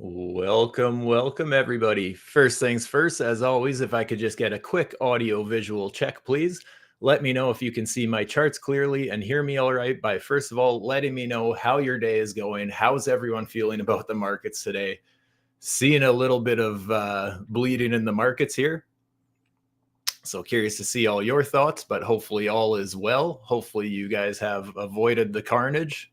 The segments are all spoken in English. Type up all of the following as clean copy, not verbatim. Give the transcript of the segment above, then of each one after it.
Welcome everybody. First things first, as always, if I could just get a quick audio visual check, please. Let me know if you can see my charts clearly and hear me all right by first of all letting me know how your day is going. How's everyone feeling about the markets today? Seeing a little bit of bleeding in the markets here. So curious to see all your thoughts, but hopefully all is well. Hopefully you guys have avoided the carnage.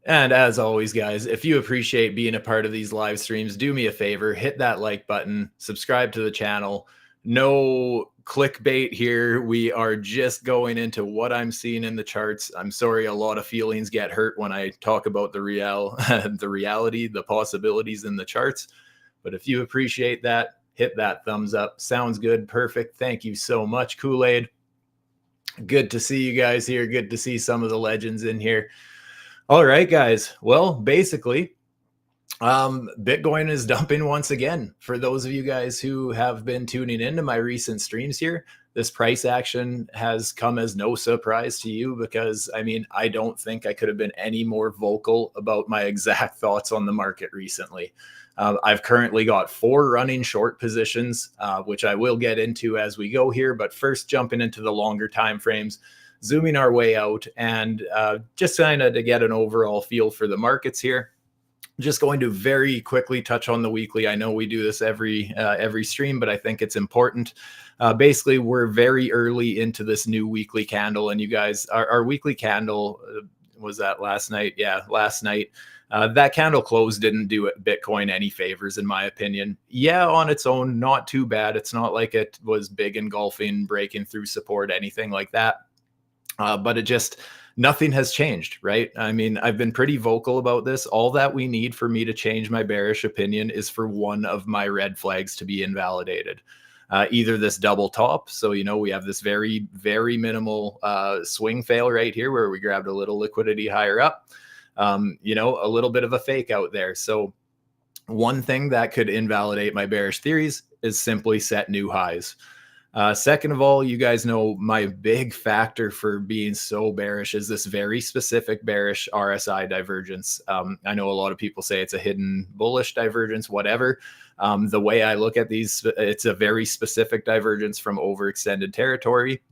And as always, guys, if you appreciate being a part of these live streams, do me a favor, hit that like button, subscribe to the channel. No clickbait here. We are just going into what I'm seeing in the charts. I'm sorry, a lot of feelings get hurt when I talk about the reality, the possibilities in the charts. But if you appreciate that, hit that thumbs up. Sounds good. Perfect. Thank you so much, Kool-Aid. Good to see you guys here. Good to see some of the legends in here. All right, guys. Well, basically, Bitcoin is dumping once again. For those of you guys who have been tuning into my recent streams here, this price action has come as no surprise to you because, I mean, I don't think I could have been any more vocal about my exact thoughts on the market recently. I've currently got 4 running short positions, which I will get into as we go here. But first, jumping into the longer time frames, zooming our way out and just kind of to get an overall feel for the markets here. Just going to very quickly touch on the weekly. I know we do this every stream, but I think it's important. Basically, we're very early into this new weekly candle, and you guys, our weekly candle, was that last night? Yeah, last night. That candle close didn't do Bitcoin any favors, in my opinion. Yeah, on its own, not too bad. It's not like it was big engulfing, breaking through support, anything like that. But it just, nothing has changed, right? I mean, I've been pretty vocal about this. All that we need for me to change my bearish opinion is for one of my red flags to be invalidated. Either this double top. So, you know, we have this very, very minimal swing fail right here where we grabbed a little liquidity higher up, you know, a little bit of a fake out there. So one thing that could invalidate my bearish theories is simply set new highs. Second of all, you guys know my big factor for being so bearish is this very specific bearish RSI divergence. I know a lot of people say it's a hidden bullish divergence, whatever. The way I look at these, it's a very specific divergence from overextended territory.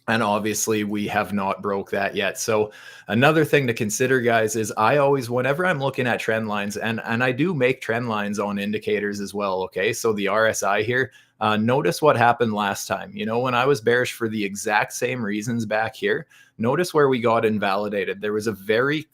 And obviously we have not broke that yet. So another thing to consider, guys, is I always, whenever I'm looking at trend lines, and I do make trend lines on indicators as well. Okay. So the RSI here, notice what happened last time. You know, when I was bearish for the exact same reasons back here, notice where we got invalidated. There was a very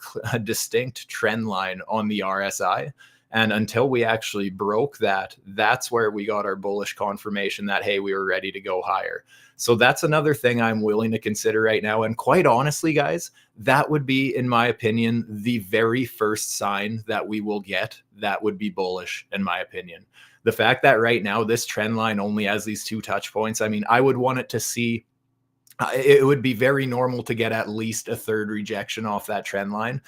distinct trend line on the RSI. And until we actually broke that, that's where we got our bullish confirmation that, hey, we were ready to go higher. So that's another thing I'm willing to consider right now. And quite honestly, guys, that would be, in my opinion, the very first sign that we will get that would be bullish, in my opinion. The fact that right now this trend line only has these 2 touch points, I mean, I would want it to see, it would be very normal to get at least a 3rd rejection off that trend line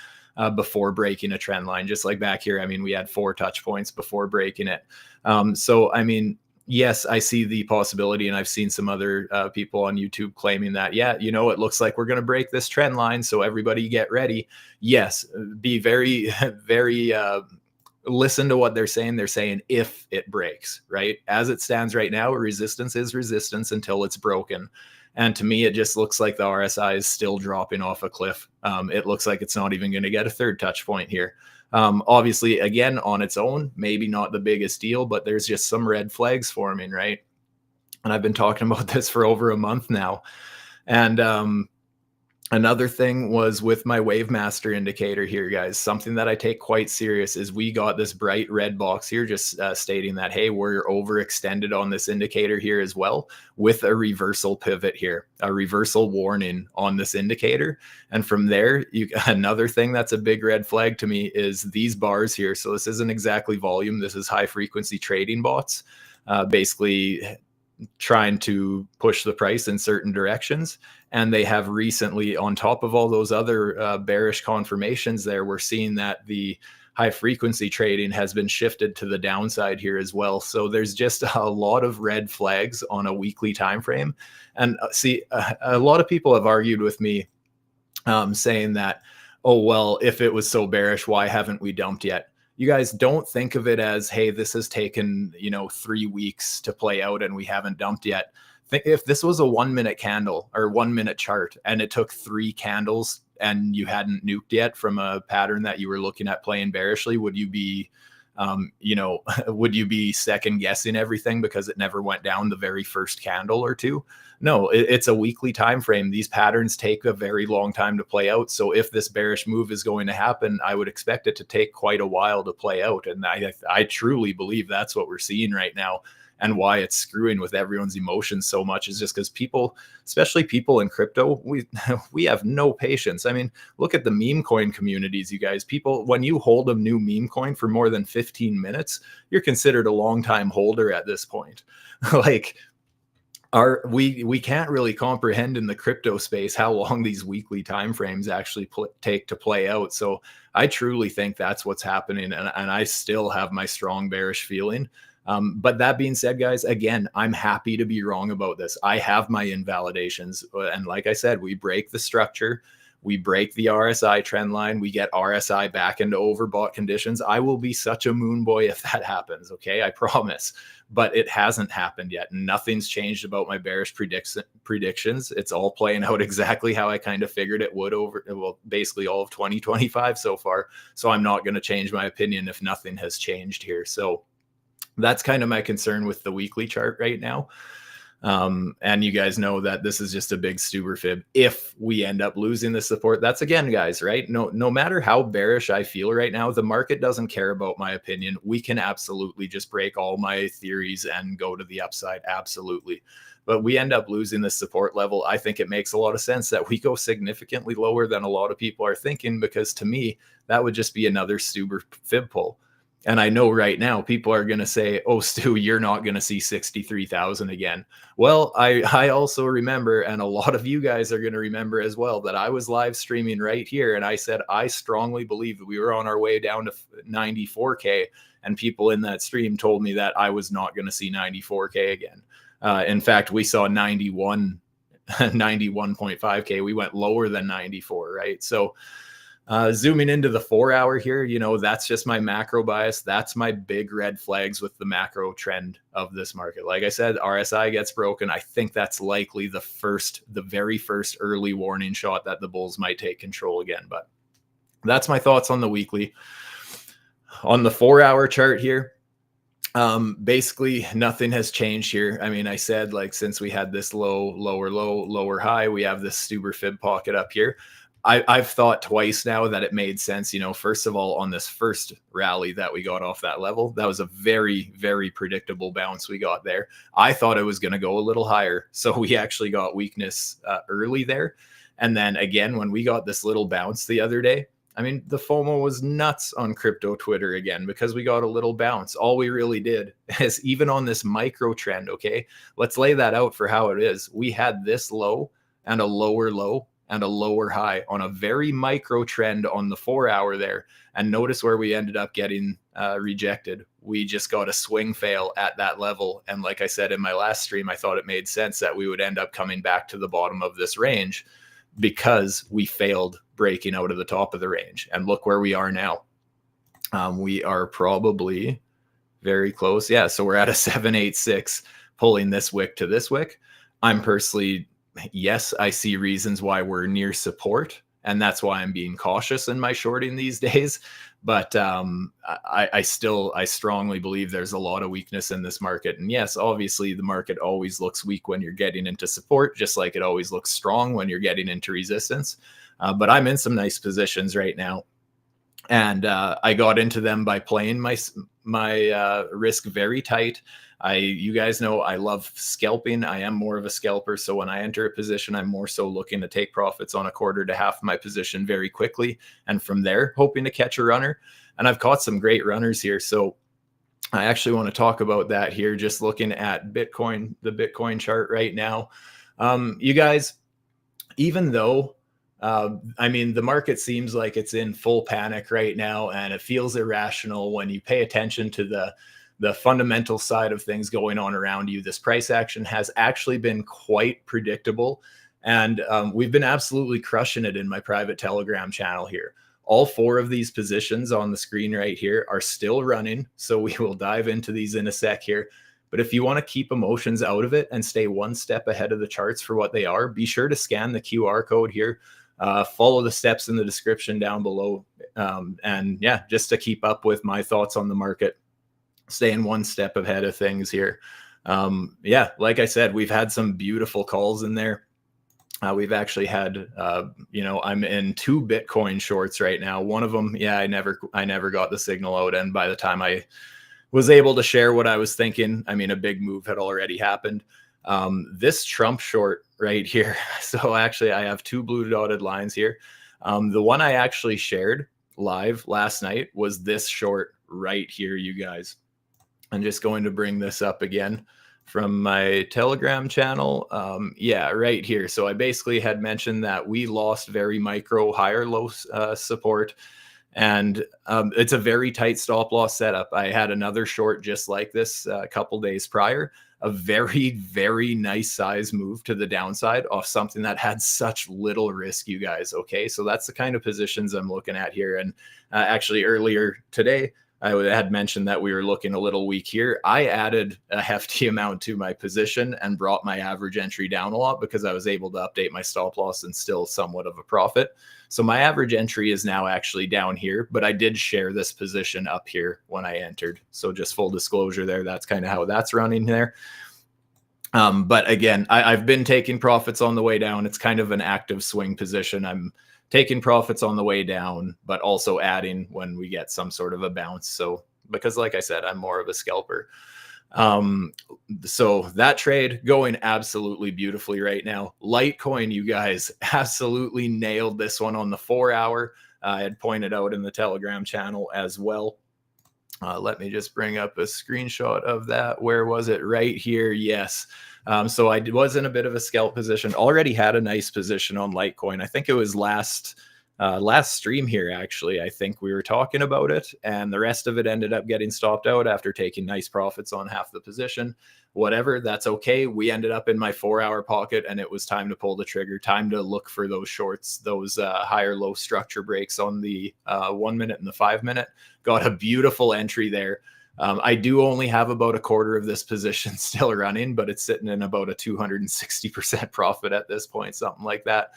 before breaking a trend line. Just like back here, I mean, we had 4 touch points before breaking it. So, I mean, yes, I see the possibility, and I've seen some other people on YouTube claiming that, yeah, you know, it looks like we're going to break this trend line, so everybody get ready. Yes, be very, very, listen to what they're saying. They're saying if it breaks, right? As it stands right now, resistance is resistance until it's broken. And to me, it just looks like the RSI is still dropping off a cliff. It looks like it's not even going to get a 3rd touch point here. Obviously, again, on its own, maybe not the biggest deal, but there's just some red flags forming, right? And I've been talking about this for over a month now. And another thing was with my Wave Master indicator here, guys. Something that I take quite serious is we got this bright red box here just stating that, hey, we're overextended on this indicator here as well, with a reversal pivot here, a reversal warning on this indicator. And from there, another thing that's a big red flag to me is these bars here. So this isn't exactly volume. This is high frequency trading bots, basically trying to push the price in certain directions. And they have recently, on top of all those other bearish confirmations there, we're seeing that the high frequency trading has been shifted to the downside here as well. So there's just a lot of red flags on a weekly time frame. And see, a lot of people have argued with me saying that, oh, well, if it was so bearish, why haven't we dumped yet? You guys don't think of it as, hey, this has taken, 3 weeks to play out and we haven't dumped yet. If this was a 1 minute candle or 1 minute chart and it took 3 candles and you hadn't nuked yet from a pattern that you were looking at playing bearishly, would you be, would you be second guessing everything because it never went down the very first candle or two? No, it's a weekly time frame. These patterns take a very long time to play out. So if this bearish move is going to happen, I would expect it to take quite a while to play out. And I truly believe that's what we're seeing right now. And why it's screwing with everyone's emotions so much is just because people, especially people in crypto, we have no patience. I mean, look at the meme coin communities, you guys. People, when you hold a new meme coin for more than 15 minutes, you're considered a long time holder at this point. Like, we can't really comprehend in the crypto space how long these weekly timeframes actually take to play out. So I truly think that's what's happening, and I still have my strong bearish feeling. But that being said, guys, again, I'm happy to be wrong about this. I have my invalidations. And like I said, we break the structure. We break the RSI trend line. We get RSI back into overbought conditions. I will be such a moon boy if that happens. Okay, I promise. But it hasn't happened yet. Nothing's changed about my bearish predictions. It's all playing out exactly how I kind of figured it would over, well, basically all of 2025 so far. So I'm not going to change my opinion if nothing has changed here. So that's kind of my concern with the weekly chart right now. And you guys know that this is just a big stuber fib. If we end up losing the support, that's again, guys, right? No matter how bearish I feel right now, the market doesn't care about my opinion. We can absolutely just break all my theories and go to the upside. Absolutely. But we end up losing the support level. I think it makes a lot of sense that we go significantly lower than a lot of people are thinking, because to me, that would just be another stuber fib pull. And I know right now people are going to say, oh, Stu, you're not going to see 63,000 again. Well, I also remember, and a lot of you guys are going to remember as well, that I was live streaming right here. And I said, I strongly believe that we were on our way down to 94K. And people in that stream told me that I was not going to see 94K again. In fact, we saw 91.5K. We went lower than 94, right? So zooming into the 4 hour here, that's just my macro bias. That's my big red flags with the macro trend of this market. Like I said, RSI gets broken. I think that's likely the very first early warning shot that the bulls might take control again. But that's my thoughts on the weekly. On the 4 hour chart here, basically nothing has changed here. I mean, I said, like, since we had this lower high, we have this stuber fib pocket up here. I've thought twice now that it made sense. First of all, on this first rally that we got off that level, that was a very, very predictable bounce we got there. I thought it was going to go a little higher. So we actually got weakness early there. And then again, when we got this little bounce the other day, I mean, the FOMO was nuts on crypto Twitter again, because we got a little bounce. All we really did is, even on this micro trend, okay, let's lay that out for how it is. We had this low and a lower low and a lower high on a very micro trend on the 4 hour there. And notice where we ended up getting rejected. We just got a swing fail at that level. And like I said in my last stream, I thought it made sense that we would end up coming back to the bottom of this range, because we failed breaking out of the top of the range. And look where we are now. We are probably very close. Yeah, so we're at a 786, pulling this wick to this wick. I'm personally, yes, I see reasons why we're near support, and that's why I'm being cautious in my shorting these days. But I strongly believe there's a lot of weakness in this market. And yes, obviously the market always looks weak when you're getting into support, just like it always looks strong when you're getting into resistance. But I'm in some nice positions right now. And I got into them by playing my risk very tight. You guys know I love scalping. I am more of a scalper. So when I enter a position, I'm more so looking to take profits on a quarter to half of my position very quickly. And from there, hoping to catch a runner. And I've caught some great runners here. So I actually want to talk about that here, just looking at Bitcoin, the Bitcoin chart right now. You guys, even though I mean, the market seems like it's in full panic right now, and it feels irrational when you pay attention to the fundamental side of things going on around you. This price action has actually been quite predictable, and we've been absolutely crushing it in my private Telegram channel here. All four of these positions on the screen right here are still running, so we will dive into these in a sec here. But if you want to keep emotions out of it and stay one step ahead of the charts for what they are, be sure to scan the QR code here. Follow the steps in the description down below. And yeah, just to keep up with my thoughts on the market, staying one step ahead of things here. Yeah, like I said, we've had some beautiful calls in there. We've actually had, I'm in 2 Bitcoin shorts right now. One of them, yeah, I never got the signal out. And by the time I was able to share what I was thinking, I mean, a big move had already happened. This Trump short right here. So actually I have 2 blue dotted lines here. The one I actually shared live last night was this short right here, you guys. I'm just going to bring this up again from my Telegram channel. Yeah, right here. So I basically had mentioned that we lost very micro higher low support. And it's a very tight stop loss setup. I had another short just like this a couple days prior, a very, very nice size move to the downside off something that had such little risk, you guys. Okay, so that's the kind of positions I'm looking at here. And actually earlier today, I had mentioned that we were looking a little weak here. I added a hefty amount to my position and brought my average entry down a lot because I was able to update my stop loss and still somewhat of a profit. So my average entry is now actually down here, but I did share this position up here when I entered. So just full disclosure there, that's kind of how that's running there. But again, I've been taking profits on the way down. It's kind of an active swing position. I'm taking profits on the way down, but also adding when we get some sort of a bounce. So because like I said, I'm more of a scalper. So that trade going absolutely beautifully right now. Litecoin, you guys absolutely nailed this one on the 4 hour. I had pointed out in the Telegram channel as well. Let me just bring up a screenshot of that. Where was it? Right here. Yes. So I was in a bit of a scalp position, already had a nice position on Litecoin. I think it was last stream here, actually. I think we were talking about it, and the rest of it ended up getting stopped out after taking nice profits on half the position. Whatever, that's okay. We ended up in my 4 hour pocket, and it was time to pull the trigger, time to look for those shorts, those higher low structure breaks on the 1 minute and the 5 minute. Got a beautiful entry there. I do only have about a quarter of this position still running, but it's sitting in about a 260% profit at this point, something like that.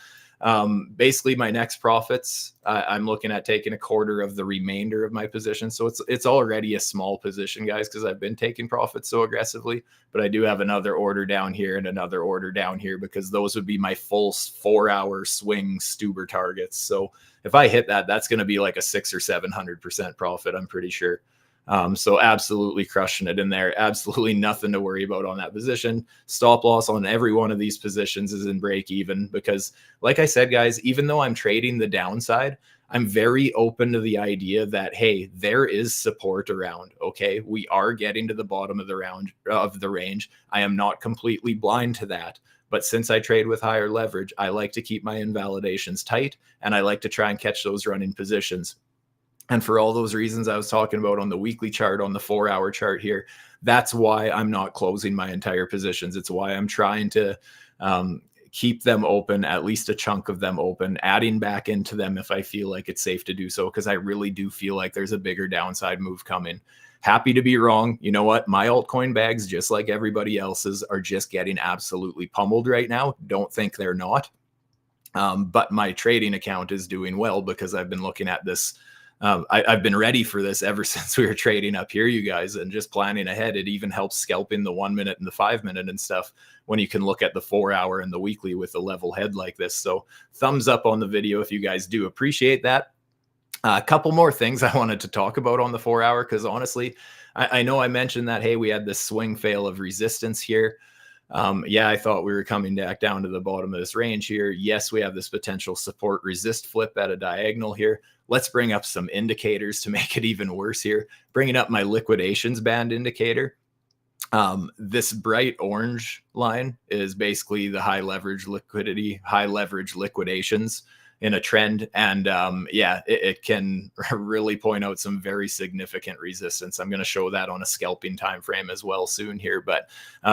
Basically my next profits, I'm looking at taking a quarter of the remainder of my position. So it's already a small position, guys, because I've been taking profits so aggressively, but I do have another order down here and another order down here because those would be my full 4 hour swing Stuber targets. So if I hit that, that's going to be like a 600 or 700% profit, I'm pretty sure. So absolutely crushing it in there. Absolutely nothing to worry about on that position. Stop loss on every one of these positions is in break even because, like I said, guys, even though I'm trading the downside, I'm very open to the idea that, hey, there is support around. Okay, we are getting to the bottom of the range. I am not completely blind to that. But since I trade with higher leverage, I like to keep my invalidations tight, and I like to try and catch those running positions. And for all those reasons I was talking about on the weekly chart, on the 4 hour chart here, that's why I'm not closing my entire positions. It's why I'm trying to keep them open, at least a chunk of them open, adding back into them if I feel like it's safe to do so, because I really do feel like there's a bigger downside move coming. Happy to be wrong. You know what? My altcoin bags, just like everybody else's, are just getting absolutely pummeled right now. Don't think they're not. But my trading account is doing well because I've been looking at this. I've been ready for this ever since we were trading up here, you guys, and just planning ahead. It even helps scalping the 1 minute and the 5 minute and stuff when you can look at the 4 hour and the weekly with a level head like this. So thumbs up on the video if you guys do appreciate that. A couple more things I wanted to talk about on the 4 hour, because honestly, I know I mentioned that, hey, we had this swing fail of resistance here. Yeah, I thought we were coming back down to the bottom of this range here. Yes, we have this potential support resist flip at a diagonal here. Let's bring up some indicators to make it even worse here. Bringing up my liquidations band indicator. This bright orange line is basically the high leverage liquidity, high leverage liquidations. in a trend. And yeah, it can really point out some very significant resistance. I'm going to show that on a scalping time frame as well soon here. But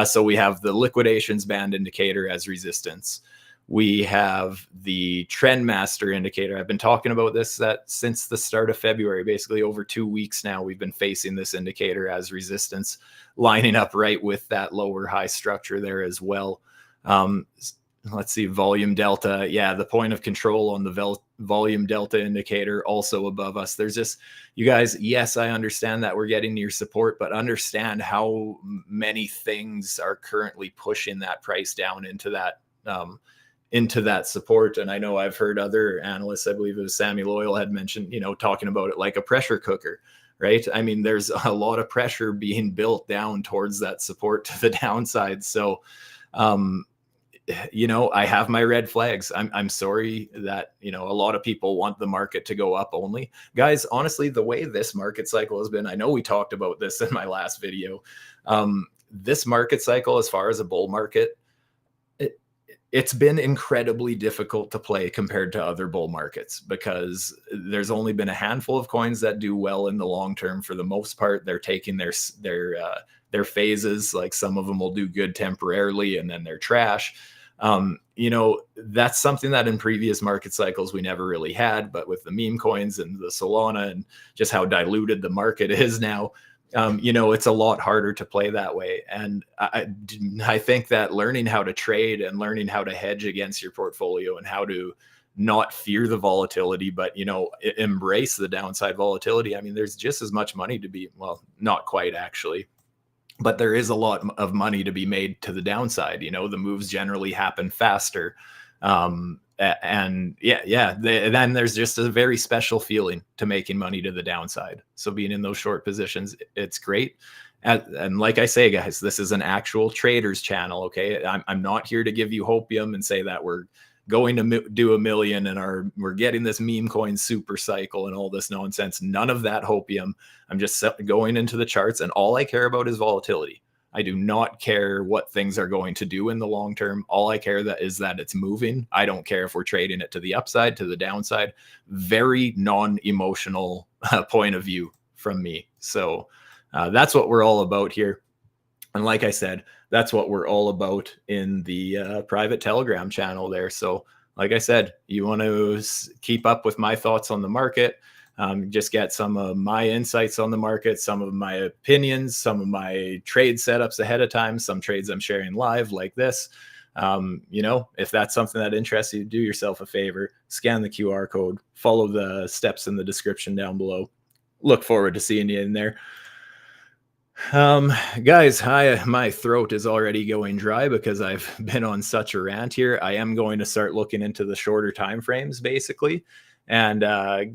so we have the liquidations band indicator as resistance. We have the trend master indicator. I've been talking about this since the start of February, basically over 2 weeks now. We've been facing this indicator as resistance, lining up right with that lower high structure there as well. Let's see, volume delta. Yeah, the point of control on the volume delta indicator also above us. There's just, you guys, yes, I understand that we're getting near support, but understand how many things are currently pushing that price down into that support. And I know I've heard other analysts, I believe it was Sammy Loyal, had mentioned, talking about it like a pressure cooker, right? I mean, there's a lot of pressure being built down towards that support to the downside. So, I have my red flags. I'm sorry that, a lot of people want the market to go up only. Guys, honestly, the way this market cycle has been, I know we talked about this in my last video. This market cycle, as far as a bull market, it's been incredibly difficult to play compared to other bull markets, because there's only been a handful of coins that do well in the long term. For the most part, they're taking their phases. Like, some of them will do good temporarily and then they're trash. That's something that in previous market cycles we never really had, but with the meme coins and the Solana and just how diluted the market is now, it's a lot harder to play that way. And I think that learning how to trade and learning how to hedge against your portfolio and how to not fear the volatility, but, embrace the downside volatility. I mean, there's just as much money to be, well, not quite actually, but there is a lot of money to be made to the downside. The moves generally happen faster. And then there's just a very special feeling to making money to the downside. So being in those short positions, it's great. And like I say, guys, this is an actual traders channel. Okay. I'm not here to give you hopium and say that we're going to do $1 million and we're getting this meme coin super cycle and all this nonsense. None of that hopium. I'm just going into the charts, and all I care about is volatility. I do not care what things are going to do in the long term. All I care is that it's moving. I don't care if we're trading it to the upside, to the downside. Very non-emotional point of view from me. So that's what we're all about here. And like I said, that's what we're all about in the private Telegram channel there. So like I said, you want to keep up with my thoughts on the market, just get some of my insights on the market, some of my opinions, some of my trade setups ahead of time, some trades I'm sharing live like this. If that's something that interests you, do yourself a favor, scan the QR code, follow the steps in the description down below. Look forward to seeing you in there. Guys, my throat is already going dry because I've been on such a rant here. I am going to start looking into the shorter time frames basically, and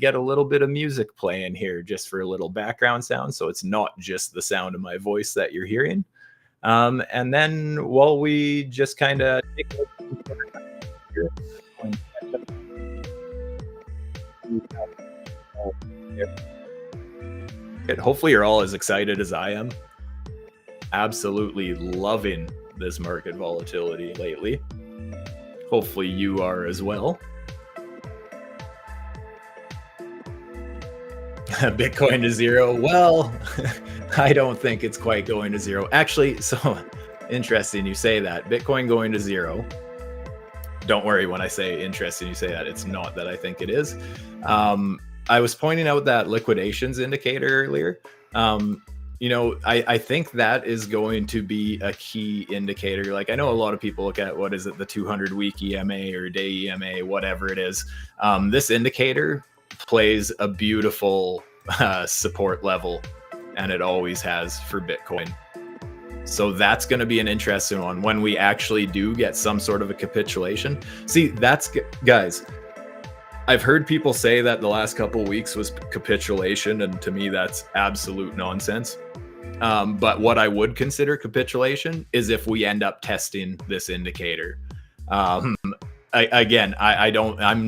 get a little bit of music playing here just for a little background sound, so it's not just the sound of my voice that you're hearing. And then while we just kind of hopefully you're all as excited as I am. Absolutely loving this market volatility lately. Hopefully you are as well. Bitcoin to zero. Well, I don't think it's quite going to zero. Actually, so interesting you say that. Bitcoin going to zero. Don't worry when I say interesting you say that. It's not that I think it is. I was pointing out that liquidations indicator earlier. I think that is going to be a key indicator. Like, I know a lot of people look at, the 200-week EMA or day EMA, whatever it is. This indicator plays a beautiful support level, and it always has for Bitcoin. So that's going to be an interesting one when we actually do get some sort of a capitulation. See, guys, I've heard people say that the last couple of weeks was capitulation, and to me that's absolute nonsense. But what I would consider capitulation is if we end up testing this indicator. I'm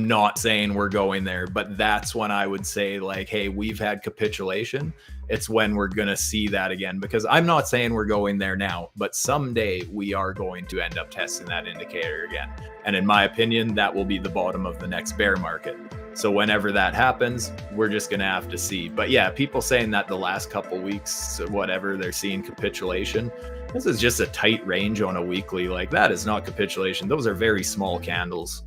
not saying we're going there, but that's when I would say, like, hey, we've had capitulation. it's when we're going to see that again, because I'm not saying we're going there now, but someday we are going to end up testing that indicator again. And in my opinion, that will be the bottom of the next bear market. So whenever that happens, we're just going to have to see. But yeah, people saying that the last couple weeks, whatever, they're seeing capitulation. This is just a tight range on a weekly. Like, that is not capitulation. Those are very small candles.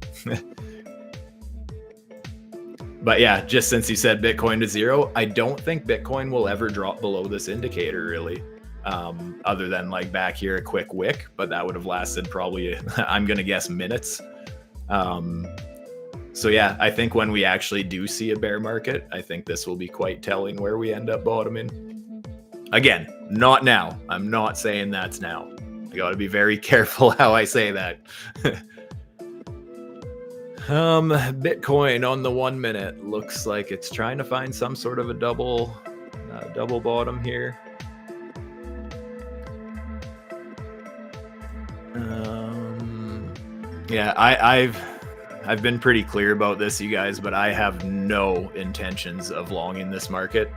But yeah, just since you said Bitcoin to zero, I don't think Bitcoin will ever drop below this indicator, really. Other than like back here, a quick wick, but that would have lasted probably, I'm going to guess, minutes. So yeah, I think when we actually do see a bear market, I think this will be quite telling where we end up bottoming. Again, not now. I'm not saying that's now. I got to be very careful how I say that. Bitcoin on the 1 minute looks like it's trying to find some sort of a double bottom here. Yeah, I've been pretty clear about this, you guys, but I have no intentions of longing this market.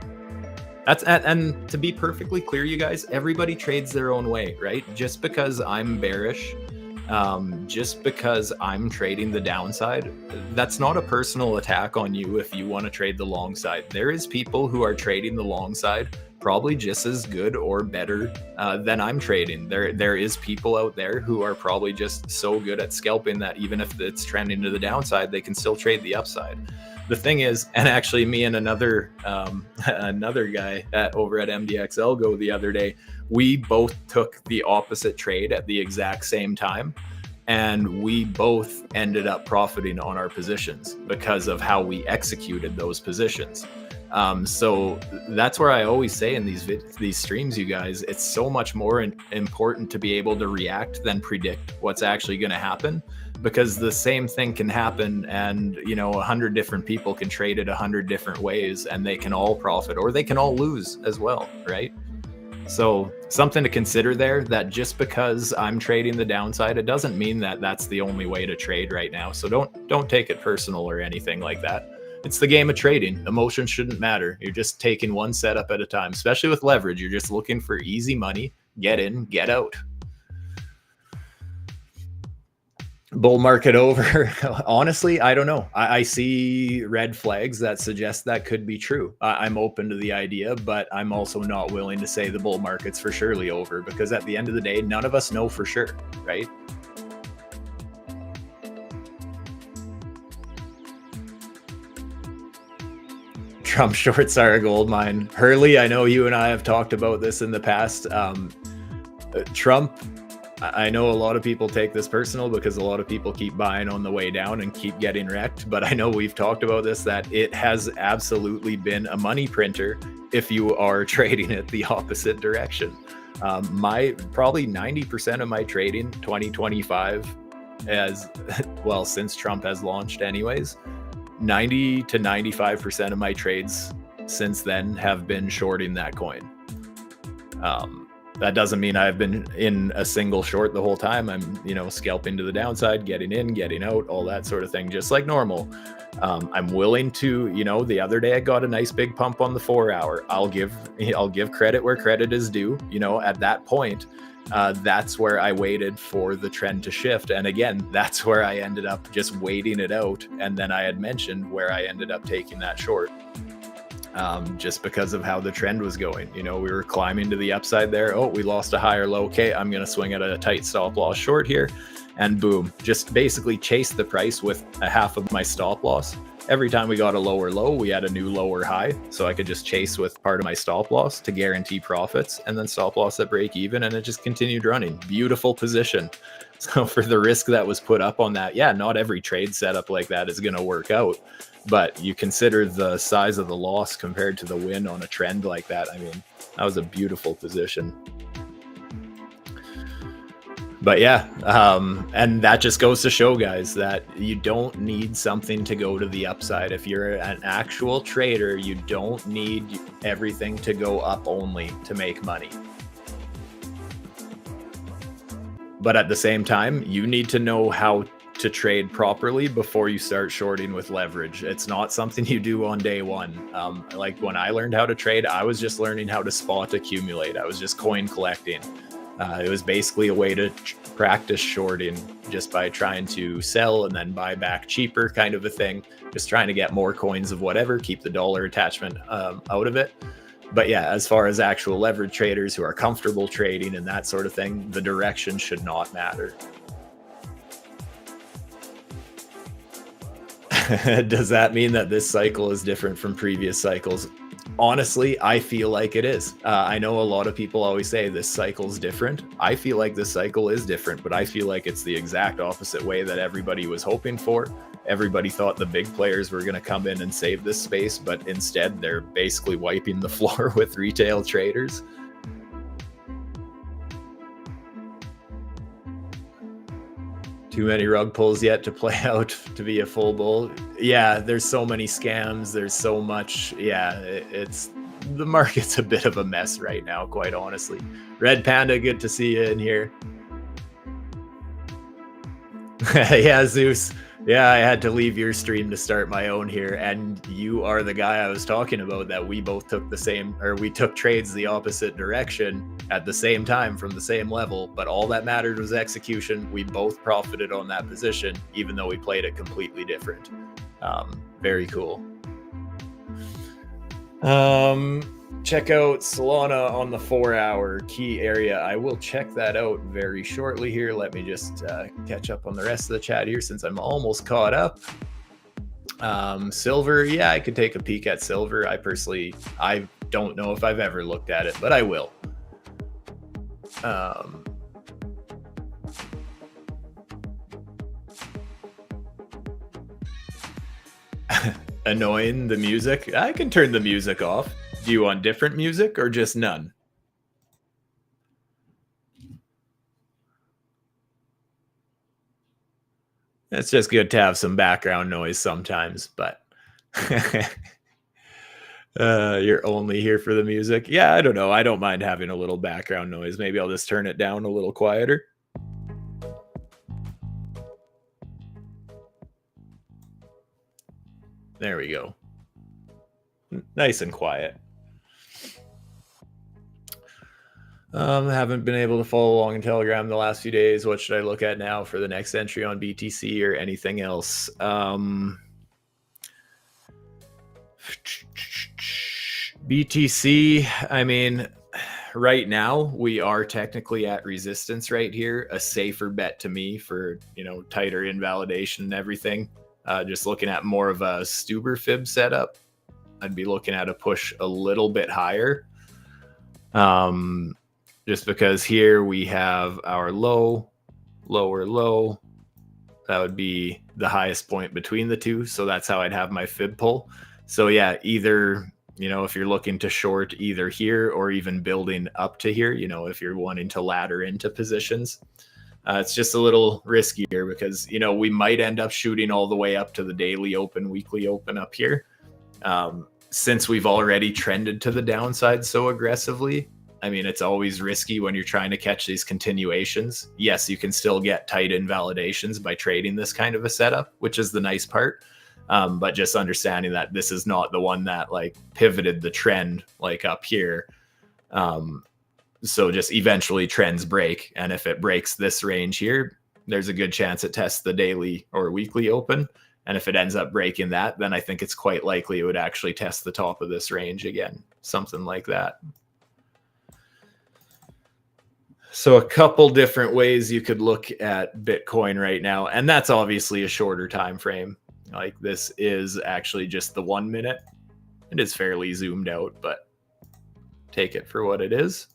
And to be perfectly clear, you guys, everybody trades their own way, right? Just because I'm bearish, just because I'm trading the downside, that's not a personal attack on you if you want to trade the long side. There is people who are trading the long side probably just as good or better than I'm trading. There is people out there who are probably just so good at scalping that even if it's trending to the downside, they can still trade the upside. The thing is, and actually me and another guy over at MDXL Go the other day, we both took the opposite trade at the exact same time, and we both ended up profiting on our positions because of how we executed those positions. So that's where I always say in these streams, you guys, it's so much more important to be able to react than predict what's actually going to happen, because the same thing can happen and, 100 different people can trade it 100 different ways and they can all profit or they can all lose as well, right? So something to consider there, that just because I'm trading the downside, it doesn't mean that that's the only way to trade right now. So don't take it personal or anything like that. It's the game of trading. Emotions shouldn't matter. You're just taking one setup at a time, especially with leverage. You're just looking for easy money, get in, get out. Bull market over. Honestly, I don't know. I see red flags that suggest that could be true. I'm open to the idea, but I'm also not willing to say the bull market's for surely over, because at the end of the day, none of us know for sure, right? Trump shorts are a gold mine. Hurley, I know you and I have talked about this in the past. Trump, I know a lot of people take this personal because a lot of people keep buying on the way down and keep getting wrecked. But I know we've talked about this, that it has absolutely been a money printer if you are trading it the opposite direction. Probably 90% of my trading 2025 since Trump has launched anyways, 90 to 95% of my trades since then have been shorting that coin. That doesn't mean I've been in a single short the whole time. I'm, scalping to the downside, getting in, getting out, all that sort of thing, just like normal. I'm willing to, the other day I got a nice big pump on the 4 hour. I'll give credit where credit is due. At that point, that's where I waited for the trend to shift. And again, that's where I ended up just waiting it out. And then I had mentioned where I ended up taking that short. Just because of how the trend was going. We were climbing to the upside there. Oh, we lost a higher low. Okay, I'm going to swing at a tight stop loss short here. And boom, just basically chase the price with a half of my stop loss. Every time we got a lower low, we had a new lower high. So I could just chase with part of my stop loss to guarantee profits, and then stop loss at break even. And it just continued running. Beautiful position. So for the risk that was put up on that, yeah, not every trade setup like that is going to work out. But you consider the size of the loss compared to the win on a trend like that. I mean, that was a beautiful position. But yeah, and that just goes to show, guys, that you don't need something to go to the upside. If you're an actual trader, you don't need everything to go up only to make money. But at the same time, you need to know how to trade properly before you start shorting with leverage. It's not something you do on day one. Like when I learned how to trade, I was just learning how to spot accumulate. I was just coin collecting. It was basically a way to practice shorting just by trying to sell and then buy back cheaper, kind of a thing. Just trying to get more coins of whatever, keep the dollar attachment out of it. But yeah, as far as actual leverage traders who are comfortable trading and that sort of thing, the direction should not matter. Does that mean that this cycle is different from previous cycles? Honestly, I feel like it is. I know a lot of people always say this cycle's different. I feel like this cycle is different, but I feel like it's the exact opposite way that everybody was hoping for. Everybody thought the big players were going to come in and save this space, but instead they're basically wiping the floor with retail traders. Too many rug pulls yet to play out to be a full bull. Yeah, there's so many scams. There's so much. Yeah, it's the market's a bit of a mess right now, quite honestly. Red Panda, good to see you in here. Yeah, Zeus. Yeah, I had to leave your stream to start my own here. And you are the guy I was talking about that we both took the same, or we took trades the opposite direction at the same time from the same level. But all that mattered was execution. We both profited on that position, even though we played it completely different. Very cool. Check out Solana on the 4-hour key area. I will check that out very shortly here. Let me just catch up on the rest of the chat here since I'm almost caught up. Silver, yeah, I could take a peek at silver. I don't know if I've ever looked at it, but I will. Annoying, the music. I can turn the music off. Do you want different music or just none? It's just good to have some background noise sometimes, but you're only here for the music. Yeah, I don't know. I don't mind having a little background noise. Maybe I'll just turn it down a little quieter. There we go. Nice and quiet. Haven't been able to follow along in Telegram the last few days. What should I look at now for the next entry on BTC or anything else? BTC, I mean, right now we are technically at resistance right here. A safer bet to me for, tighter invalidation and everything. Just looking at more of a Stuber fib setup, I'd be looking at a push a little bit higher. Just because here we have our low, lower low. That would be the highest point between the two. So that's how I'd have my fib pull. So yeah, either, if you're looking to short either here or even building up to here, if you're wanting to ladder into positions, it's just a little riskier because, we might end up shooting all the way up to the daily open, weekly open up here. Since we've already trended to the downside so aggressively, I mean, it's always risky when you're trying to catch these continuations. Yes, you can still get tight invalidations by trading this kind of a setup, which is the nice part. But just understanding that this is not the one that pivoted the trend up here. So just eventually trends break. And if it breaks this range here, there's a good chance it tests the daily or weekly open. And if it ends up breaking that, then I think it's quite likely it would actually test the top of this range again, something like that. So a couple different ways you could look at Bitcoin right now. And that's obviously a shorter time frame. This is actually just the 1 minute. It is fairly zoomed out, but take it for what it is.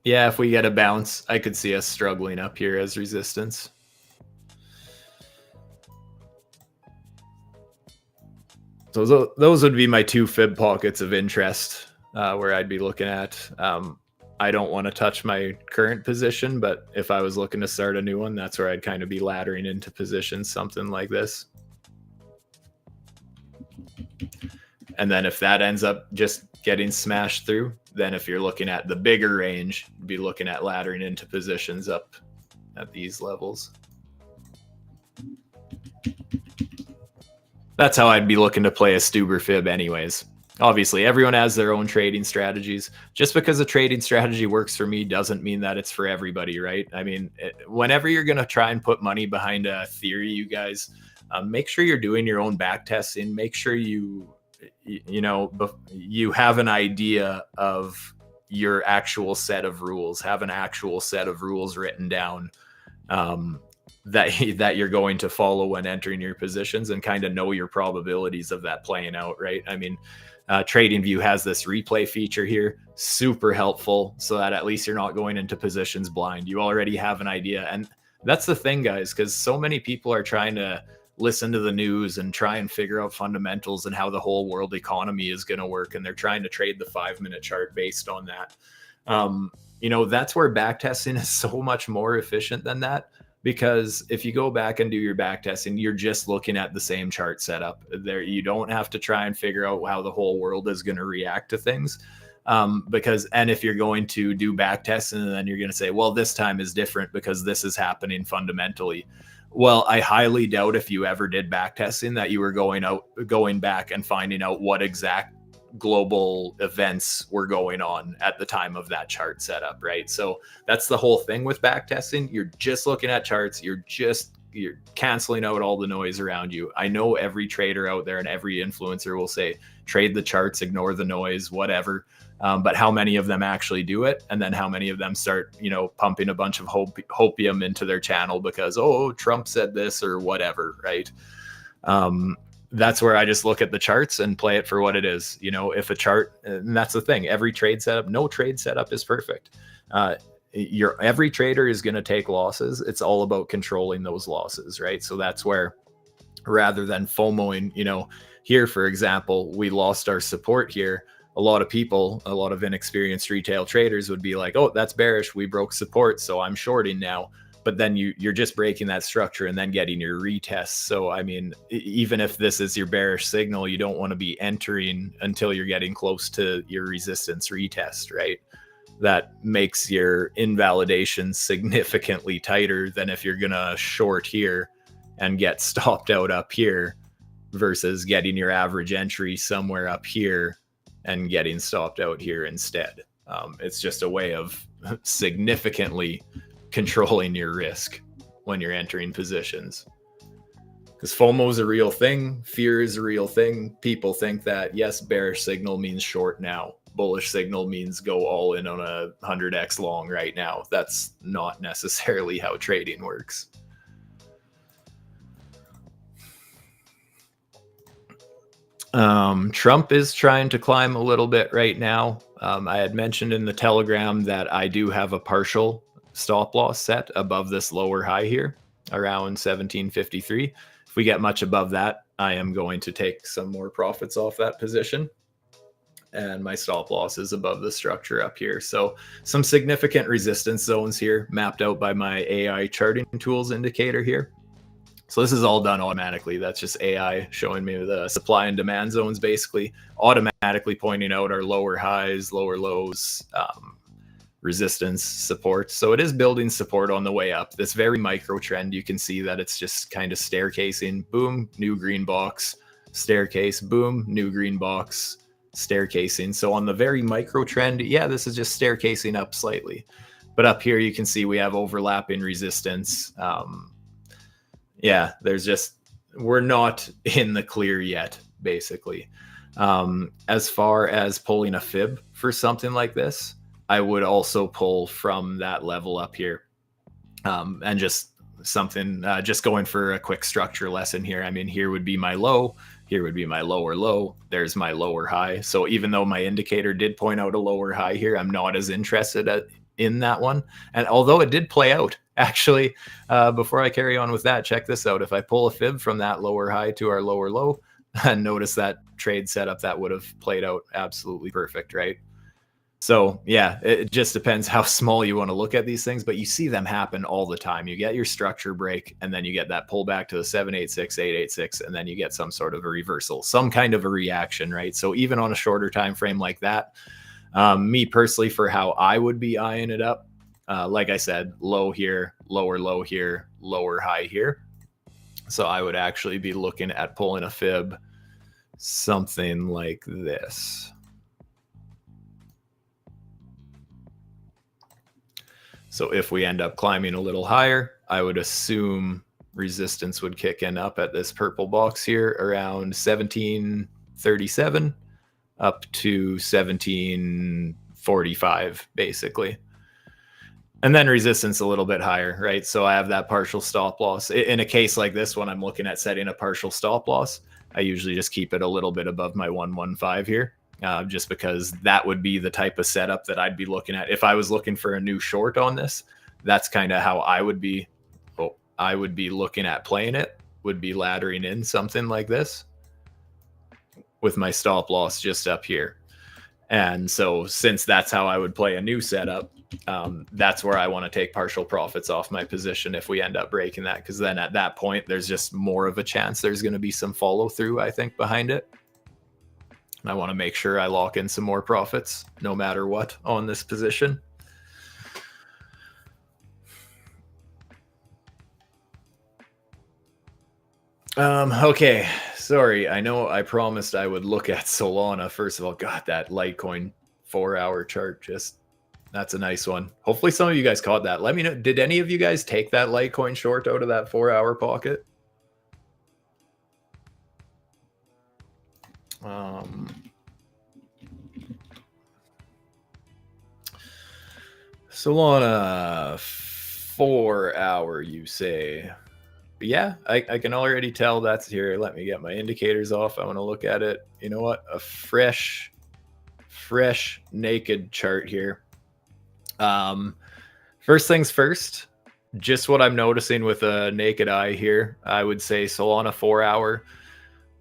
Yeah, if we get a bounce, I could see us struggling up here as resistance. So those would be my two fib pockets of interest where I'd be looking at. I don't want to touch my current position, but if I was looking to start a new one, that's where I'd kind of be laddering into positions, something like this. And then if that ends up just getting smashed through, then if you're looking at the bigger range, be looking at laddering into positions up at these levels. That's how I'd be looking to play a Stuber fib anyways. Obviously, everyone has their own trading strategies. Just because a trading strategy works for me doesn't mean that it's for everybody, right? I mean, whenever you're going to try and put money behind a theory, you guys, make sure you're doing your own back testing. Make sure you have an idea of your actual set of rules, have an actual set of rules written down that you're going to follow when entering your positions, and kind of know your probabilities of that playing out, right? I mean, TradingView has this replay feature here, super helpful, so that at least you're not going into positions blind. You already have an idea. And that's the thing, guys, because so many people are trying to listen to the news and try and figure out fundamentals and how the whole world economy is going to work, and they're trying to trade the 5-minute chart based on that. That's where backtesting is so much more efficient than that, because if you go back and do your backtesting, you're just looking at the same chart setup there. You don't have to try and figure out how the whole world is going to react to things. And if you're going to do backtesting and then you're going to say, well, this time is different because this is happening fundamentally. Well, I highly doubt if you ever did backtesting that you were going back and finding out what exact global events were going on at the time of that chart setup, right? So that's the whole thing with backtesting. You're just looking at charts. You're canceling out all the noise around you. I know every trader out there and every influencer will say, trade the charts, ignore the noise, whatever. But how many of them actually do it? And then how many of them start, pumping a bunch of hopium into their channel because, oh, Trump said this or whatever, right? That's where I just look at the charts and play it for what it is. If a chart, and that's the thing, every trade setup, no trade setup is perfect. Every trader is going to take losses. It's all about controlling those losses, right? So that's where, rather than FOMOing, here, for example, we lost our support here. A lot of inexperienced retail traders would be like, oh, that's bearish. We broke support, so I'm shorting now. But then you're just breaking that structure and then getting your retests. So, I mean, even if this is your bearish signal, you don't want to be entering until you're getting close to your resistance retest, right? That makes your invalidation significantly tighter than if you're going to short here and get stopped out up here versus getting your average entry somewhere up here and getting stopped out here instead. It's just a way of significantly controlling your risk when you're entering positions, because FOMO is a real thing. Fear is a real thing. People think that, yes, bearish signal means short now. Bullish signal means go all in on a 100x long right now. That's not necessarily how trading works. Trump is trying to climb a little bit right now. I had mentioned in the Telegram that I do have a partial stop loss set above this lower high here around 1753. If we get much above that, I am going to take some more profits off that position. And my stop loss is above the structure up here. So some significant resistance zones here mapped out by my AI charting tools indicator here. So this is all done automatically. That's just AI showing me the supply and demand zones, basically automatically pointing out our lower highs, lower lows, resistance, support. So it is building support on the way up. This very micro trend, you can see that it's just kind of staircasing. Boom, new green box, staircase, boom, new green box, staircasing. So on the very micro trend, yeah, this is just staircasing up slightly. But up here, you can see we have overlapping resistance. We're not in the clear yet, basically. As far as pulling a fib for something like this, I would also pull from that level up here. And just something, just going for a quick structure lesson here. I mean, here would be my low, here would be my lower low, there's my lower high. So even though my indicator did point out a lower high here, I'm not as interested in that one. And although it did play out, actually, before I carry on with that, check this out. If I pull a fib from that lower high to our lower low, and notice that trade setup, that would have played out absolutely perfect, right? So yeah, it just depends how small you want to look at these things, but you see them happen all the time. You get your structure break, and then you get that pullback to the 786, 886, and then you get some sort of a reversal, some kind of a reaction, right? So even on a shorter time frame like that, Me personally, for how I would be eyeing it up, like I said, low here, low here, lower high here. So I would actually be looking at pulling a fib something like this. So if we end up climbing a little higher, I would assume resistance would kick in up at this purple box here around 1737 up to 1745 basically. And then resistance a little bit higher, right? So I have that partial stop loss. In a case like this, when I'm looking at setting a partial stop loss, I usually just keep it a little bit above my 115 here, just because that would be the type of setup that I'd be looking at. If I was looking for a new short on this, that's kind of how I would be looking at playing it, would be laddering in something like this with my stop loss just up here. And so since that's how I would play a new setup, that's where I want to take partial profits off my position if we end up breaking that, because then at that point there's just more of a chance there's going to be some follow through, I think, behind it. And I want to make sure I lock in some more profits no matter what on this position. Okay, sorry. I know I promised I would look at Solana. First of all, God, that Litecoin 4-hour chart, just that's a nice one. Hopefully some of you guys caught that. Let me know. Did any of you guys take that Litecoin short out of that 4-hour pocket? Solana 4-hour, you say? Yeah, I can already tell that's here. Let me get my indicators off. I want to look at it. You know what? A fresh naked chart here. First things first, just what I'm noticing with a naked eye here, I would say Solana 4-hour,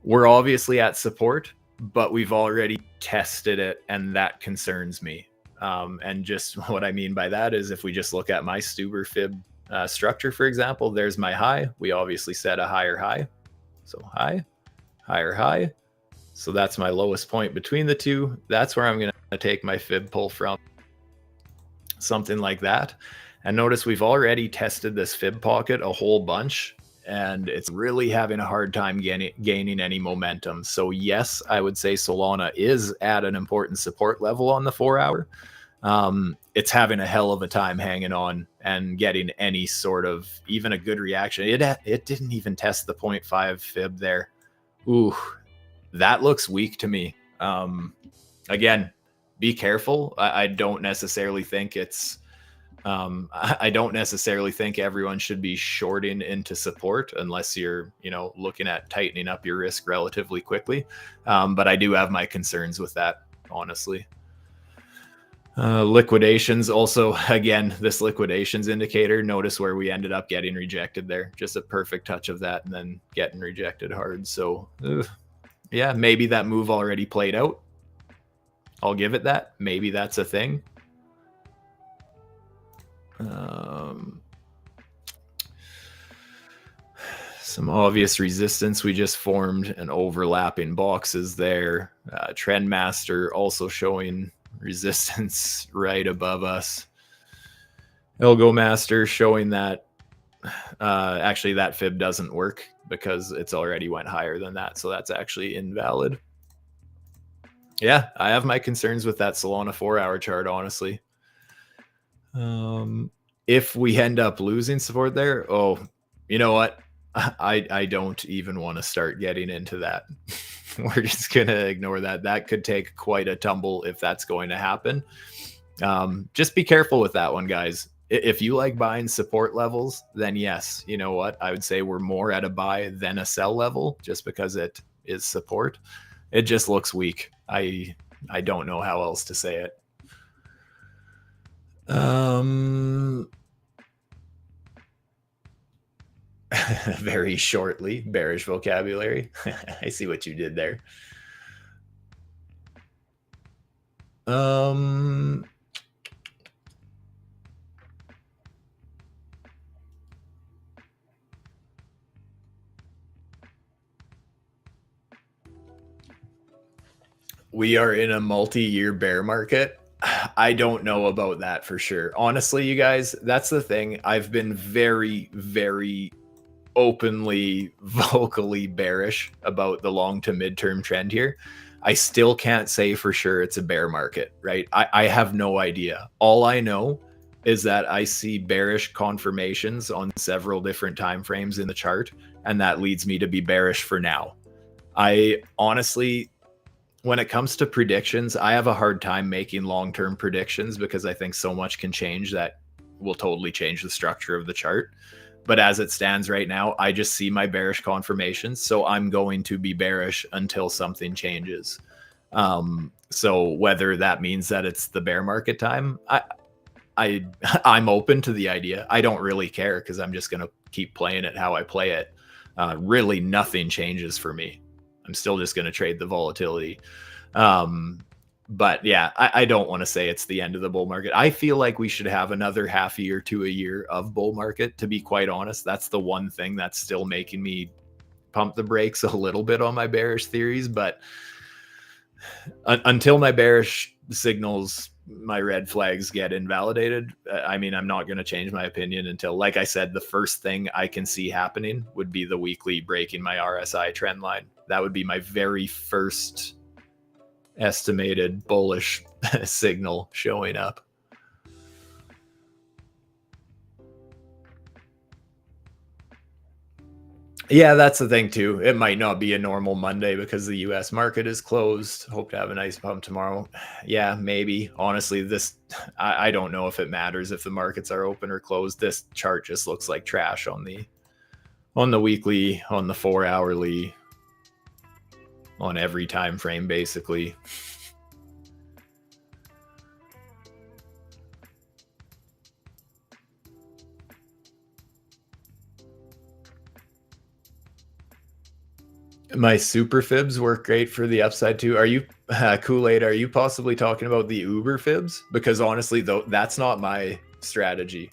we're obviously at support, but we've already tested it, and that concerns me. And just what I mean by that is if we just look at my Stuber fib structure, for example, there's my high. We obviously set a higher high. So high, higher high. So that's my lowest point between the two. That's where I'm going to take my fib pull from. Something like that. And notice we've already tested this fib pocket a whole bunch, and it's really having a hard time gaining any momentum. So yes, I would say Solana is at an important support level on the 4-hour. It's having a hell of a time hanging on and getting any sort of even a good reaction. It didn't even test the 0.5 fib there. Ooh, that looks weak to me. Again, be careful. I don't necessarily think it's I don't necessarily think everyone should be shorting into support unless you're, looking at tightening up your risk relatively quickly. But I do have my concerns with that, honestly. Liquidations also, again, this liquidations indicator, notice where we ended up getting rejected there. Just a perfect touch of that and then getting rejected hard. So yeah, maybe that move already played out. I'll give it that. Maybe that's a thing. Some obvious resistance. We just formed an overlapping boxes there. Trendmaster also showing resistance right above us. Elgo Master showing that actually that fib doesn't work because it's already went higher than that. So that's actually invalid. Yeah, I have my concerns with that Solana 4-hour chart, honestly. If we end up losing support there, oh, you know what? I don't even want to start getting into that. We're just going to ignore that. That could take quite a tumble if that's going to happen. Just be careful with that one, guys. If you like buying support levels, then yes, you know what? I would say we're more at a buy than a sell level just because it is support. It just looks weak. I don't know how else to say it. Very shortly, bearish vocabulary. I see what you did there. we are in a multi-year bear market. I don't know about that for sure. Honestly, you guys, that's the thing. I've been very, very openly, vocally bearish about the long to midterm trend here. I still can't say for sure it's a bear market, right? I have no idea. All I know is that I see bearish confirmations on several different time frames in the chart, and that leads me to be bearish for now. I honestly, when it comes to predictions, I have a hard time making long-term predictions because I think so much can change that will totally change the structure of the chart. But as it stands right now, I just see my bearish confirmations. So I'm going to be bearish until something changes. So whether that means that it's the bear market time, I'm open to the idea. I don't really care because I'm just going to keep playing it how I play it. Really, nothing changes for me. I'm still just going to trade the volatility. But yeah, I don't want to say it's the end of the bull market. I feel like we should have another half year to a year of bull market, to be quite honest. That's the one thing that's still making me pump the brakes a little bit on my bearish theories. But until my bearish signals, my red flags get invalidated, I mean, I'm not going to change my opinion until, like I said, the first thing I can see happening would be the weekly breaking my RSI trend line. That would be my very first estimated bullish signal showing up. Yeah, that's the thing too. It might not be a normal Monday because the US market is closed. Hope to have a nice pump tomorrow. Yeah, maybe. Honestly, I don't know if it matters if the markets are open or closed. This chart just looks like trash on the weekly, on the 4-hourly, on every time frame basically. My super fibs work great for the upside too. Are you Kool-Aid? Are you possibly talking about the Uber fibs? Because honestly, though, that's not my strategy.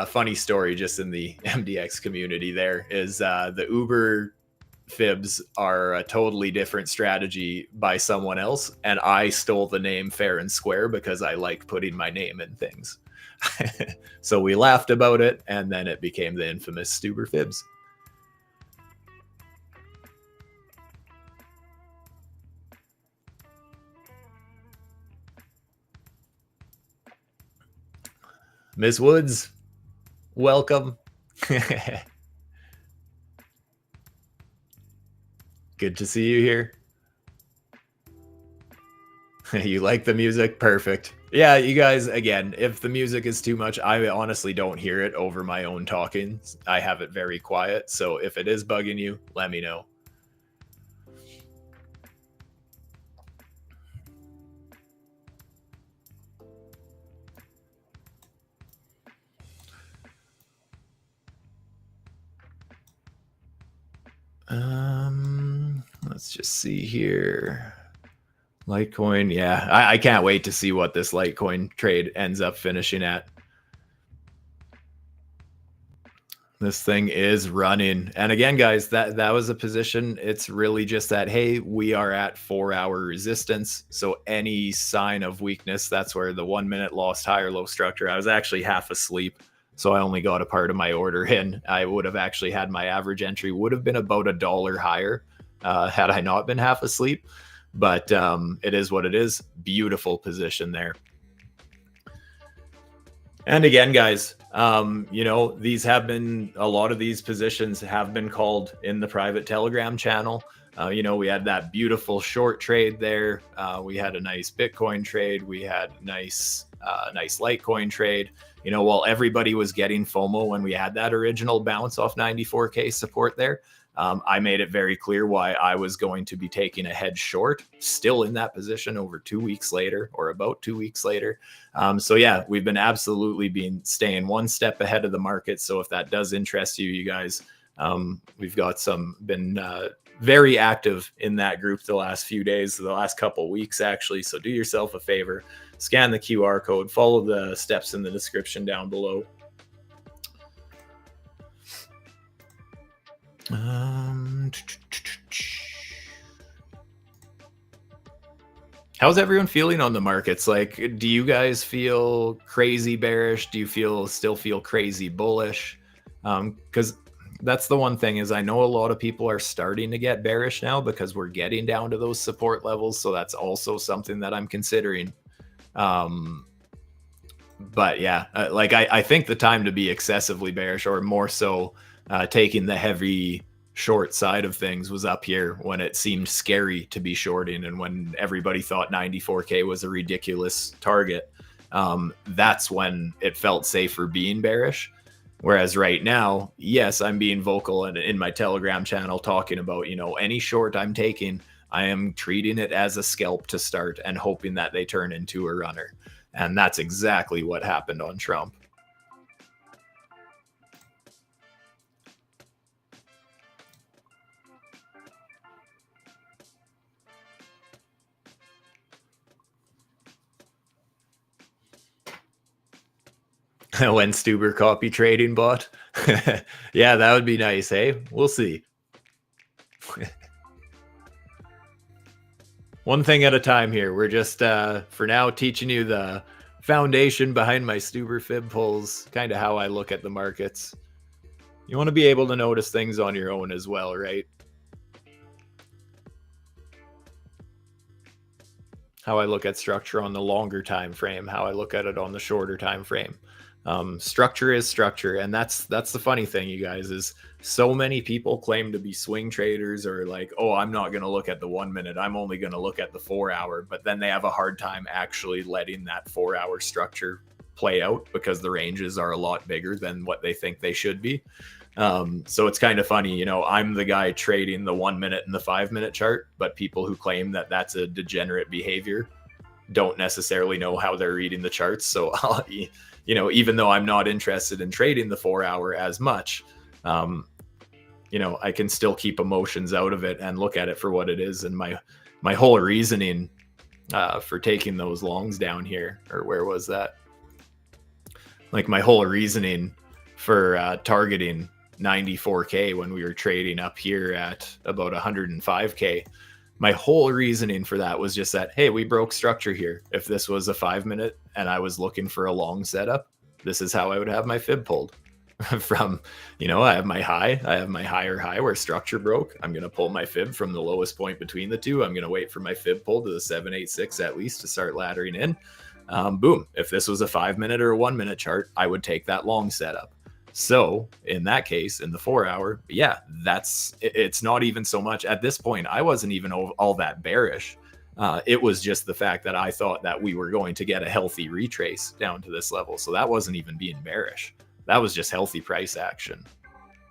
Funny story, just in the MDX community, there is the Uber fibs are a totally different strategy by someone else, and I stole the name fair and square because I like putting my name in things. So we laughed about it, and then it became the infamous Stuber fibs. Miss Woods, welcome. Good to see you here. You like the music? Perfect. Yeah, you guys, again, if the music is too much, I honestly don't hear it over my own talking. I have it very quiet. So if it is bugging you, let me know. Let's just see here. Litecoin, yeah, I can't wait to see what this Litecoin trade ends up finishing at. This thing is running. And again, guys, that was a position. It's really just that, hey, we are at 4-hour resistance. So any sign of weakness, that's where the 1 minute lost high or low structure. I was actually half asleep, so I only got a part of my order in. I would have actually had my average entry would have been about $1 higher had I not been half asleep. But it is what it is. Beautiful position there. And again, guys, these have been, a lot of these positions have been called in the private Telegram channel. We had that beautiful short trade there. We had a nice Bitcoin trade. We had nice Litecoin trade. While everybody was getting FOMO when we had that original bounce off 94K support there, I made it very clear why I was going to be taking a head short, still in that position over 2 weeks later, or about 2 weeks later. So yeah, we've been absolutely staying one step ahead of the market. So if that does interest you, you guys, we've got been very active in that group the last few days, the last couple weeks actually. So do yourself a favor, scan the QR code, follow the steps in the description down below. How's everyone feeling on the markets? Like, do you guys feel crazy bearish? Do you still feel crazy bullish? Because that's the one thing is I know a lot of people are starting to get bearish now because we're getting down to those support levels. So that's also something that I'm considering. Um, but yeah, like I think the time to be excessively bearish, or more so taking the heavy short side of things, was up here when it seemed scary to be shorting and when everybody thought 94K was a ridiculous target. That's when it felt safer being bearish. Whereas right now, yes, I'm being vocal and in my Telegram channel talking about, any short I'm taking, I am treating it as a scalp to start and hoping that they turn into a runner. And that's exactly what happened on Trump. When Stuber copy trading bot. Yeah, that would be nice. Hey, we'll see. One thing at a time here. We're just, for now, teaching you the foundation behind my Stuber fib pulls, kind of how I look at the markets. You want to be able to notice things on your own as well, right? How I look at structure on the longer time frame, how I look at it on the shorter time frame. Structure is structure, and that's the funny thing, you guys, is so many people claim to be swing traders, or like, oh, I'm not going to look at the 1 minute, I'm only going to look at the 4 hour, but then they have a hard time actually letting that 4 hour structure play out because the ranges are a lot bigger than what they think they should be. So it's kind of funny, I'm the guy trading the 1 minute and the 5 minute chart, but people who claim that that's a degenerate behavior don't necessarily know how they're reading the charts. So even though I'm not interested in trading the 4 hour as much, I can still keep emotions out of it and look at it for what it is. And my whole reasoning for taking those longs down here, or where was that? Like my whole reasoning for targeting 94K when we were trading up here at about 105K. My whole reasoning for that was just that, hey, we broke structure here. If this was a 5 minute and I was looking for a long setup, this is how I would have my fib pulled. From, I have my higher high where structure broke. I'm going to pull my fib from the lowest point between the two. I'm going to wait for my fib pull to the 786 at least to start laddering in. Boom. If this was a 5 minute or a 1 minute chart, I would take that long setup. So in that case, in the 4 hour, yeah, it's not even so much at this point. I wasn't even all that bearish. It was just the fact that I thought that we were going to get a healthy retrace down to this level. So that wasn't even being bearish. That was just healthy price action.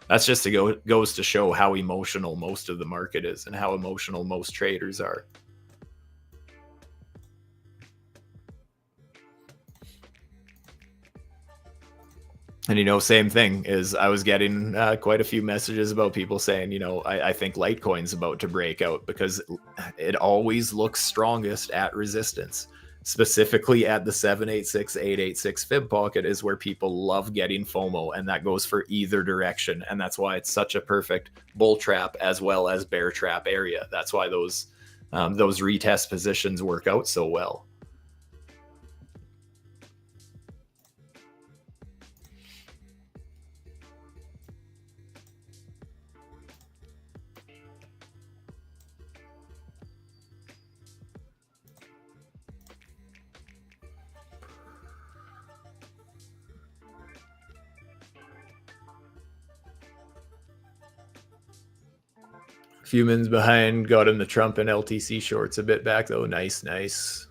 That's just goes to show how emotional most of the market is and how emotional most traders are. And, same thing is I was getting quite a few messages about people saying, I think Litecoin's about to break out because it always looks strongest at resistance. Specifically at the 786, 886 fib pocket is where people love getting FOMO, and that goes for either direction. And that's why it's such a perfect bull trap as well as bear trap area. That's why those retest positions work out so well. Few mins behind, got him the Trump and LTC shorts a bit back though. Nice.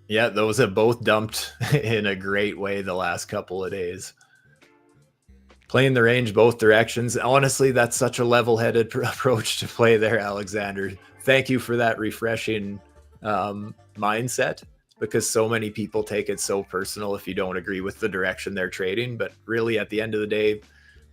Yeah, those have both dumped in a great way the last couple of days. Playing the range both directions. Honestly, that's such a level-headed approach to play there, Alexander. Thank you for that refreshing mindset, because so many people take it so personal if you don't agree with the direction they're trading. But really, at the end of the day,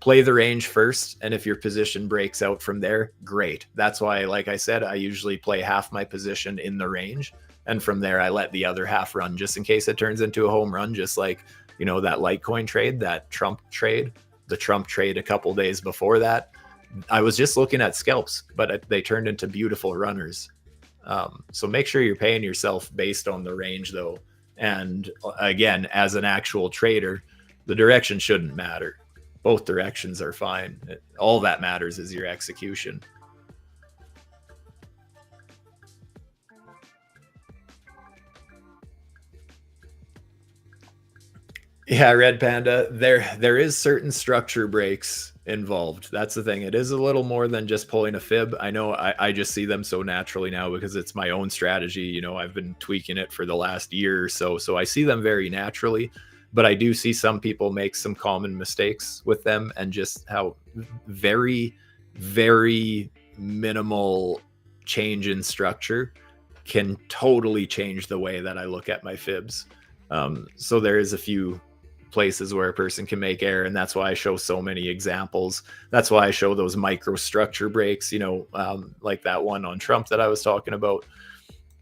play the range first, and if your position breaks out from there, great. That's why, like I said, I usually play half my position in the range, and from there I let the other half run just in case it turns into a home run, just like that Litecoin trade, that Trump trade, the Trump trade a couple days before that. I was just looking at scalps, but they turned into beautiful runners. So make sure you're paying yourself based on the range though. And again, as an actual trader, the direction shouldn't matter. Both directions are fine. All that matters is your execution. Yeah, Red Panda, there is certain structure breaks involved. That's the thing. It is a little more than just pulling a fib. I know I just see them so naturally now because it's my own strategy. You know, I've been tweaking it for the last year or so. So I see them very naturally, but I do see some people make some common mistakes with them and just how very, very minimal change in structure can totally change the way that I look at my fibs. So there is a few places where a person can make error, and that's why I show so many examples. That's why I show those microstructure breaks, you know, like that one on Trump that I was talking about.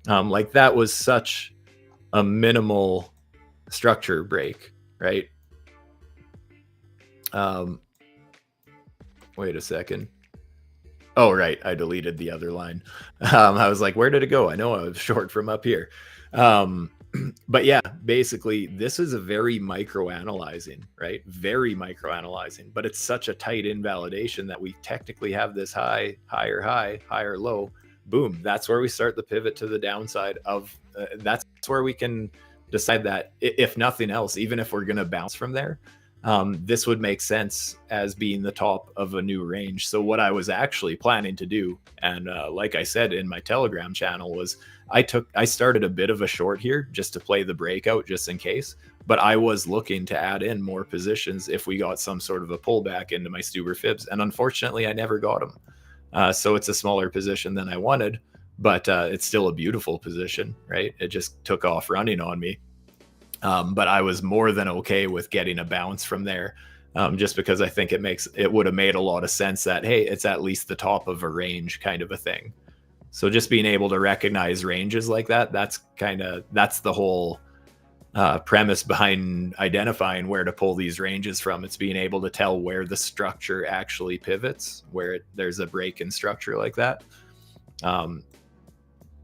Like that was such a minimal structure break, right? Wait a second. Oh, right. I deleted the other line. I was like, where did it go? I know I was short from up here. But yeah, basically, this is a very micro analyzing, right? Very micro analyzing, but it's such a tight invalidation that we technically have this high, higher low. Boom. That's where we start the pivot to the downside of that's where we can decide that if nothing else, even if we're going to bounce from there, this would make sense as being the top of a new range. So what I was actually planning to do, and like I said in my Telegram channel, was I started a bit of a short here just to play the breakout just in case, but I was looking to add in more positions if we got some sort of a pullback into my Stuber fibs, and unfortunately I never got them. So it's a smaller position than I wanted, but it's still a beautiful position, right? It just took off running on me. But I was more than okay with getting a bounce from there, just because I think it would have made a lot of sense that, hey, it's at least the top of a range kind of a thing. So just being able to recognize ranges like that, that's the whole premise behind identifying where to pull these ranges from. It's being able to tell where the structure actually pivots, where there's a break in structure like that.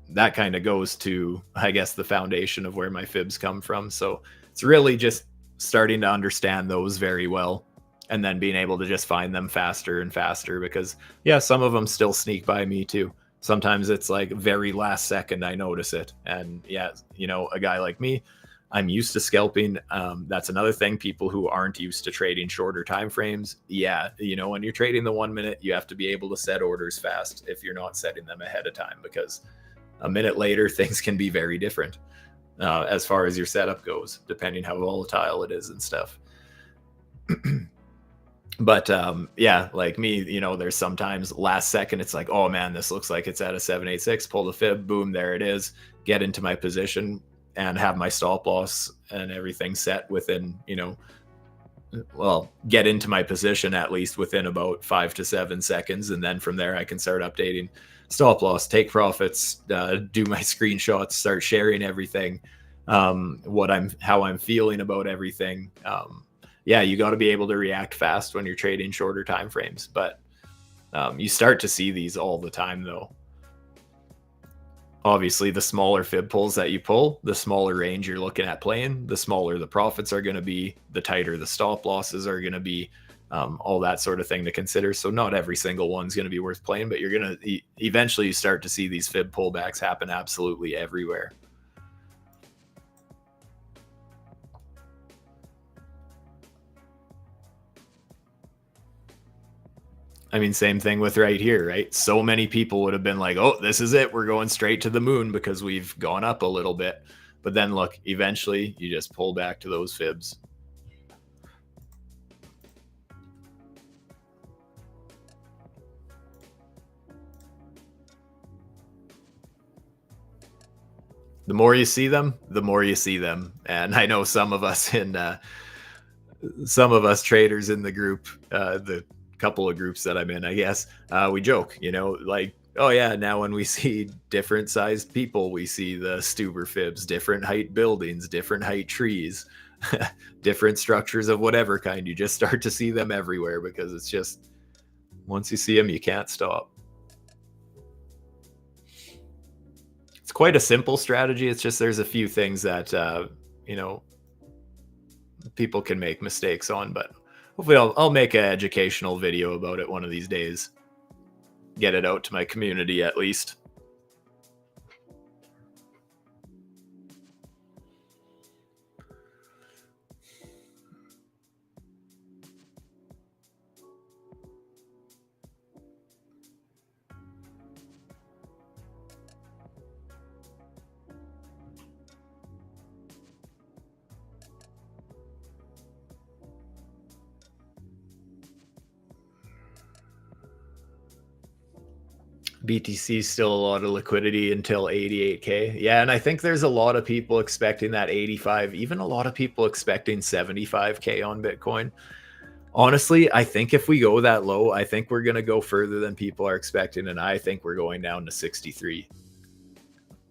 That kind of goes to, I guess, the foundation of where my fibs come from. So it's really just starting to understand those very well and then being able to just find them faster and faster, because yeah, some of them still sneak by me too. Sometimes it's like very last second I notice it. And yeah, you know, a guy like me, I'm used to scalping. That's another thing. People who aren't used to trading shorter time frames, yeah, you know, when you're trading the 1 minute, you have to be able to set orders fast if you're not setting them ahead of time, because a minute later, things can be very different as far as your setup goes, depending how volatile it is and stuff. But yeah, like me, you know, there's sometimes last second, it's like, oh man, this looks like it's at a 786, pull the fib, boom, there it is, get into my position and have my stop loss and everything set within, you know, well, get into my position at least within about 5 to 7 seconds. And then from there, I can start updating stop loss, take profits, do my screenshots, start sharing everything, how I'm feeling about everything. Yeah, you got to be able to react fast when you're trading shorter time frames, but you start to see these all the time though. Obviously, the smaller fib pulls that you pull, the smaller range you're looking at playing, the smaller the profits are going to be, the tighter the stop losses are going to be, all that sort of thing to consider. So not every single one's going to be worth playing, but you're going to eventually you start to see these fib pullbacks happen absolutely everywhere. I mean, same thing with right here, right? So many people would have been like, oh, this is it. We're going straight to the moon because we've gone up a little bit. But then look, eventually you just pull back to those fibs. The more you see them, the more you see them. And I know some of us traders in the group, the couple of groups that I'm in, I guess, we joke, you know, like, oh yeah, now when we see different sized people, we see the Stuber fibs, different height buildings, different height trees, different structures of whatever kind. You just start to see them everywhere because it's just, once you see them, you can't stop. It's quite a simple strategy. It's just there's a few things that you know, people can make mistakes on, but hopefully I'll make an educational video about it one of these days. Get it out to my community at least. BTC still a lot of liquidity until 88K. Yeah, and I think there's a lot of people expecting that 85, even a lot of people expecting 75K on Bitcoin. Honestly, I think if we go that low, I think we're going to go further than people are expecting, and I think we're going down to 63.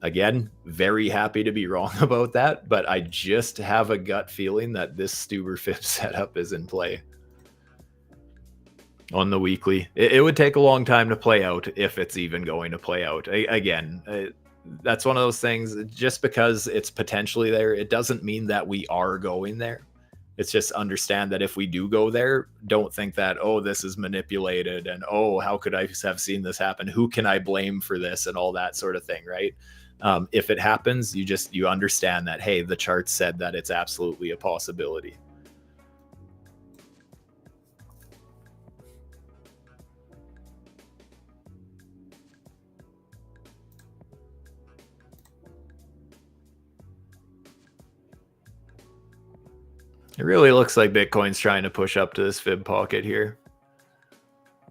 Again, very happy to be wrong about that, but I just have a gut feeling that this Stuber Fib setup is in play on the weekly. It would take a long time to play out if it's even going to play out. That's one of those things. Just because it's potentially there, it doesn't mean that we are going there. It's just understand that if we do go there, don't think that, oh, this is manipulated and, oh, how could I have seen this happen? Who can I blame for this and all that sort of thing, right? If it happens, you understand that, hey, the chart said that it's absolutely a possibility. It really looks like Bitcoin's trying to push up to this fib pocket here.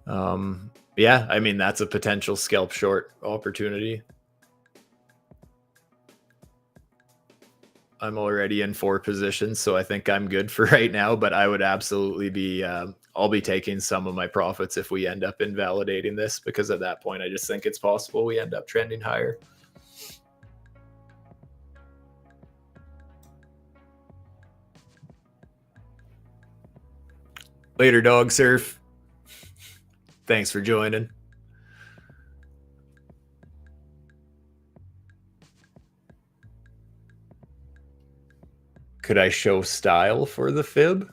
Yeah, I mean, that's a potential scalp short opportunity. I'm already in 4 positions, so I think I'm good for right now, but I would absolutely be, I'll be taking some of my profits if we end up invalidating this, because at that point, I just think it's possible we end up trending higher. Later, dog surf. Thanks for joining. Could I show style for the fib?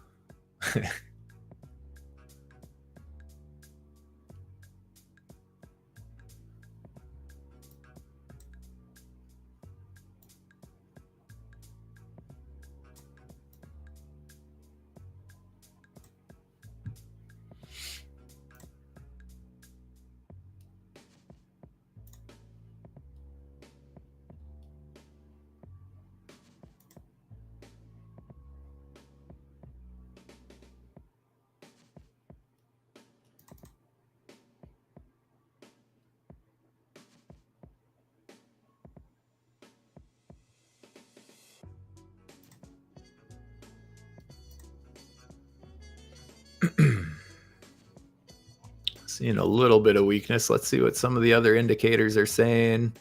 Seeing a little bit of weakness. Let's see what some of the other indicators are saying.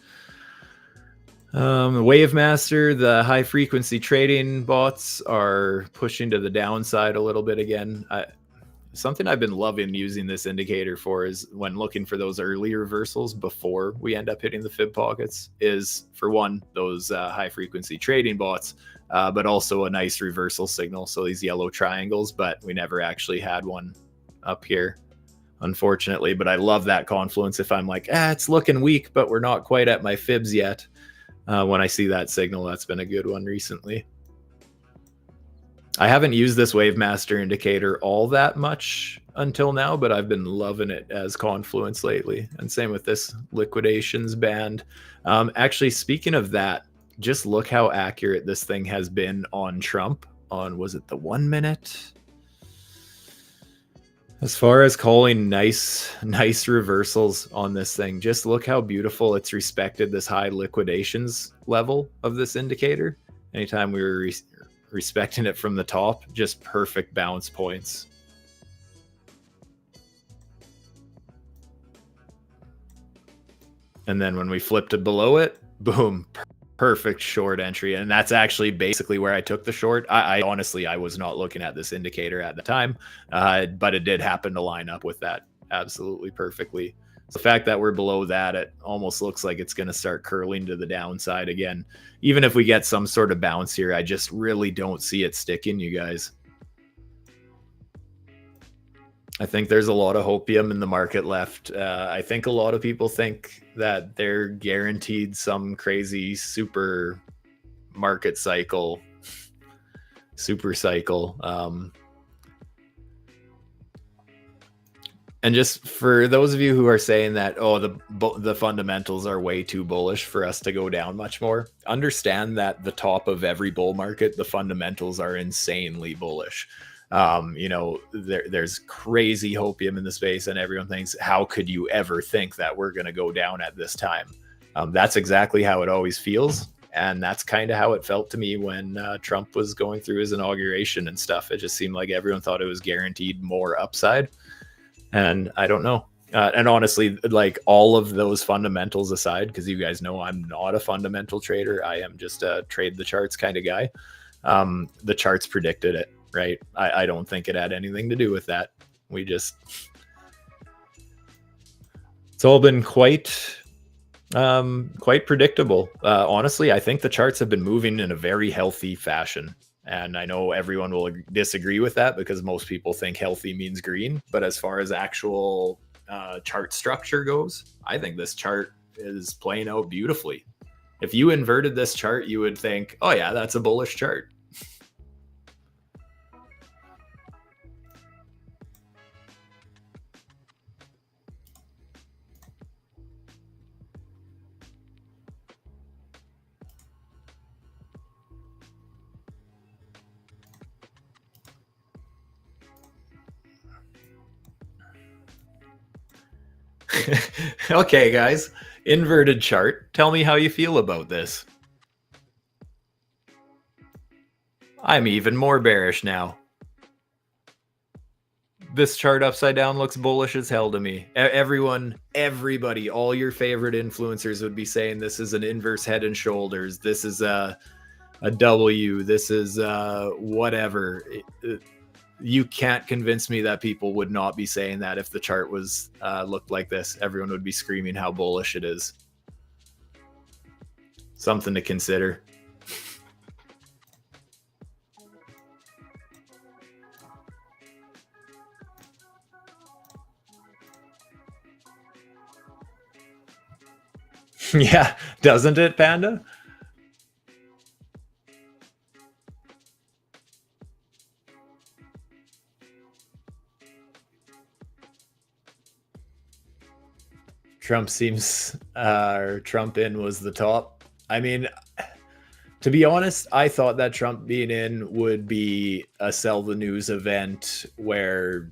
Wavemaster, the high frequency trading bots are pushing to the downside a little bit again. Something I've been loving using this indicator for is when looking for those early reversals before we end up hitting the fib pockets is, for one, those high frequency trading bots, but also a nice reversal signal. So these yellow triangles, but we never actually had one up here, unfortunately. But I love that confluence. If I'm like, it's looking weak, but we're not quite at my fibs yet. When I see that signal, that's been a good one recently. I haven't used this Wavemaster indicator all that much until now, but I've been loving it as confluence lately. And same with this liquidations band. Actually, speaking of that, just look how accurate this thing has been on Trump on, was it the 1 minute? As far as calling nice reversals on this thing, just look how beautiful it's respected this high liquidations level of this indicator. Anytime we were respecting it from the top, just perfect bounce points. And then when we flipped it below it, boom, perfect short entry. And that's actually basically where I took the short. I honestly, I was not looking at this indicator at the time, but it did happen to line up with that absolutely perfectly. So the fact that we're below that, it almost looks like it's going to start curling to the downside again. Even if we get some sort of bounce here, I just really don't see it sticking, you guys. I think there's a lot of hopium in the market left. I think a lot of people think that they're guaranteed some crazy super market cycle, super cycle. And just for those of you who are saying that, oh, the fundamentals are way too bullish for us to go down much more, understand that the top of every bull market, the fundamentals are insanely bullish. You know, there's crazy hopium in the space, and everyone thinks, how could you ever think that we're going to go down at this time? That's exactly how it always feels. And that's kind of how it felt to me when Trump was going through his inauguration and stuff. It just seemed like everyone thought it was guaranteed more upside. And I don't know. And honestly, like all of those fundamentals aside, because you guys know I'm not a fundamental trader. I am just a trade the charts kind of guy. The charts predicted it, right? I don't think it had anything to do with that. It's all been quite predictable. Honestly, I think the charts have been moving in a very healthy fashion. And I know everyone will disagree with that because most people think healthy means green. But as far as actual chart structure goes, I think this chart is playing out beautifully. If you inverted this chart, you would think, oh yeah, that's a bullish chart. Okay, guys, inverted chart. Tell me how you feel about this. I'm even more bearish now. This chart upside down looks bullish as hell to me. Everybody, all your favorite influencers would be saying this is an inverse head and shoulders. This is a W. This is whatever. You can't convince me that people would not be saying that if the chart was looked like this. Everyone would be screaming how bullish it is. Something to consider. Yeah, doesn't it, Panda? Trump in was the top. I mean, to be honest, I thought that Trump being in would be a sell the news event where,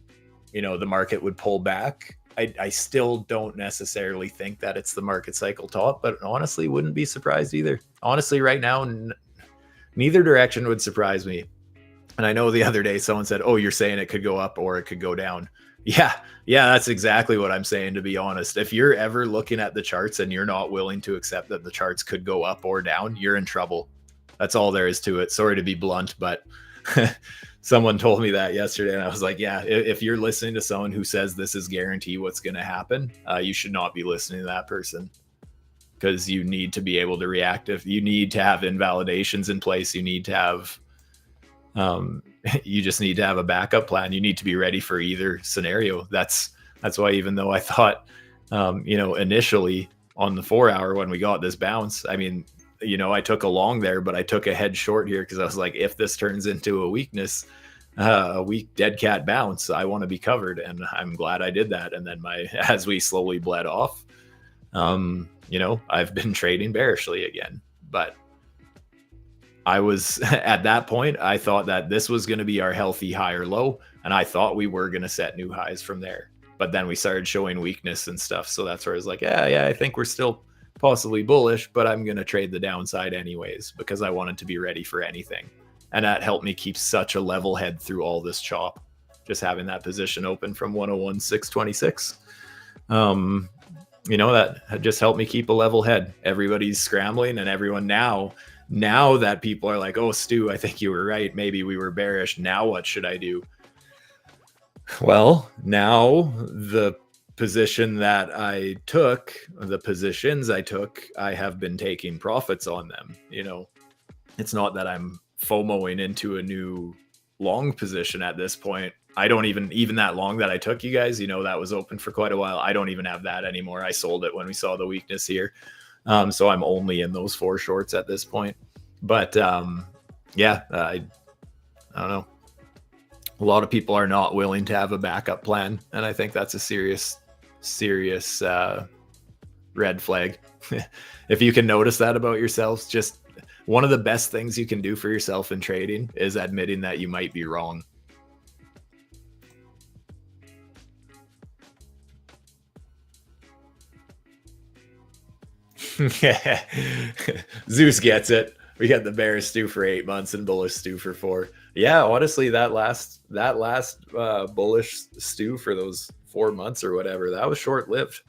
you know, the market would pull back. I still don't necessarily think that it's the market cycle top, but honestly, wouldn't be surprised either. Honestly, right now, neither direction would surprise me. And I know the other day someone said, oh, you're saying it could go up or it could go down. Yeah, that's exactly what I'm saying, to be honest. If you're ever looking at the charts and you're not willing to accept that the charts could go up or down, you're in trouble. That's all there is to it. Sorry to be blunt, but someone told me that yesterday, and I was like, yeah, if you're listening to someone who says this is guarantee what's going to happen, you should not be listening to that person, because you need to be able to react. If you need to have invalidations in place, you need to have you just need to have a backup plan. You need to be ready for either scenario. That's why, even though I thought you know, initially on the 4 hour when we got this bounce, I mean, you know, I took a long there, but I took a head short here because I was like, if this turns into a weakness, a weak dead cat bounce, I want to be covered. And I'm glad I did that. And then as we slowly bled off, you know, I've been trading bearishly again. But I was at that point, I thought that this was going to be our healthy higher low. And I thought we were going to set new highs from there. But then we started showing weakness and stuff. So that's where I was like, yeah, I think we're still possibly bullish, but I'm going to trade the downside anyways, because I wanted to be ready for anything. And that helped me keep such a level head through all this chop, just having that position open from 101,626. You know, that just helped me keep a level head. Everybody's scrambling, and everyone now that people are like, oh, Stu, I think you were right. Maybe we were bearish. Now what should I do? Well, now the position that I took, the positions I took, I have been taking profits on them. You know, it's not that I'm FOMOing into a new long position at this point. I don't even that long that I took, you guys, you know, that was open for quite a while. I don't even have that anymore. I sold it when we saw the weakness here. So I'm only in those 4 shorts at this point. But yeah, I don't know. A lot of people are not willing to have a backup plan, and I think that's a serious red flag. If you can notice that about yourselves, just one of the best things you can do for yourself in trading is admitting that you might be wrong. Zeus gets it. We got the bearish stew for 8 months and bullish stew for 4. Yeah, honestly, that last bullish stew for those 4 months or whatever, that was short lived.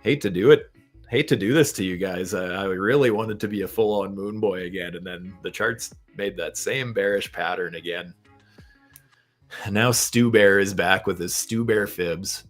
Hate to do it. Hate to do this to you guys. I really wanted to be a full on moon boy again, and then the charts made that same bearish pattern again. And now Stu Bear is back with his Stu Bear fibs.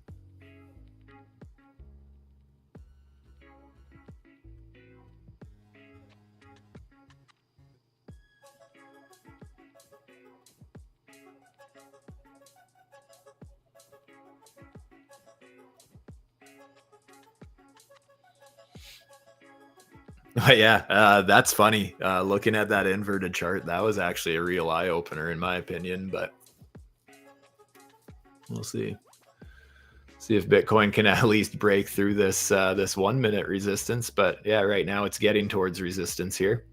Yeah, that's funny. Looking at that inverted chart, that was actually a real eye opener in my opinion, but we'll see. See if Bitcoin can at least break through this this 1 minute resistance. But yeah, right now it's getting towards resistance here.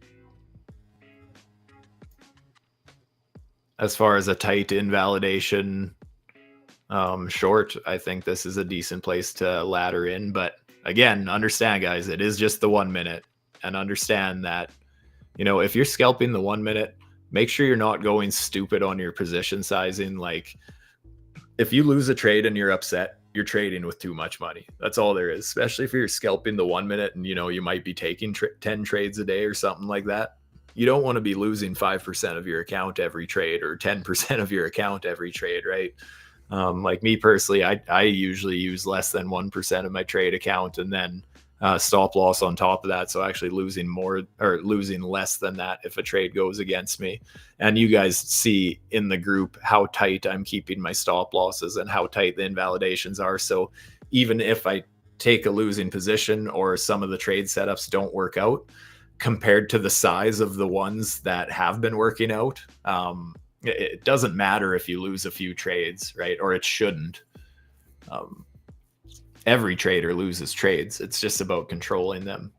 As far as a tight invalidation short, I think this is a decent place to ladder in. But again, understand, guys, it is just the 1 minute. And understand that, you know, if you're scalping the 1 minute, make sure you're not going stupid on your position sizing. Like, if you lose a trade and you're upset, you're trading with too much money. That's all there is, especially if you're scalping the 1 minute and, you know, you might be taking 10 trades a day or something like that. You don't want to be losing 5% of your account every trade or 10% of your account every trade, right? Like me personally, I usually use less than 1% of my trade account and then stop loss on top of that. So actually losing more or losing less than that if a trade goes against me. And you guys see in the group how tight I'm keeping my stop losses and how tight the invalidations are. So even if I take a losing position or some of the trade setups don't work out compared to the size of the ones that have been working out, it doesn't matter if you lose a few trades, right? Or it shouldn't. Every trader loses trades. It's just about controlling them.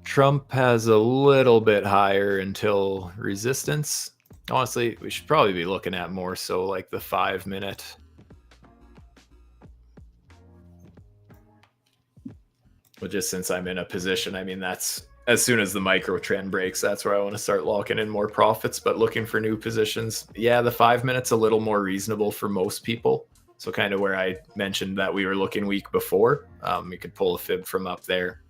Trump has a little bit higher until resistance. Honestly, we should probably be looking at more so like the 5 minute. But just since I'm in a position, I mean, that's as soon as the micro trend breaks, that's where I want to start locking in more profits. But looking for new positions, yeah, the 5 minutes a little more reasonable for most people. So kind of where I mentioned that we were looking weak before, we could pull a fib from up there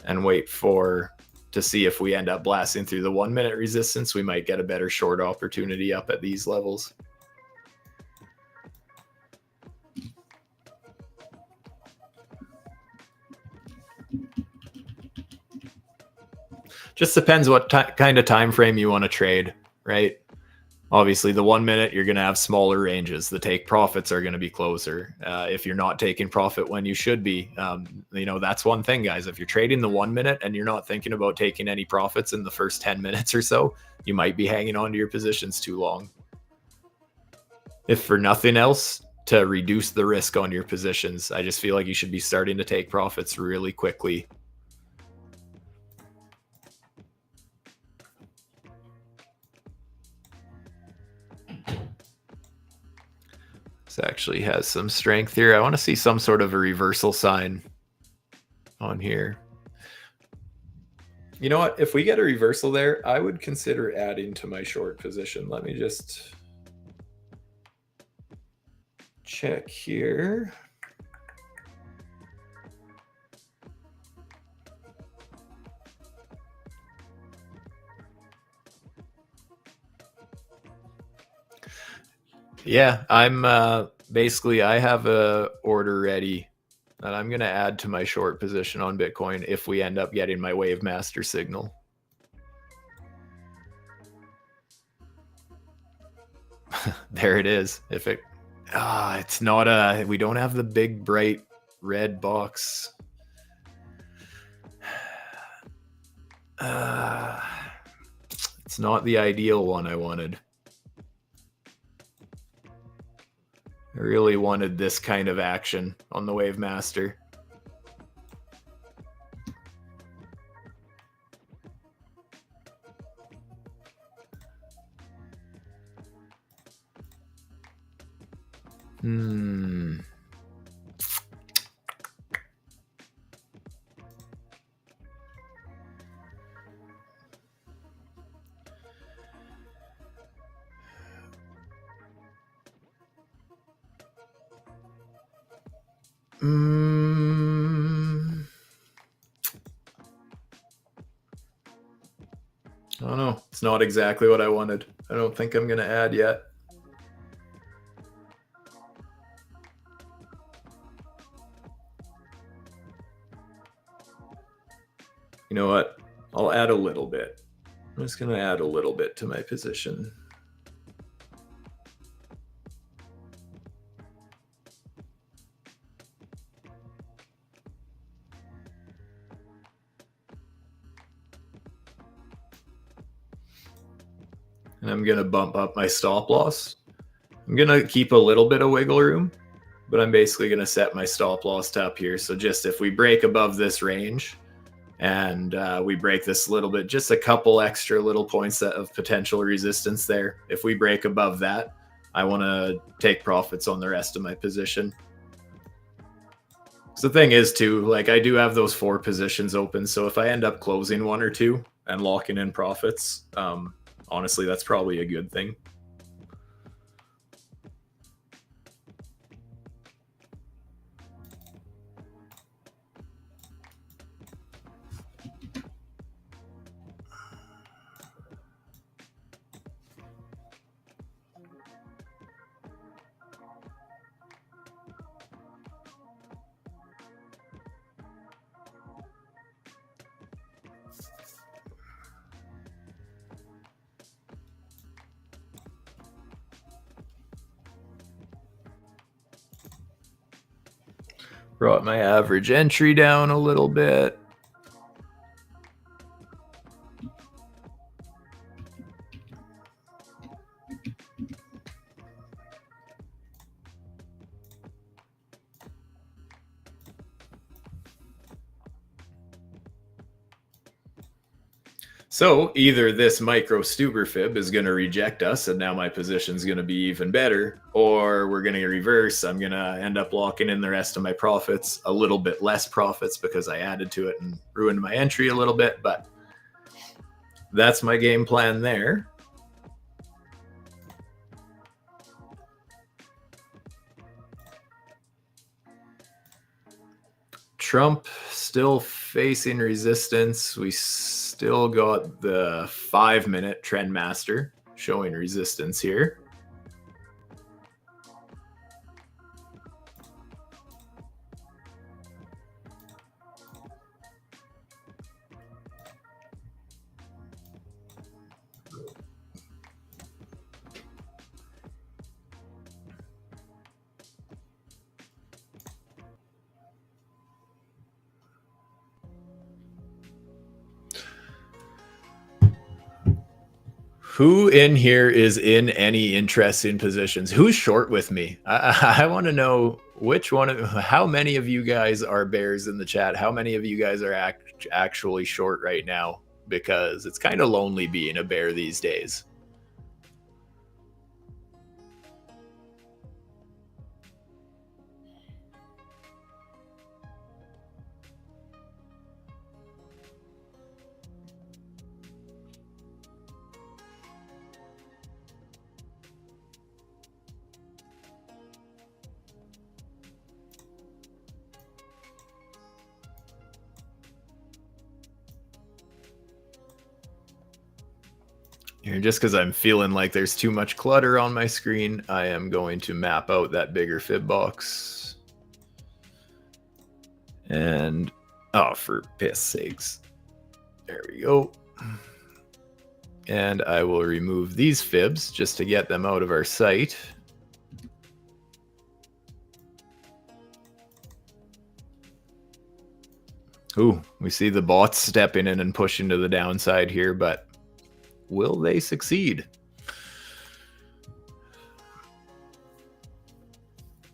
and wait to see if we end up blasting through the 1 minute resistance. We might get a better short opportunity up at these levels. Just depends what kind of time frame you want to trade, right? Obviously, the 1 minute, you're going to have smaller ranges. The take profits are going to be closer. If you're not taking profit when you should be, you know, that's one thing, guys. If you're trading the 1 minute and you're not thinking about taking any profits in the first 10 minutes or so, you might be hanging on to your positions too long. If for nothing else, to reduce the risk on your positions, I just feel like you should be starting to take profits really quickly. This actually has some strength here. I want to see some sort of a reversal sign on here. You know what? If we get a reversal there, I would consider adding to my short position. Let me just check here. Yeah, I'm basically I have a order ready that I'm going to add to my short position on Bitcoin if we end up getting my wave master signal. There it is. If it it's not a, we don't have the big bright red box. It's not the ideal one I wanted. I really wanted this kind of action on the Wave Master. I don't know. It's not exactly what I wanted. I don't think I'm going to add yet. You know what? I'll add a little bit. I'm just going to add a little bit to my position. And I'm going to bump up my stop loss. I'm going to keep a little bit of wiggle room, but I'm basically going to set my stop loss to up here. So just if we break above this range and we break this little bit, just a couple extra little points of potential resistance there. If we break above that, I want to take profits on the rest of my position. So the thing is too, like I do have those 4 positions open. So if I end up closing 1 or 2 and locking in profits, honestly, that's probably a good thing. Brought my average entry down a little bit. So either this micro Stuber fib is going to reject us and now my position is going to be even better, or we're going to reverse. I'm going to end up locking in the rest of my profits, a little bit less profits because I added to it and ruined my entry a little bit, but that's my game plan there. Trump still facing resistance. We still got the 5-minute trend master showing resistance here. Who in here is in any interesting positions? Who's short with me? I want to know which one of, how many of you guys are bears in the chat? How many of you guys are actually short right now? Because it's kind of lonely being a bear these days. Here, just because I'm feeling like there's too much clutter on my screen, I am going to map out that bigger fib box. And, oh, for piss sakes. There we go. And I will remove these fibs just to get them out of our sight. Ooh, we see the bots stepping in and pushing to the downside here, but will they succeed?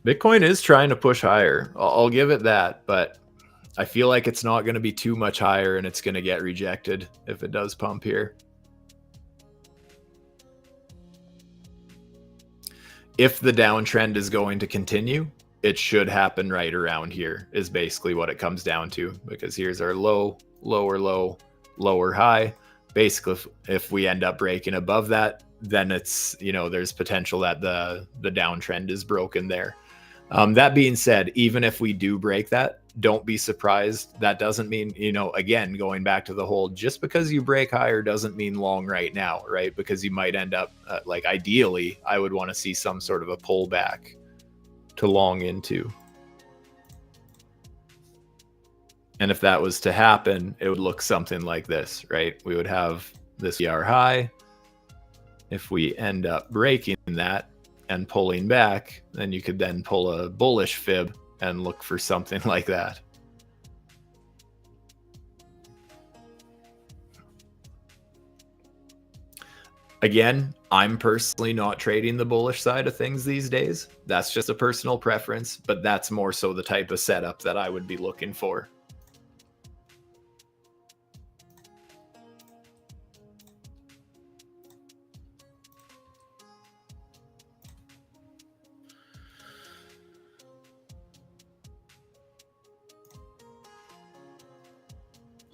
Bitcoin is trying to push higher. I'll give it that, but I feel like it's not going to be too much higher and it's going to get rejected if it does pump here. If the downtrend is going to continue, it should happen right around here is basically what it comes down to, because here's our low, lower low, lower high. Basically, if we end up breaking above that, then it's, you know, there's potential that the downtrend is broken there. That being said, even if we do break that, don't be surprised. That doesn't mean, you know, again, going back to the whole, just because you break higher doesn't mean long right now, right? Because you might end up, like ideally, I would want to see some sort of a pullback to long into. And if that was to happen, it would look something like this, right? We would have this ER high. If we end up breaking that and pulling back, then you could then pull a bullish fib and look for something like that. Again, I'm personally not trading the bullish side of things these days. That's just a personal preference, but that's more so the type of setup that I would be looking for.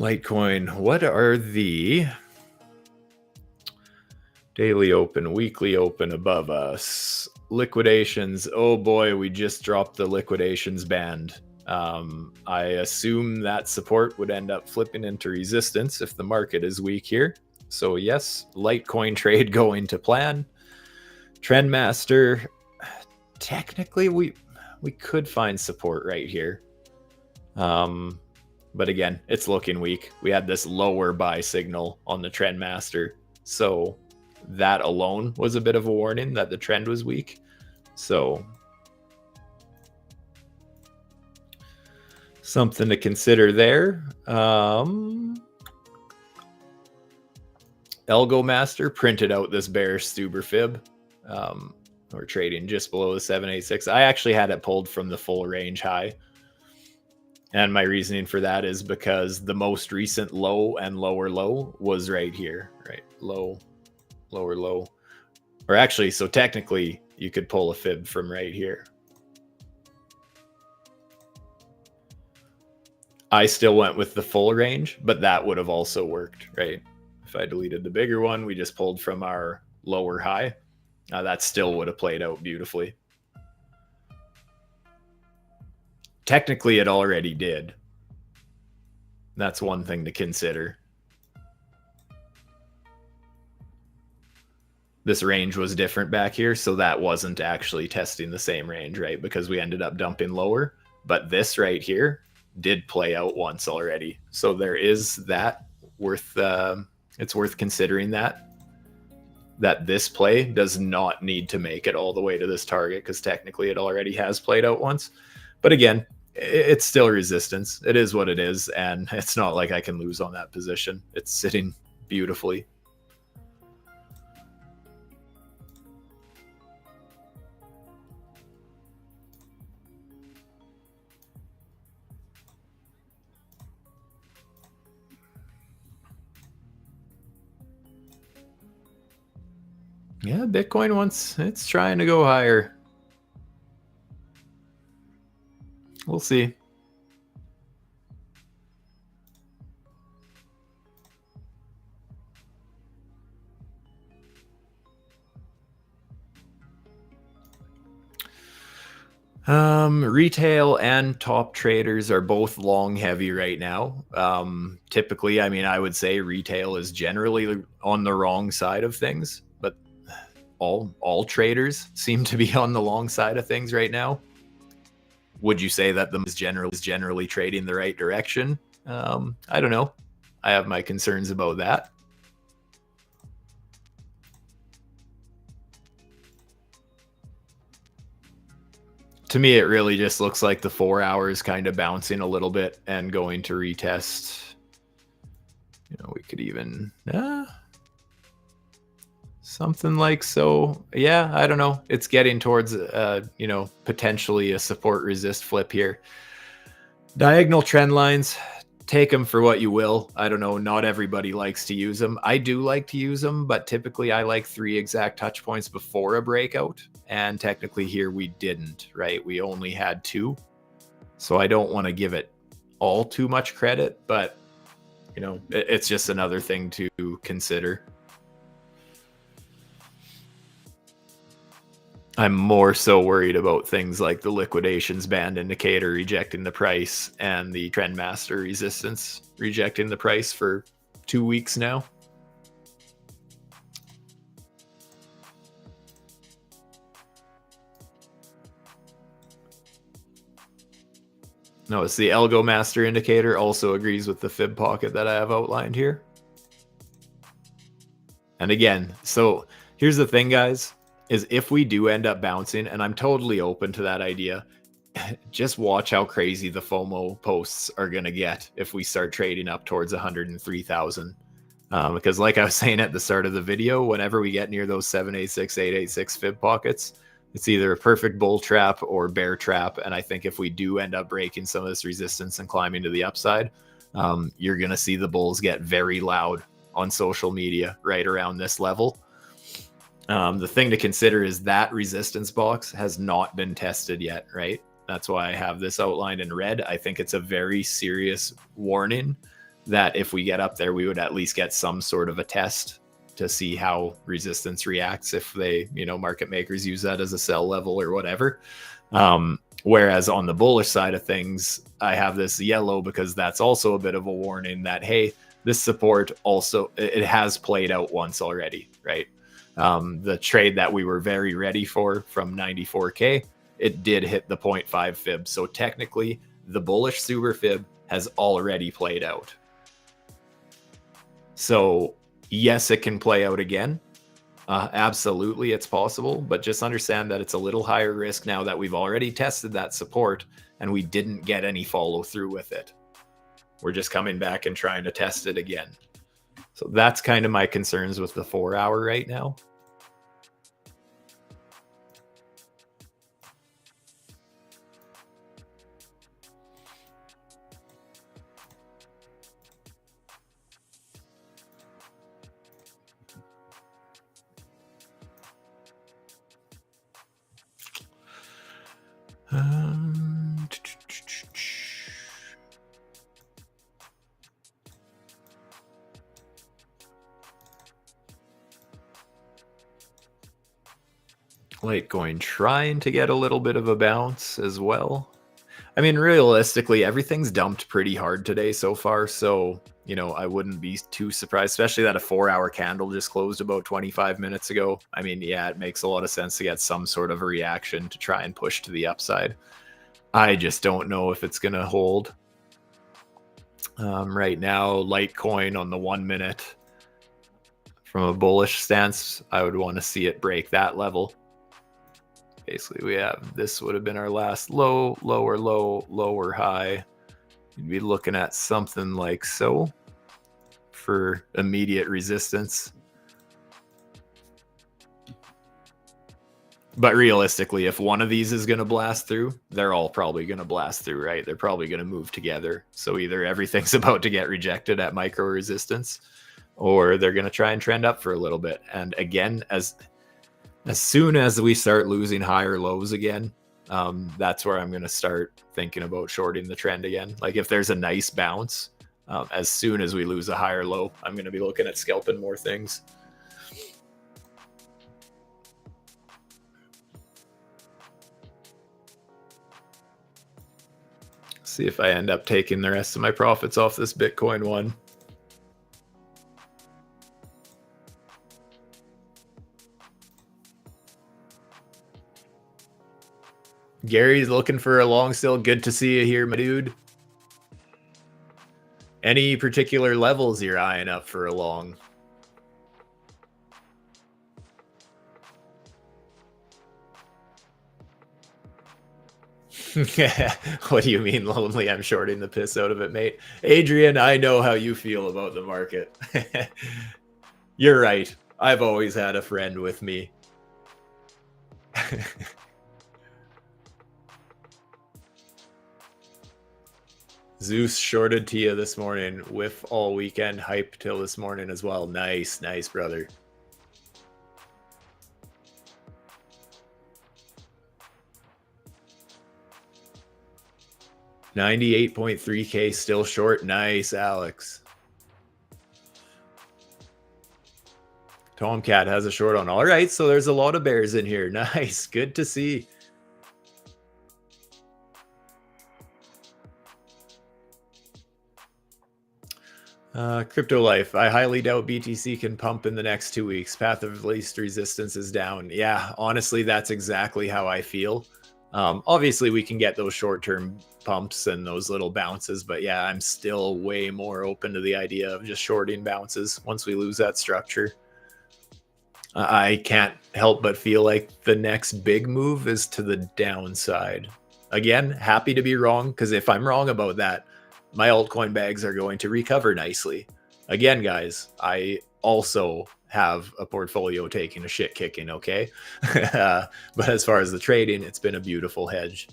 Litecoin, what are the daily open, weekly open above us? Liquidations. Oh boy, we just dropped the liquidations band. I assume that support would end up flipping into resistance if the market is weak here. So yes, Litecoin trade going to plan. Trendmaster, technically we could find support right here. But again, it's looking weak. We had this lower buy signal on the Trendmaster. So that alone was a bit of a warning that the trend was weak. So something to consider there. Elgo Master printed out this bearish Stuber fib. We're trading just below the 786. I actually had it pulled from the full range high. And my reasoning for that is because the most recent low and lower low was right here, right? Low, lower low. Or actually, so technically you could pull a fib from right here. I still went with the full range, but that would have also worked, right? If I deleted the bigger one, we just pulled from our lower high. That still would have played out beautifully. Technically, it already did. That's one thing to consider. This range was different back here, so that wasn't actually testing the same range, right? Because we ended up dumping lower. But this right here did play out once already. So there is that worth, it's worth considering that this play does not need to make it all the way to this target, because technically it already has played out once. But again, it's still resistance. It is what it is, and it's not like I can lose on that position. It's sitting beautifully. Yeah, Bitcoin it's trying to go higher. We'll see. Retail and top traders are both long heavy right now. Typically, I mean, I would say retail is generally on the wrong side of things, but all traders seem to be on the long side of things right now. Would you say that them is generally trading the right direction? I don't know. I have my concerns about that. To me, it really just looks like the 4 hours kind of bouncing a little bit and going to retest. You know, we could even something like so. Yeah, I don't know. It's getting towards you know, potentially a support resist flip here. Diagonal trend lines, take them for what you will. I don't know. Not everybody likes to use them. I do like to use them, but typically I like 3 exact touch points before a breakout. And technically here we didn't, right? We only had 2. So I don't want to give it all too much credit, but you know, it's just another thing to consider. I'm more so worried about things like the liquidations band indicator rejecting the price and the trendmaster resistance rejecting the price for 2 weeks now. Notice the algo master indicator also agrees with the fib pocket that I have outlined here. And again, so here's the thing, guys, is if we do end up bouncing, and I'm totally open to that idea, just watch how crazy the FOMO posts are going to get if we start trading up towards 103,000. Because like I was saying at the start of the video, whenever we get near those 786, 886 fib pockets, it's either a perfect bull trap or bear trap. And I think if we do end up breaking some of this resistance and climbing to the upside, you're going to see the bulls get very loud on social media right around this level. The thing to consider is that resistance box has not been tested yet, right? That's why I have this outlined in red. I think it's a very serious warning that if we get up there, we would at least get some sort of a test to see how resistance reacts if they, you know, market makers use that as a sell level or whatever. Whereas on the bullish side of things, I have this yellow because that's also a bit of a warning that, hey, this support also, it has played out once already, right? The trade that we were very ready for from 94K, it did hit the 0.5 fib. So technically the bullish super fib has already played out. So yes, it can play out again. Absolutely, it's possible, but just understand that it's a little higher risk now that we've already tested that support and we didn't get any follow through with it. We're just coming back and trying to test it again. So that's kind of my concerns with the 4 hour right now. Litecoin trying to get a little bit of a bounce as well. I mean, realistically, everything's dumped pretty hard today so far. So, you know, I wouldn't be too surprised, especially that a 4 hour candle just closed about 25 minutes ago. I mean, yeah, it makes a lot of sense to get some sort of a reaction to try and push to the upside. I just don't know if it's going to hold. Right now, Litecoin on the 1 minute, from a bullish stance, I would want to see it break that level. Basically, we have, this would have been our last low, lower low, lower high. You'd be looking at something like so for immediate resistance. But realistically, if one of these is going to blast through, they're all probably going to blast through, right? They're probably going to move together. So either everything's about to get rejected at micro resistance, or they're going to try and trend up for a little bit. And again, as soon as we start losing higher lows again, that's where I'm going to start thinking about shorting the trend again. Like if there's a nice bounce, as soon as we lose a higher low, I'm going to be looking at scalping more things. See if I end up taking the rest of my profits off this Bitcoin one. Gary's looking for a long still. Good to see you here, my dude. Any particular levels you're eyeing up for a long? What do you mean lonely? I'm shorting the piss out of it, mate. Adrian, I know how you feel about the market. You're right. I've always had a friend with me. Zeus shorted Tia this morning, whiff all weekend, hype till this morning as well. Nice, nice, brother. $98.3K still short. Nice, Alex. Tomcat has a short on. All right, so there's a lot of bears in here. Nice, good to see. Crypto Life. I highly doubt BTC can pump in the next 2 weeks. Path of least resistance is down. Yeah, honestly, that's exactly how I feel. Obviously, we can get those short-term pumps and those little bounces, but yeah, I'm still way more open to the idea of just shorting bounces once we lose that structure. I can't help but feel like the next big move is to the downside. Again, happy to be wrong, because if I'm wrong about that, my altcoin bags are going to recover nicely. Again, guys, I also have a portfolio taking a shit kicking, okay? But as far as the trading, it's been a beautiful hedge.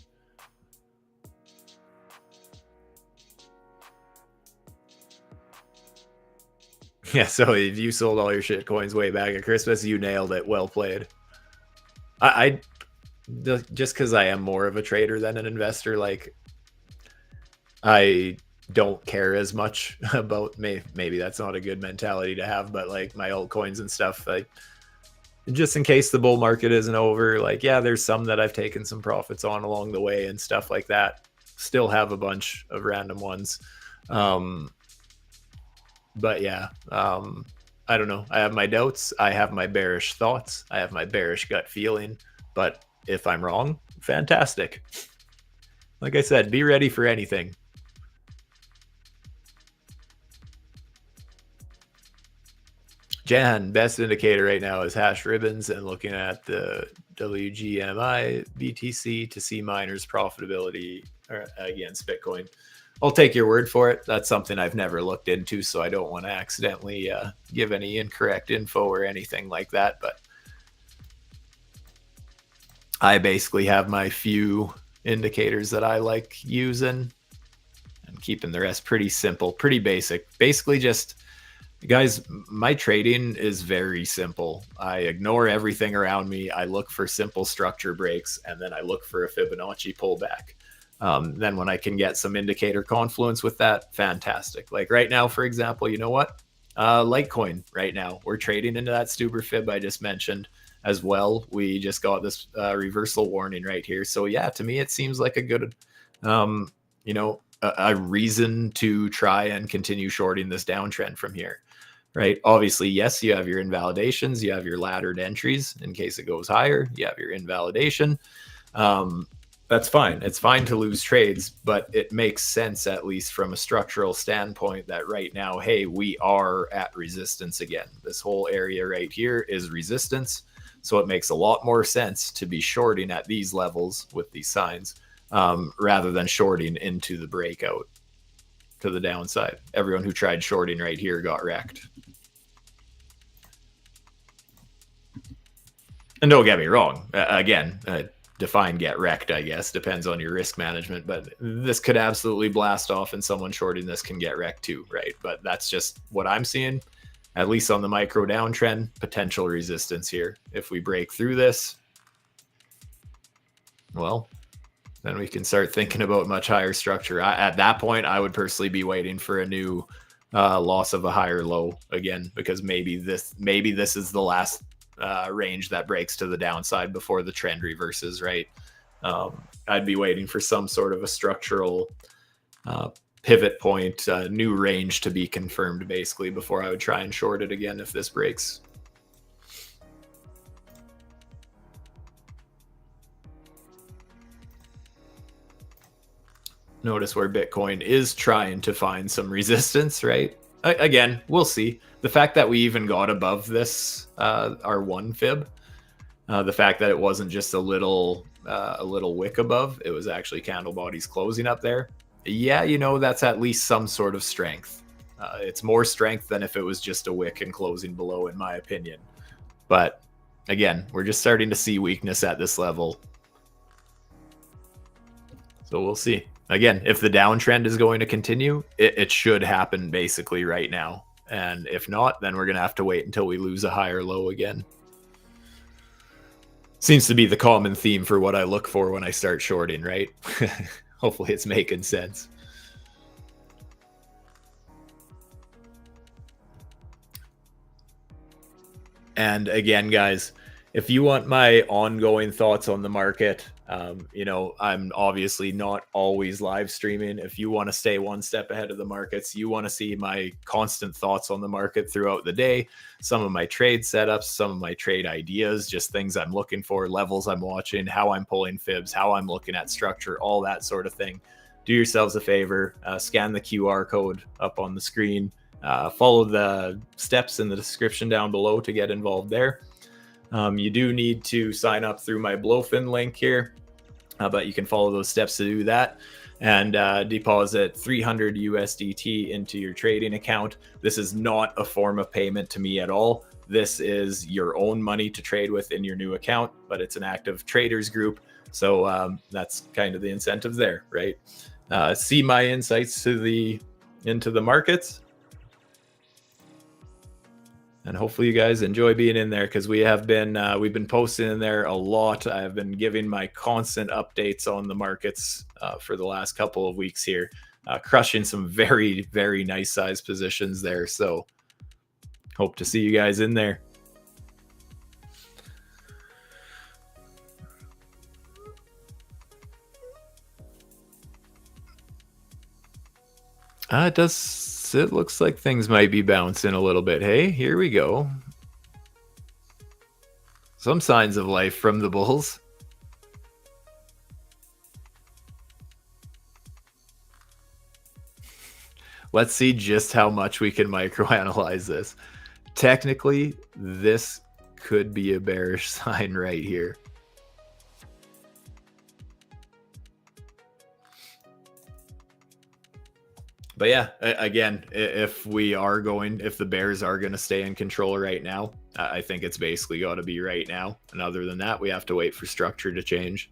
Yeah, so if you sold all your shit coins way back at Christmas, you nailed it. Well played. I just because I am more of a trader than an investor, like I don't care as much about maybe that's not a good mentality to have, but like my altcoins and stuff, like just in case the bull market isn't over, like yeah, there's some that I've taken some profits on along the way and stuff like that. Still have a bunch of random ones. But yeah, I don't know. I have my doubts. I have my bearish thoughts. I have my bearish gut feeling. But if I'm wrong, fantastic. Like I said, be ready for anything. Jan, best indicator right now is hash ribbons and looking at the WGMI BTC to see miners profitability against Bitcoin. I'll take your word for it. That's something I've never looked into, so I don't want to accidentally give any incorrect info or anything like that. But I basically have my few indicators that I like using and keeping the rest pretty simple, pretty basic. Basically just, guys, my trading is very simple. I ignore everything around me. I look for simple structure breaks, and then I look for a Fibonacci pullback. Then when I can get some indicator confluence with that, fantastic. Like right now, for example, you know what? Litecoin right now, we're trading into that Stuber fib I just mentioned as well. We just got this reversal warning right here. So yeah, to me, it seems like a good, a reason to try and continue shorting this downtrend from here, right? Obviously, yes, you have your invalidations, you have your laddered entries in case it goes higher, you have your invalidation. That's fine. It's fine to lose trades, but it makes sense, at least from a structural standpoint, that right now, hey, we are at resistance again. This whole area right here is resistance. So it makes a lot more sense to be shorting at these levels with these signs rather than shorting into the breakout to the downside. Everyone who tried shorting right here got wrecked. And don't get me wrong, again, define get wrecked, I guess, depends on your risk management, but this could absolutely blast off and someone shorting this can get wrecked too, right? But that's just what I'm seeing, at least on the micro downtrend, potential resistance here. If we break through this, well, then we can start thinking about much higher structure. At that point, I would personally be waiting for a new loss of a higher low again, because maybe this is the last range that breaks to the downside before the trend reverses, right? I'd be waiting for some sort of a structural pivot point, new range to be confirmed basically before I would try and short it again if this breaks. Notice where Bitcoin is trying to find some resistance, right? Again, we'll see. The fact that we even got above this, our 1 fib, the fact that it wasn't just a little wick above, it was actually candle bodies closing up there. Yeah, you know, that's at least some sort of strength. It's more strength than if it was just a wick and closing below, in my opinion. But again, we're just starting to see weakness at this level. So we'll see. Again, if the downtrend is going to continue, it should happen basically right now. And if not, then we're going to have to wait until we lose a higher low again. Seems to be the common theme for what I look for when I start shorting, right? Hopefully it's making sense. And again, guys, if you want my ongoing thoughts on the market, you know, I'm obviously not always live streaming. If you want to stay one step ahead of the markets, you want to see my constant thoughts on the market throughout the day, some of my trade setups, some of my trade ideas, just things I'm looking for, levels I'm watching, how I'm pulling fibs, how I'm looking at structure, all that sort of thing. Do yourselves a favor, scan the QR code up on the screen, follow the steps in the description down below to get involved there. You do need to sign up through my BloFin link here, but you can follow those steps to do that and deposit 300 USDT into your trading account. This is not a form of payment to me at all. This is your own money to trade with in your new account, but it's an active traders group. So that's kind of the incentive there, right? See my insights into the markets. And hopefully you guys enjoy being in there, because we've been posting in there a lot. I've been giving my constant updates on the markets for the last couple of weeks here, crushing some very, very nice size positions there. So hope to see you guys in there. It looks like things might be bouncing a little bit. Hey, here we go. Some signs of life from the bulls. Let's see just how much we can microanalyze this. Technically, this could be a bearish sign right here. But yeah, again, if the bears are going to stay in control right now, I think it's basically got to be right now. And other than that, we have to wait for structure to change.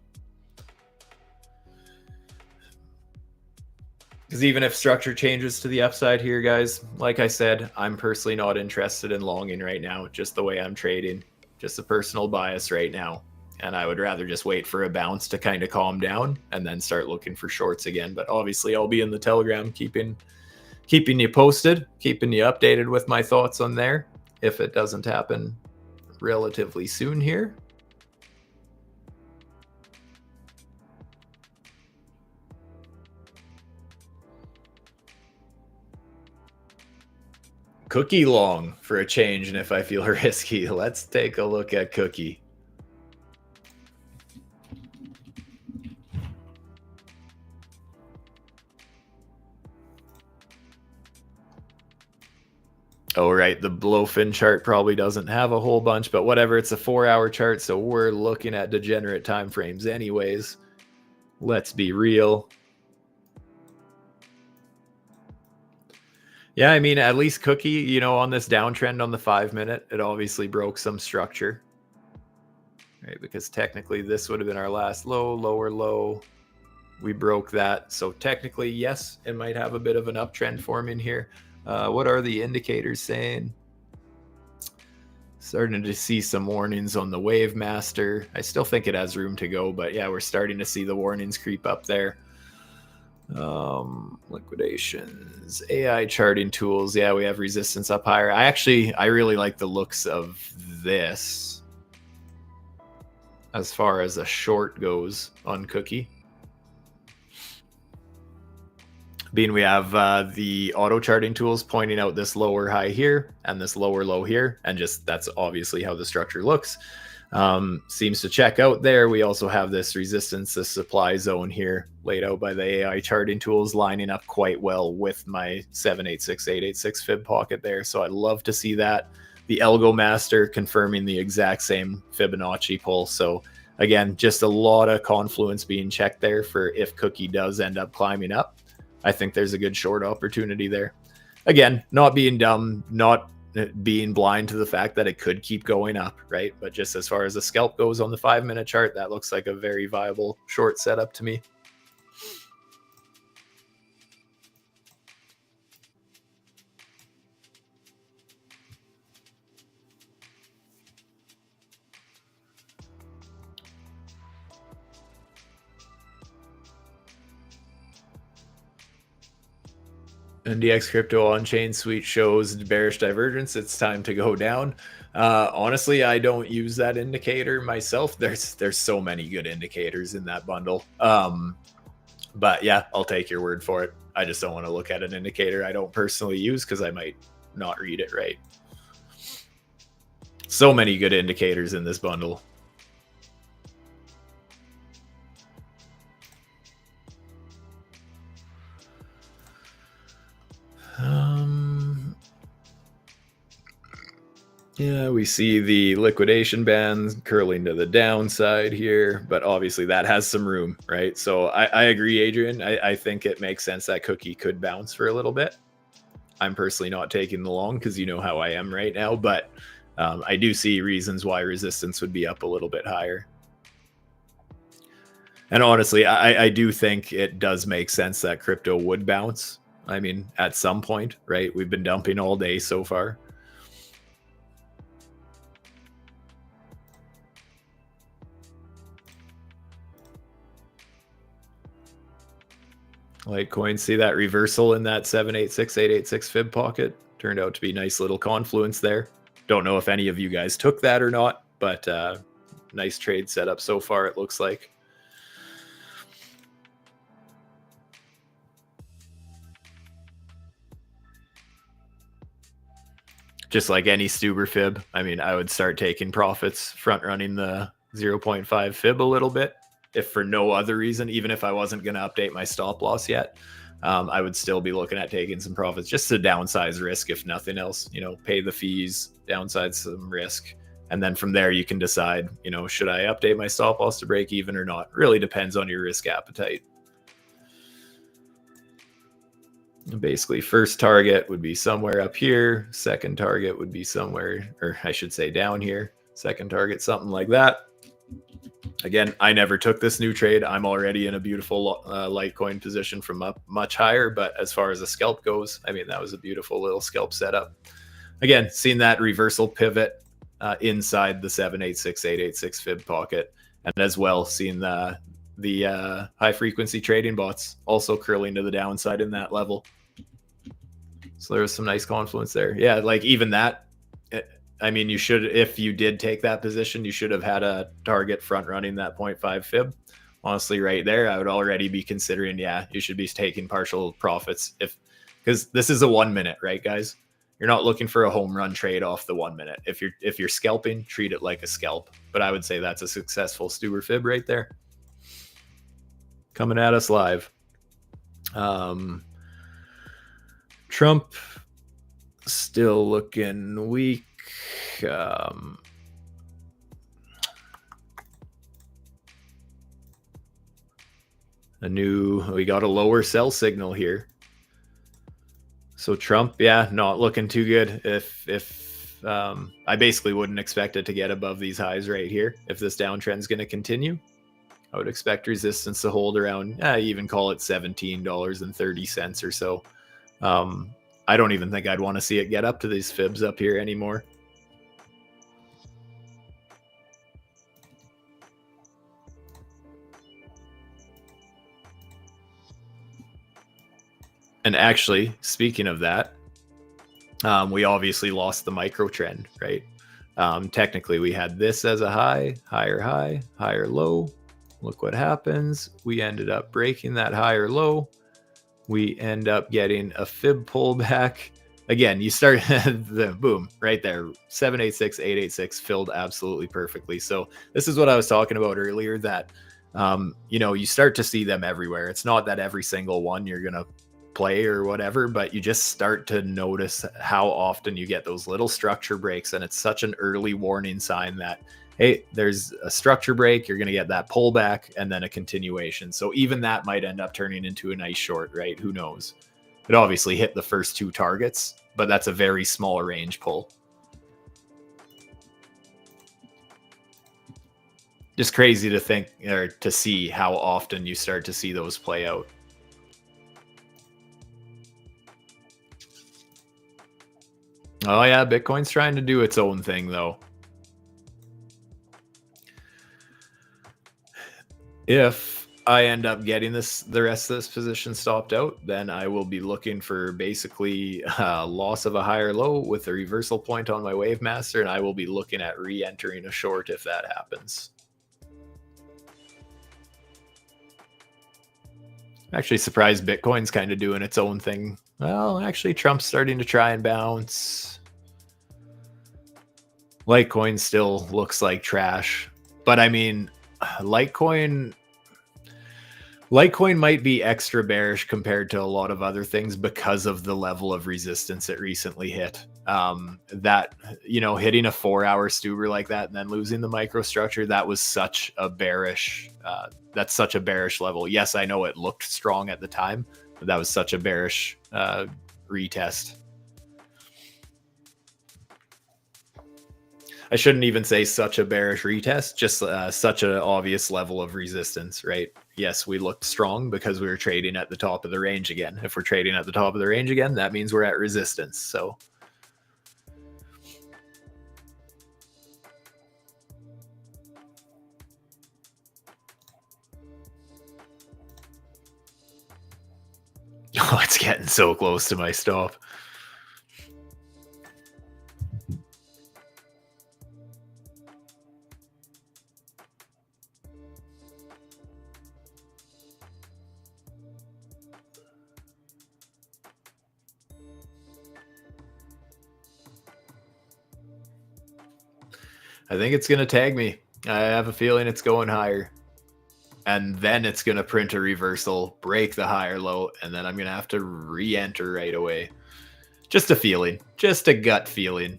Because even if structure changes to the upside here, guys, like I said, I'm personally not interested in longing right now, just the way I'm trading, just a personal bias right now. And I would rather just wait for a bounce to kind of calm down and then start looking for shorts again. But obviously I'll be in the Telegram keeping you posted, keeping you updated with my thoughts on there if it doesn't happen relatively soon here. Cookie long for a change, and if I feel risky, let's take a look at Cookie. Oh, right. The BloFin chart probably doesn't have a whole bunch, but whatever. It's a 4-hour chart, so we're looking at degenerate time frames anyways. Let's be real. Yeah, I mean, at least Cookie, you know, on this downtrend on the 5-minute, it obviously broke some structure. Right, because technically this would have been our last low, lower low. We broke that. So technically, yes, it might have a bit of an uptrend forming here. What are the indicators saying? Starting to see some warnings on the Wave Master. I still think it has room to go, but yeah, we're starting to see the warnings creep up there. Liquidations, AI charting tools. Yeah, we have resistance up higher. I really like the looks of this as far as a short goes on Cookie. being we have the auto charting tools pointing out this lower high here and this lower low here, and just that's obviously how the structure looks. Seems to check out there. We also have this resistance, this supply zone here laid out by the AI charting tools, lining up quite well with my 786, 886 fib pocket there. So I'd love to see that. The Algo Master confirming the exact same Fibonacci pull. So again, just a lot of confluence being checked there for if Cookie does end up climbing up. I think there's a good short opportunity there. Again, not being dumb, not being blind to the fact that it could keep going up, right? But just as far as the scalp goes on the 5-minute chart, that looks like a very viable short setup to me. NDX crypto on-chain suite shows bearish divergence. It's time to go down. Honestly, I don't use that indicator myself. There's so many good indicators in that bundle. But yeah, I'll take your word for it. I just don't want to look at an indicator I don't personally use because I might not read it right. So many good indicators in this bundle. Yeah, we see the liquidation bands curling to the downside here, but obviously that has some room, right? So I agree, Adrian. I think it makes sense that Cookie could bounce for a little bit. I'm personally not taking the long because you know how I am right now, but I do see reasons why resistance would be up a little bit higher. And honestly, I do think it does make sense that crypto would bounce. I mean, at some point, right? We've been dumping all day so far. Litecoin, see that reversal in that 786, 886 fib pocket? Turned out to be nice little confluence there. Don't know if any of you guys took that or not, but nice trade setup so far, it looks like. Just like any Stuber fib, I mean, I would start taking profits, front running the 0.5 fib a little bit. If for no other reason, even if I wasn't going to update my stop loss yet, I would still be looking at taking some profits just to downsize risk, if nothing else, you know, pay the fees, downside some risk. And then from there, you can decide, you know, should I update my stop loss to break even or not? Really depends on your risk appetite. Basically, first target would be somewhere up here. Second target would be somewhere, or I should say down here. Second target, something like that. Again, I never took this new trade. I'm already in a beautiful Litecoin position from up much higher. But as far as the scalp goes, I mean, that was a beautiful little scalp setup. Again, seeing that reversal pivot inside the 786, 886 fib pocket. And as well, seeing the high frequency trading bots also curling to the downside in that level. So there was some nice confluence there. Yeah, like even that, I mean, you should, if you did take that position, you should have had a target front running that 0.5 fib. Honestly, right there, I would already be considering, yeah, you should be taking partial profits because this is a 1 minute, right, guys? You're not looking for a home run trade off the 1 minute. If you're scalping, treat it like a scalp. But I would say that's a successful Stuber fib right there. Coming at us live. Trump still looking weak. We got a lower sell signal here. So Trump, yeah, not looking too good. If I basically wouldn't expect it to get above these highs right here. If this downtrend is going to continue, I would expect resistance to hold around, even call it $17.30 or so. I don't even think I'd want to see it get up to these fibs up here anymore. And actually, speaking of that, we obviously lost the micro trend, right? Technically, we had this as a high, higher low. Look what happens. We ended up breaking that higher low. we end up getting a fib pullback. Again, you start the boom right there, 786, 886 filled absolutely perfectly. So this is what I was talking about earlier, that you start to see them everywhere. It's not that every single one you're gonna play or whatever, but you just start to notice how often you get those little structure breaks, and it's such an early warning sign that, hey, there's a structure break, you're going to get that pullback and then a continuation. So even that might end up turning into a nice short, right? Who knows? It obviously hit the first two targets, but that's a very small range pull. Just crazy to think, or to see how often you start to see those play out. Oh yeah, Bitcoin's trying to do its own thing though. If I end up getting the rest of this position stopped out, then I will be looking for basically loss of a higher low with a reversal point on my wave master, and I will be looking at re-entering a short if that happens. I'm actually surprised Bitcoin's kind of doing its own thing. Well, actually, Trump's starting to try and bounce. Litecoin still looks like trash. But I mean, Litecoin might be extra bearish compared to a lot of other things because of the level of resistance it recently hit. That, hitting a 4-hour Stuber like that and then losing the microstructure, that was such a bearish, that's such a bearish level. Yes, I know it looked strong at the time, but that was such a bearish retest. I shouldn't even say such a bearish retest, just such an obvious level of resistance, right? Yes, we looked strong because we were trading at the top of the range again. If we're trading at the top of the range again, that means we're at resistance. So oh, it's getting so close to my stop. I think it's going to tag me. I have a feeling it's going higher. And then it's going to print a reversal, break the higher low, and then I'm going to have to re-enter right away. Just a feeling. Just a gut feeling.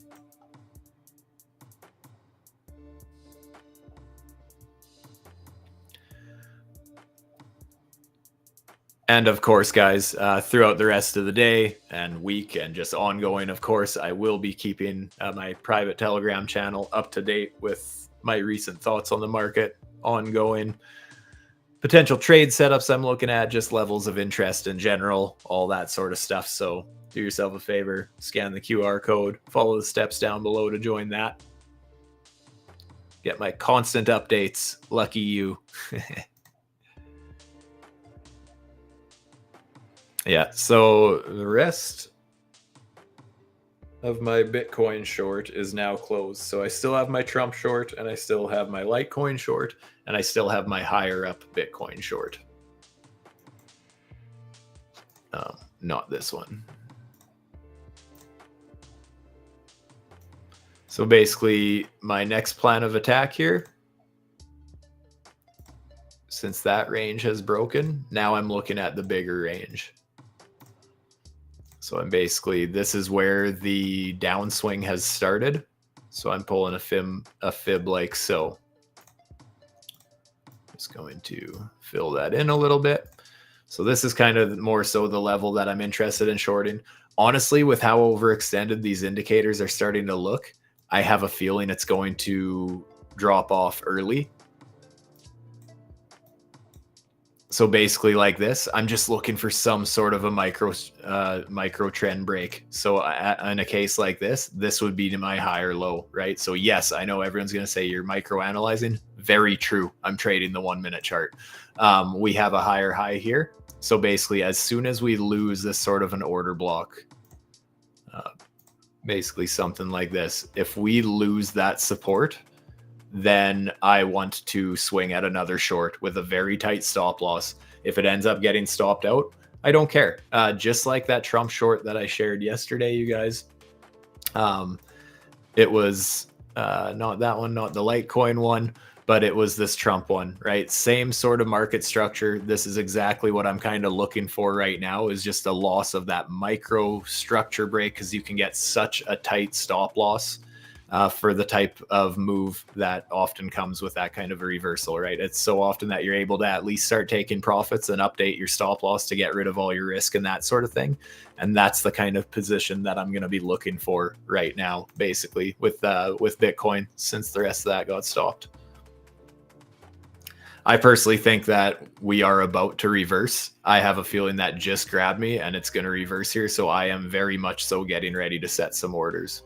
And of course, guys, throughout the rest of the day and week and just ongoing, of course, I will be keeping my private Telegram channel up to date with my recent thoughts on the market, ongoing potential trade setups I'm looking at, just levels of interest in general, all that sort of stuff. So do yourself a favor, scan the QR code, follow the steps down below to join that. Get my constant updates. Lucky you. Yeah, so the rest of my Bitcoin short is now closed. So I still have my Trump short, and I still have my Litecoin short, and I still have my higher up Bitcoin short. Not this one. So basically, my next plan of attack here, since that range has broken, now I'm looking at the bigger range. So I'm basically, this is where the downswing has started. So I'm pulling a fib like so. Just going to fill that in a little bit. So this is kind of more so the level that I'm interested in shorting. Honestly, with how overextended these indicators are starting to look, I have a feeling it's going to drop off early. So basically like this, I'm just looking for some sort of a micro trend break. So in a case like this would be my higher low, right? So yes, I know everyone's going to say you're micro analyzing. Very true. I'm trading the 1 minute chart. We have a higher high here. So basically as soon as we lose this sort of an order block, basically something like this, if we lose that support, then I want to swing at another short with a very tight stop loss. If it ends up getting stopped out, I don't care. Just like that Trump short that I shared yesterday, you guys. It was not that one, not the Litecoin one, but it was this Trump one, right? Same sort of market structure. This is exactly what I'm kind of looking for right now, is just a loss of that micro structure break, because you can get such a tight stop loss for the type of move that often comes with that kind of a reversal, right? It's so often that you're able to at least start taking profits and update your stop loss to get rid of all your risk and that sort of thing. And that's the kind of position that I'm going to be looking for right now, basically, with Bitcoin, since the rest of that got stopped. I personally think that we are about to reverse. I have a feeling that just grabbed me and it's going to reverse here. So I am very much so getting ready to set some orders.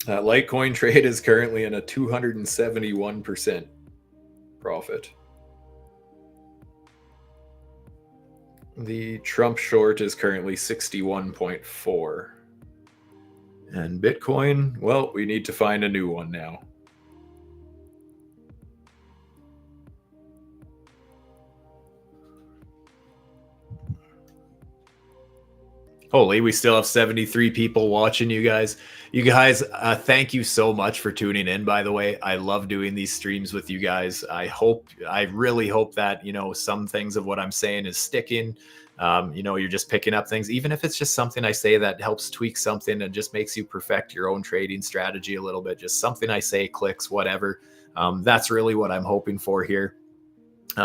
Litecoin trade is currently in a 271% profit. The Trump short is currently 61.4. And Bitcoin, well, we need to find a new one now. Holy, we still have 73 people watching, you guys. You guys, thank you so much for tuning in, by the way. I love doing these streams with you guys. I really hope that, some things of what I'm saying is sticking. You're just picking up things, even if it's just something I say that helps tweak something and just makes you perfect your own trading strategy a little bit. Just something I say clicks, whatever. That's really what I'm hoping for here.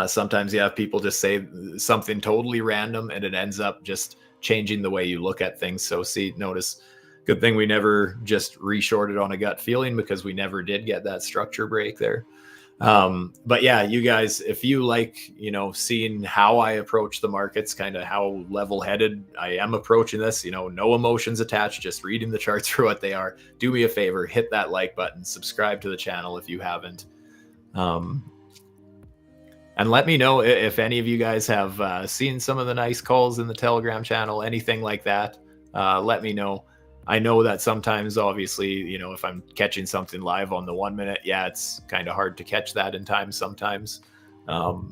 Sometimes you have people just say something totally random and it ends up just changing the way you look at things. So notice, good thing we never just reshorted on a gut feeling, because we never did get that structure break there. But yeah, you guys, if you like, seeing how I approach the markets, kind of how level-headed I am approaching this, no emotions attached, just reading the charts for what they are, do me a favor, hit that like button, subscribe to the channel if you haven't. And let me know if any of you guys have seen some of the nice calls in the Telegram channel, anything like that. Let me know. I know that sometimes, obviously, if I'm catching something live on the 1 minute, yeah, it's kind of hard to catch that in time sometimes. But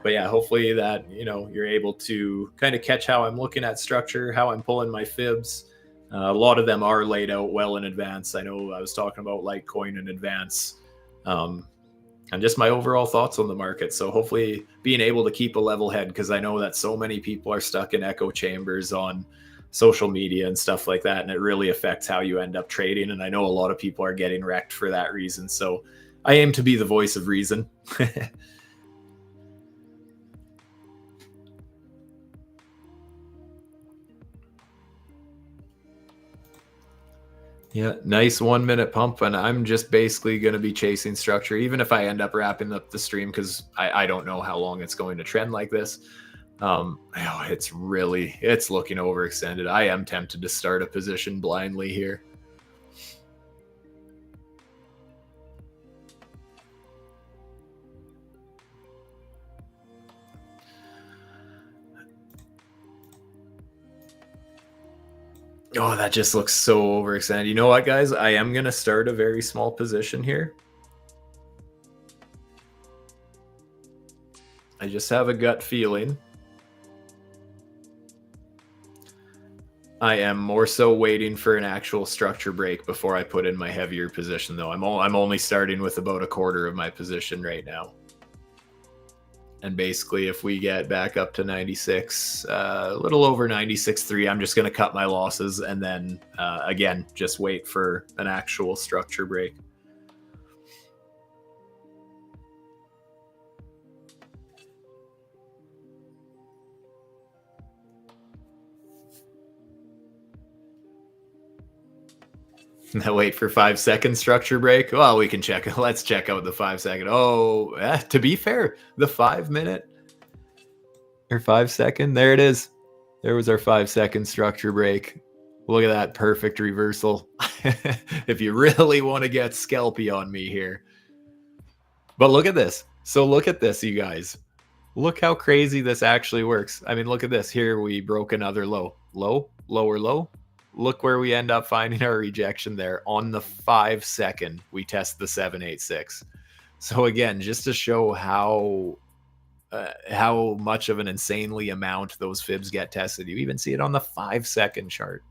yeah, hopefully that, you're able to kind of catch how I'm looking at structure, how I'm pulling my fibs. A lot of them are laid out well in advance. I know I was talking about Litecoin in advance. And just my overall thoughts on the market. So hopefully being able to keep a level head, because I know that so many people are stuck in echo chambers on social media and stuff like that, and it really affects how you end up trading. And I know a lot of people are getting wrecked for that reason. So I aim to be the voice of reason. Yeah, nice 1 minute pump, and I'm just basically going to be chasing structure, even if I end up wrapping up the stream, because I don't know how long it's going to trend like this. It's looking overextended. I am tempted to start a position blindly here. Oh, that just looks so overextended. You know what, guys? I am going to start a very small position here. I just have a gut feeling. I am more so waiting for an actual structure break before I put in my heavier position, though. I'm only starting with about a quarter of my position right now. And basically, if we get back up to 96, a little over 96.3, I'm just going to cut my losses and then, again, just wait for an actual structure break. Now wait for 5 second structure break. Well, we can check. Let's check out the 5 second. Oh, to be fair, the 5 minute or 5 second, there it is. There was our 5 second structure break. Look at that perfect reversal. If you really want to get scalpy on me here, But look at this. So look at this, you guys. Look how crazy this actually works. I mean, look at this. Here we broke another low. Low, lower low. Look where we end up finding our rejection there. On the 5 second, we test the 786. So again, just to show how much of an insanely amount those fibs get tested. You even see it on the 5 second chart.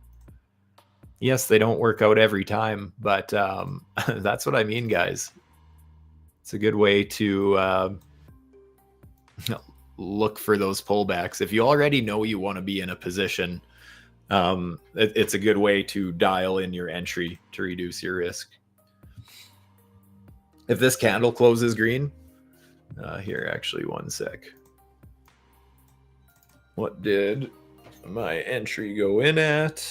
Yes, they don't work out every time, but that's what I mean, guys. It's a good way to look for those pullbacks. If you already know you want to be in a position, it's a good way to dial in your entry to reduce your risk. If this candle closes green, here, actually, one sec. What did my entry go in at?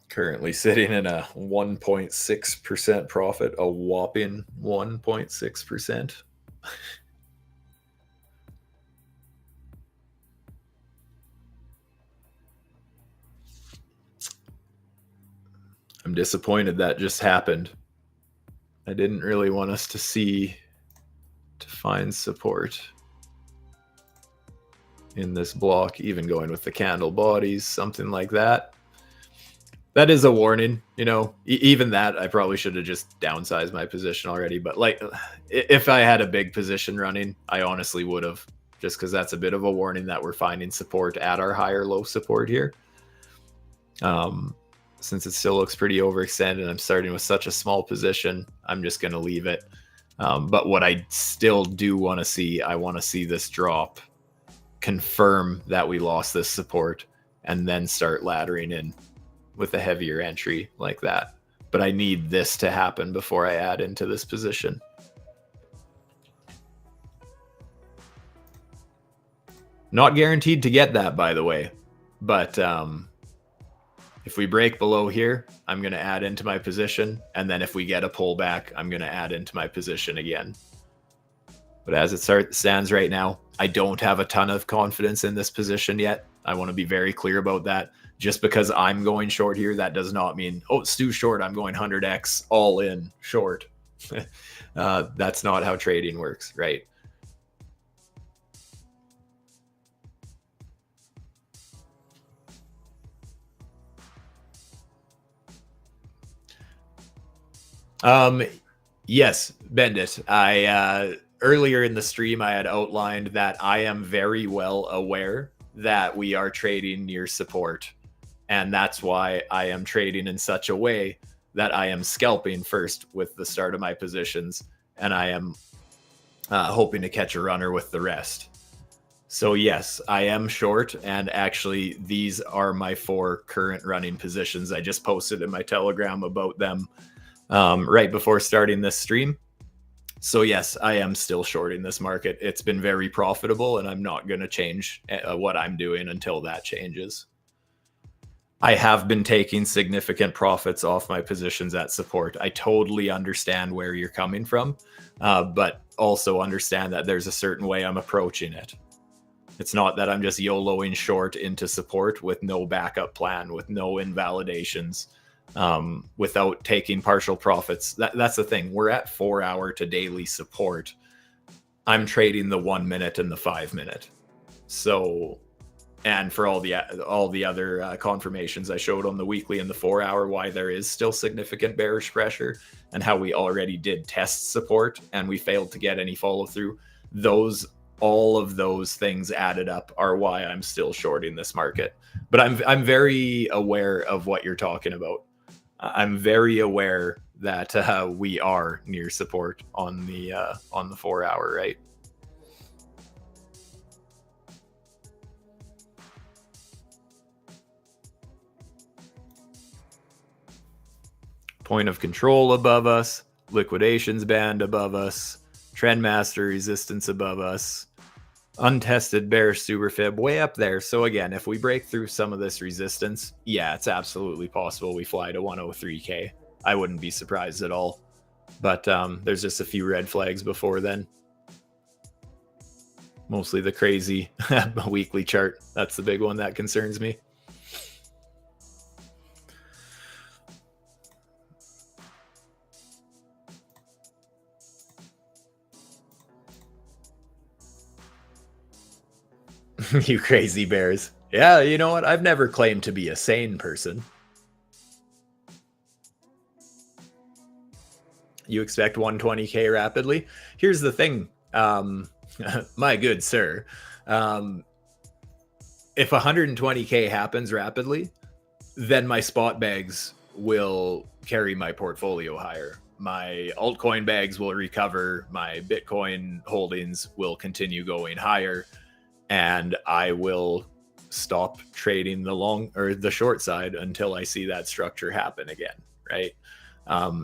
Currently sitting in a 1.6% profit, a whopping 1.6%. I'm disappointed that just happened. I didn't really want us to find support in this block, even going with the candle bodies, something like that. That is a warning, you know. Even that, I probably should have just downsized my position already. But like, if I had a big position running, I honestly would have, just because that's a bit of a warning that we're finding support at our higher low support here. Since it still looks pretty overextended, I'm starting with such a small position, I'm just going to leave it. But what I still do want to see, I want to see this drop, confirm that we lost this support, and then start laddering in with a heavier entry like that. But I need this to happen before I add into this position. Not guaranteed to get that, by the way. But if we break below here, I'm going to add into my position. And then if we get a pullback, I'm going to add into my position again. But as it stands right now, I don't have a ton of confidence in this position yet. I want to be very clear about that. Just because I'm going short here, that does not mean, oh, Stu's short, I'm going 100x all in short. That's not how trading works, right? Yes, bend it. I earlier in the stream, I had outlined that I am very well aware that we are trading near support. And that's why I am trading in such a way that I am scalping first with the start of my positions, and I am hoping to catch a runner with the rest. So yes, I am short, and actually these are my 4 current running positions. I just posted in my Telegram about them right before starting this stream. So yes, I am still shorting this market. It's been very profitable, and I'm not going to change what I'm doing until that changes. I have been taking significant profits off my positions at support. I totally understand where you're coming from, but also understand that there's a certain way I'm approaching it. It's not that I'm just YOLOing short into support with no backup plan, with no invalidations, without taking partial profits. That's the thing. We're at 4-hour to daily support. I'm trading the 1 minute and the 5 minute. So... and for all the other confirmations I showed on the weekly and the 4-hour, why there is still significant bearish pressure, and how we already did test support and we failed to get any follow through. All of those things added up are why I'm still shorting this market. But I'm very aware of what you're talking about. I'm very aware that we are near support on the 4-hour, right? Point of control above us, liquidations band above us, trend master resistance above us. Untested bearish super fib way up there. So again, if we break through some of this resistance, yeah, it's absolutely possible we fly to 103K. I wouldn't be surprised at all. But there's just a few red flags before then. Mostly the crazy weekly chart. That's the big one that concerns me. You crazy bears. Yeah, you know what? I've never claimed to be a sane person. You expect 120K rapidly? Here's the thing, my good sir. If 120K happens rapidly, then my spot bags will carry my portfolio higher. My altcoin bags will recover. My Bitcoin holdings will continue going higher. And I will stop trading the long or the short side until I see that structure happen again, right?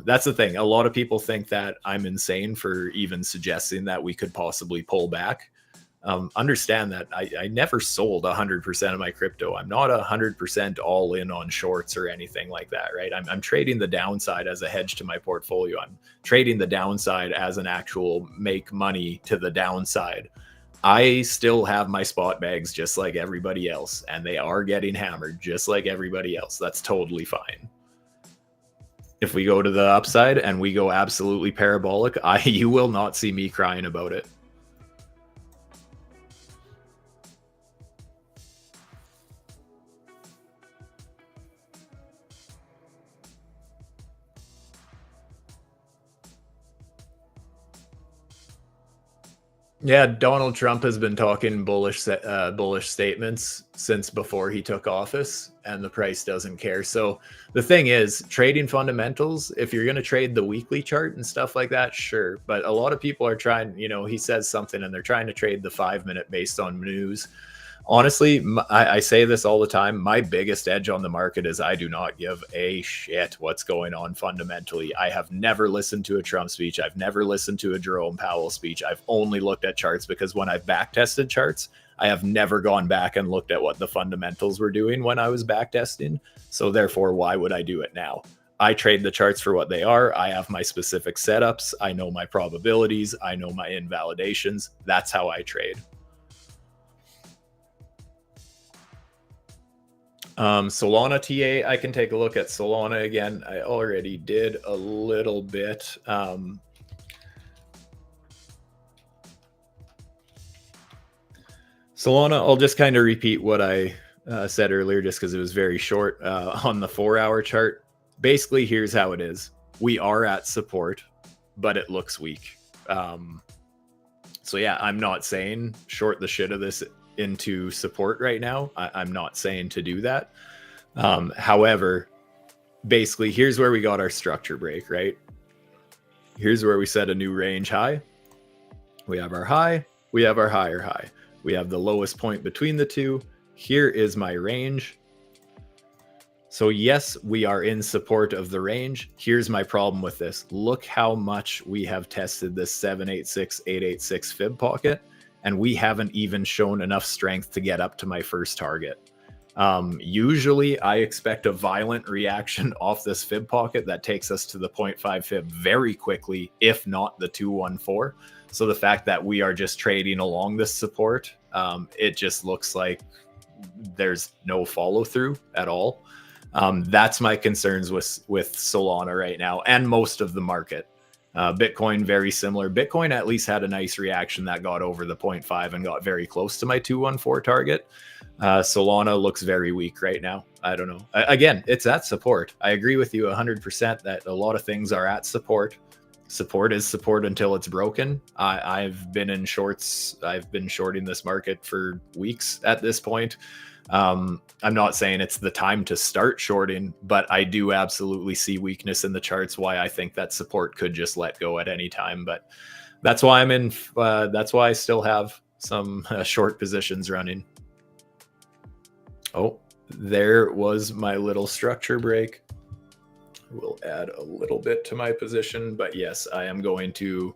That's the thing. A lot of people think that I'm insane for even suggesting that we could possibly pull back. Understand that I never sold 100% of my crypto. I'm not 100% all in on shorts or anything like that, right? I'm trading the downside as a hedge to my portfolio. I'm trading the downside as an actual make money to the downside. I still have my spot bags just like everybody else, and they are getting hammered just like everybody else. That's totally fine. If we go to the upside and we go absolutely parabolic, you will not see me crying about it. Yeah, Donald Trump has been talking bullish statements since before he took office, and the price doesn't care. So the thing is, trading fundamentals, if you're going to trade the weekly chart and stuff like that, sure. But a lot of people are trying, he says something and they're trying to trade the 5-minute based on news. Honestly, I say this all the time. My biggest edge on the market is I do not give a shit what's going on fundamentally. I have never listened to a Trump speech. I've never listened to a Jerome Powell speech. I've only looked at charts because when I've back tested charts, I have never gone back and looked at what the fundamentals were doing when I was back testing. So therefore, why would I do it now? I trade the charts for what they are. I have my specific setups. I know my probabilities. I know my invalidations. That's how I trade. Solana TA, I can take a look at Solana again. I already did a little bit. Solana, I'll just kind of repeat what I said earlier just because it was very short on the 4-hour chart. Basically, here's how it is. We are at support, but it looks weak. So yeah, I'm not saying short the shit of this into support right now. I'm not saying to do that. However, basically, here's where we got our structure break, right? Here's where we set a new range high. We have our high. We have our higher high. We have the lowest point between the two. Here is my range. So yes, we are in support of the range. Here's my problem with this. Look how much we have tested this 786, 886 fib pocket, and we haven't even shown enough strength to get up to my first target. Usually I expect a violent reaction off this fib pocket that takes us to the 0.5 fib very quickly, if not the 214. So the fact that we are just trading along this support, it just looks like there's no follow through at all. That's my concerns with Solana right now and most of the market. Bitcoin, very similar. Bitcoin at least had a nice reaction that got over the 0.5 and got very close to my 214 target. Solana looks very weak right now. I don't know. Again, it's at support. I agree with you 100% that a lot of things are at support. Support is support until it's broken. I've been in shorts. I've been shorting this market for weeks at this point. I'm not saying it's the time to start shorting, but I do absolutely see weakness in the charts, why I think that support could just let go at any time. But that's why I'm in, that's why I still have some short positions running. Oh, there was my little structure break. We'll add a little bit to my position, but yes, I am going to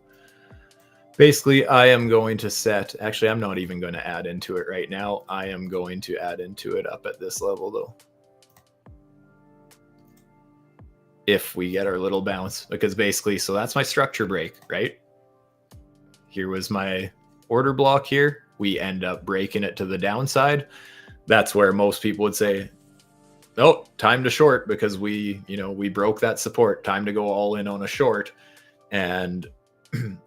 Basically, I am going to set, actually, I'm not even going to add into it right now. I am going to add into it up at this level though, if we get our little bounce, because basically, so that's my structure break, right? Here was my order block here. We end up breaking it to the downside. That's where most people would say, oh, time to short, because we broke that support, time to go all in on a short. And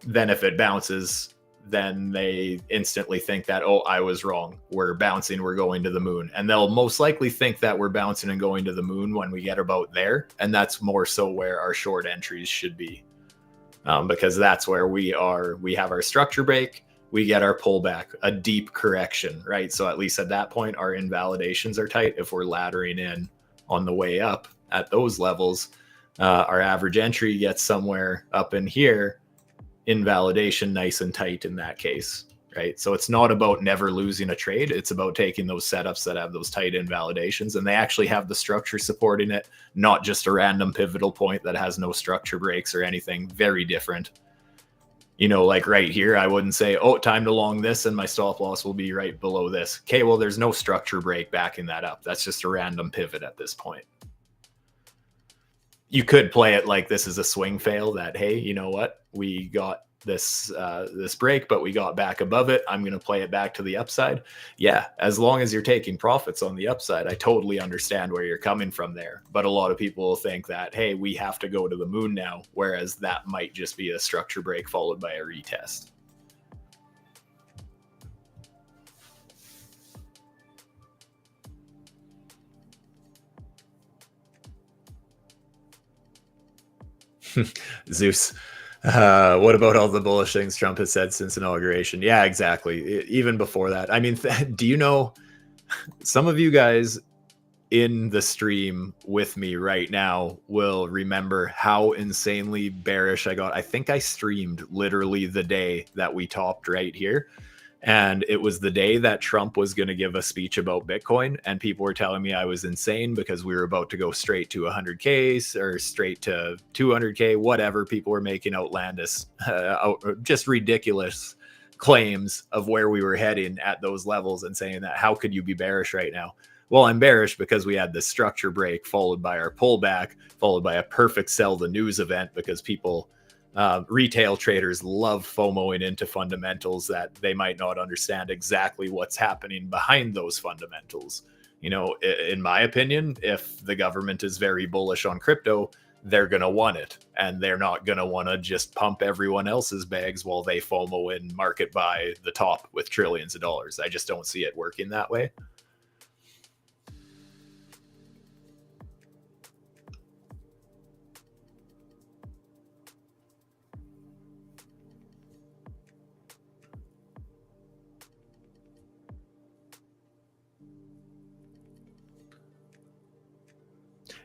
then if it bounces, then they instantly think that, oh, I was wrong. We're bouncing, we're going to the moon. And they'll most likely think that we're bouncing and going to the moon when we get about there. And that's more so where our short entries should be. Because that's where we have our structure break, we get our pullback, a deep correction, right? So at least at that point, our invalidations are tight. If we're laddering in on the way up at those levels, our average entry gets somewhere up in here, invalidation nice and tight in that case, right? So it's not about never losing a trade. It's about taking those setups that have those tight invalidations and they actually have the structure supporting it, not just a random pivotal point that has no structure breaks or anything. Very different. Like right here, I wouldn't say, oh, time to long this and my stop loss will be right below this. Okay, well, there's no structure break backing that up. That's just a random pivot at this point. You could play it like this is a swing fail, that, hey, you know what? We got this break, but we got back above it. I'm going to play it back to the upside. Yeah, as long as you're taking profits on the upside, I totally understand where you're coming from there. But a lot of people will think that, hey, we have to go to the moon now, whereas that might just be a structure break followed by a retest. Zeus. What about all the bullish things Trump has said since inauguration? Yeah, exactly. Even before that. I mean, do you know, some of you guys in the stream with me right now will remember how insanely bearish I got. I think I streamed literally the day that we topped right here. And it was the day that Trump was going to give a speech about Bitcoin. And people were telling me I was insane because we were about to go straight to 100K or straight to 200K, whatever. People were making outlandish, just ridiculous claims of where we were heading at those levels and saying that, how could you be bearish right now? Well, I'm bearish because we had this structure break followed by our pullback, followed by a perfect sell the news event, because people, retail traders, love FOMOing into fundamentals that they might not understand exactly what's happening behind those fundamentals. In my opinion, if the government is very bullish on crypto, they're going to want it, and they're not going to want to just pump everyone else's bags while they FOMO and market buy the top with trillions of dollars. I just don't see it working that way.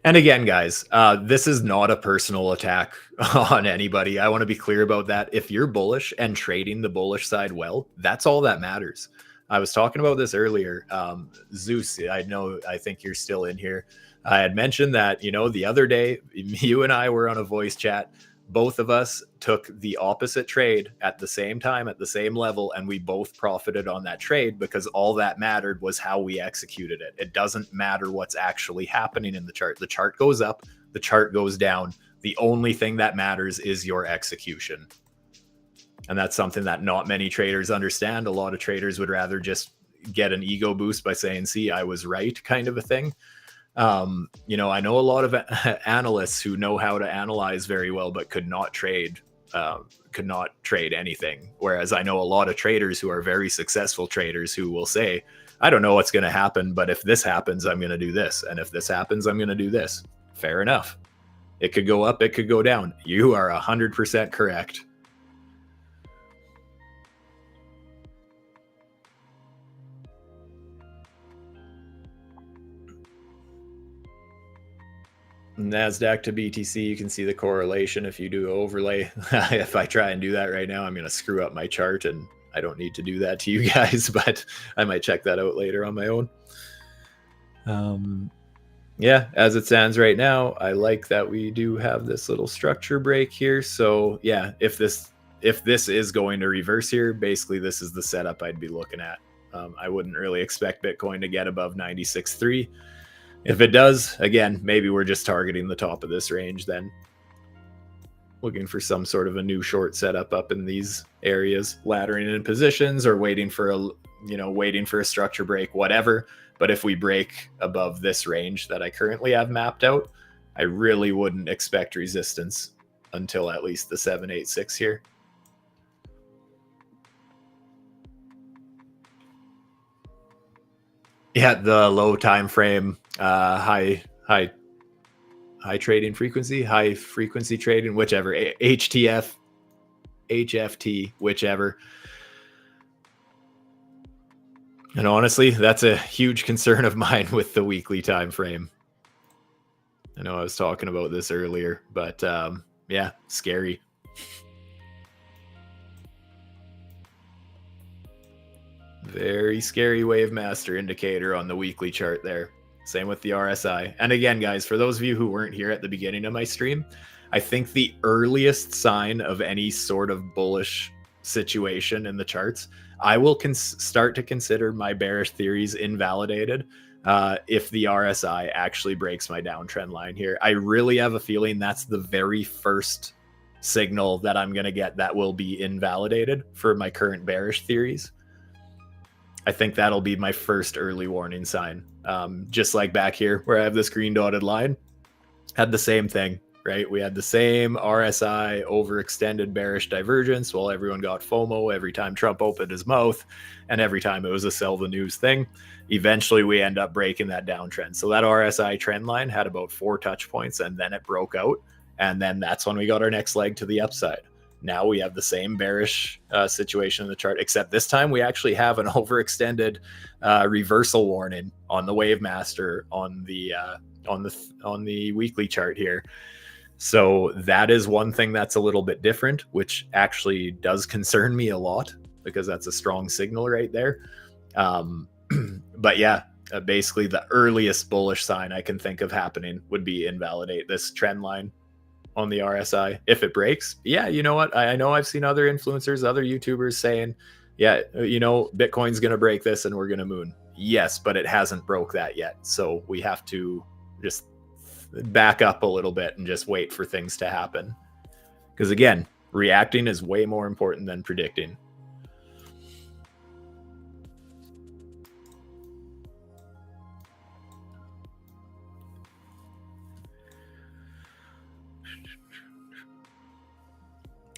And again, guys, this is not a personal attack on anybody. I want to be clear about that. If you're bullish and trading the bullish side well, that's all that matters. I was talking about this earlier. Zeus, I think you're still in here. I had mentioned that, the other day, you and I were on a voice chat. Both of us took the opposite trade at the same time, at the same level, and we both profited on that trade because all that mattered was how we executed it. It doesn't matter what's actually happening in the chart. The chart goes up, the chart goes down. The only thing that matters is your execution. And that's something that not many traders understand. A lot of traders would rather just get an ego boost by saying, see, I was right, kind of a thing. I know a lot of analysts who know how to analyze very well, but could not trade anything. Whereas I know a lot of traders who are very successful traders who will say, I don't know what's going to happen, but if this happens, I'm going to do this. And if this happens, I'm going to do this. Fair enough. It could go up, it could go down. You are 100% correct. NASDAQ to BTC, you can see the correlation if you do overlay. If I try and do that right now, I'm going to screw up my chart, and I don't need to do that to you guys, but I might check that out later on my own. Yeah, as it stands right now, I like that we do have this little structure break here. So yeah, if this if this is going to reverse here, basically this is the setup I'd be looking at. I wouldn't really expect Bitcoin to get above 96.3. If it does, again, maybe we're just targeting the top of this range then. Looking for some sort of a new short setup up in these areas, laddering in positions or waiting for a structure break, whatever. But if we break above this range that I currently have mapped out, I really wouldn't expect resistance until at least the 786 here. Yeah, the low time frame, high trading frequency, high frequency trading, whichever, HTF, HFT, whichever. And honestly, that's a huge concern of mine with the weekly time frame. I know I was talking about this earlier, but yeah, scary. Very scary wave master indicator on the weekly chart there. Same with the RSI. And again, guys, for those of you who weren't here at the beginning of my stream, I think the earliest sign of any sort of bullish situation in the charts, I will start to consider my bearish theories invalidated if the RSI actually breaks my downtrend line here. I really have a feeling that's the very first signal that I'm going to get that will be invalidated for my current bearish theories. I think that'll be my first early warning sign. Just like back here where I have this green dotted line, had the same thing, right? We had the same RSI overextended bearish divergence while everyone got FOMO every time Trump opened his mouth and every time it was a sell the news thing. Eventually we end up breaking that downtrend. So that RSI trend line had about 4 touch points and then it broke out. And then that's when we got our next leg to the upside. Now we have the same bearish situation in the chart, except this time we actually have an overextended reversal warning on the wave master on the weekly chart here. So that is one thing that's a little bit different, which actually does concern me a lot because that's a strong signal right there. But yeah, basically the earliest bullish sign I can think of happening would be invalidate this trend line on the RSI. If it breaks, yeah, you know what? I know I've seen other influencers, other YouTubers saying, yeah, you know, Bitcoin's going to break this and we're going to moon. Yes, but it hasn't broke that yet. So we have to just back up a little bit and just wait for things to happen. Because again, reacting is way more important than predicting.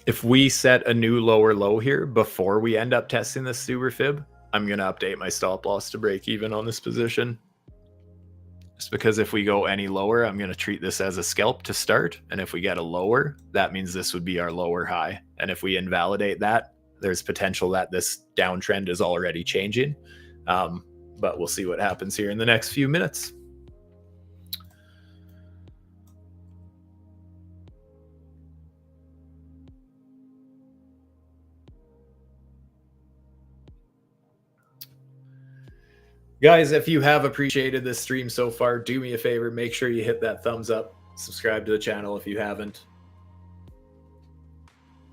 If we set a new lower low here before we end up testing this super fib, I'm going to update my stop loss to break even on this position. Just because if we go any lower, I'm going to treat this as a scalp to start. And if we get a lower, that means this would be our lower high. And if we invalidate that, there's potential that this downtrend is already changing. But we'll see what happens here in the next few minutes. Guys, if you have appreciated this stream so far, do me a favor, make sure you hit that thumbs up, subscribe to the channel if you haven't.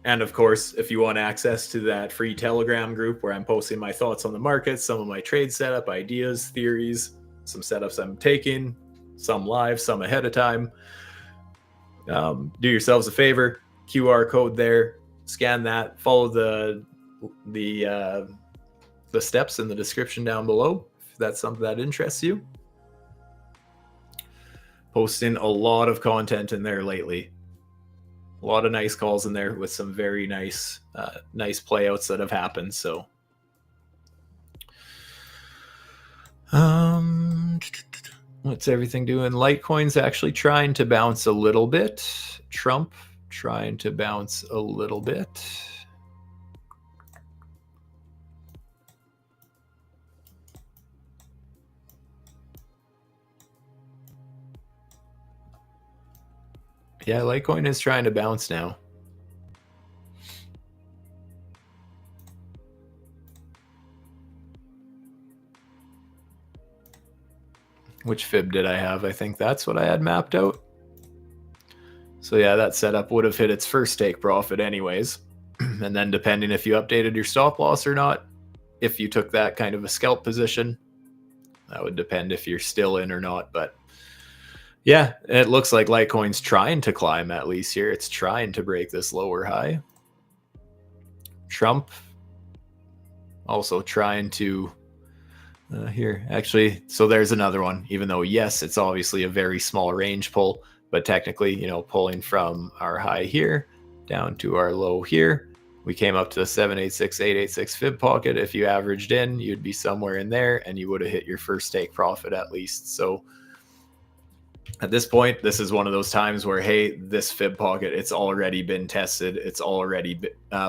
And of course, if you want access to that free Telegram group where I'm posting my thoughts on the market, some of my trade setup, ideas, theories, some setups I'm taking, some live, some ahead of time. Do yourselves a favor, QR code there, scan that, follow the steps in the description down below. That's something that interests you. Posting a lot of content in there lately. A lot of nice calls in there with some very nice playouts that have happened. So what's everything doing? Litecoin's actually trying to bounce a little bit. Trump trying to bounce a little bit. Yeah, Litecoin is trying to bounce now. Which fib did I have? I think that's what I had mapped out. So yeah, that setup would have hit its first take profit anyways. And then depending if you updated your stop loss or not, if you took that kind of a scalp position, that would depend if you're still in or not. But yeah, it looks like Litecoin's trying to climb at least here. It's trying to break this lower high. Trump also trying to here actually. So there's another one, even though yes, it's obviously a very small range pull, but technically, you know, pulling from our high here down to our low here, we came up to the 786,886 fib pocket. If you averaged in, you'd be somewhere in there and you would have hit your first take profit at least. So at this point, this is one of those times where, hey, this fib pocket, it's already been tested. It's already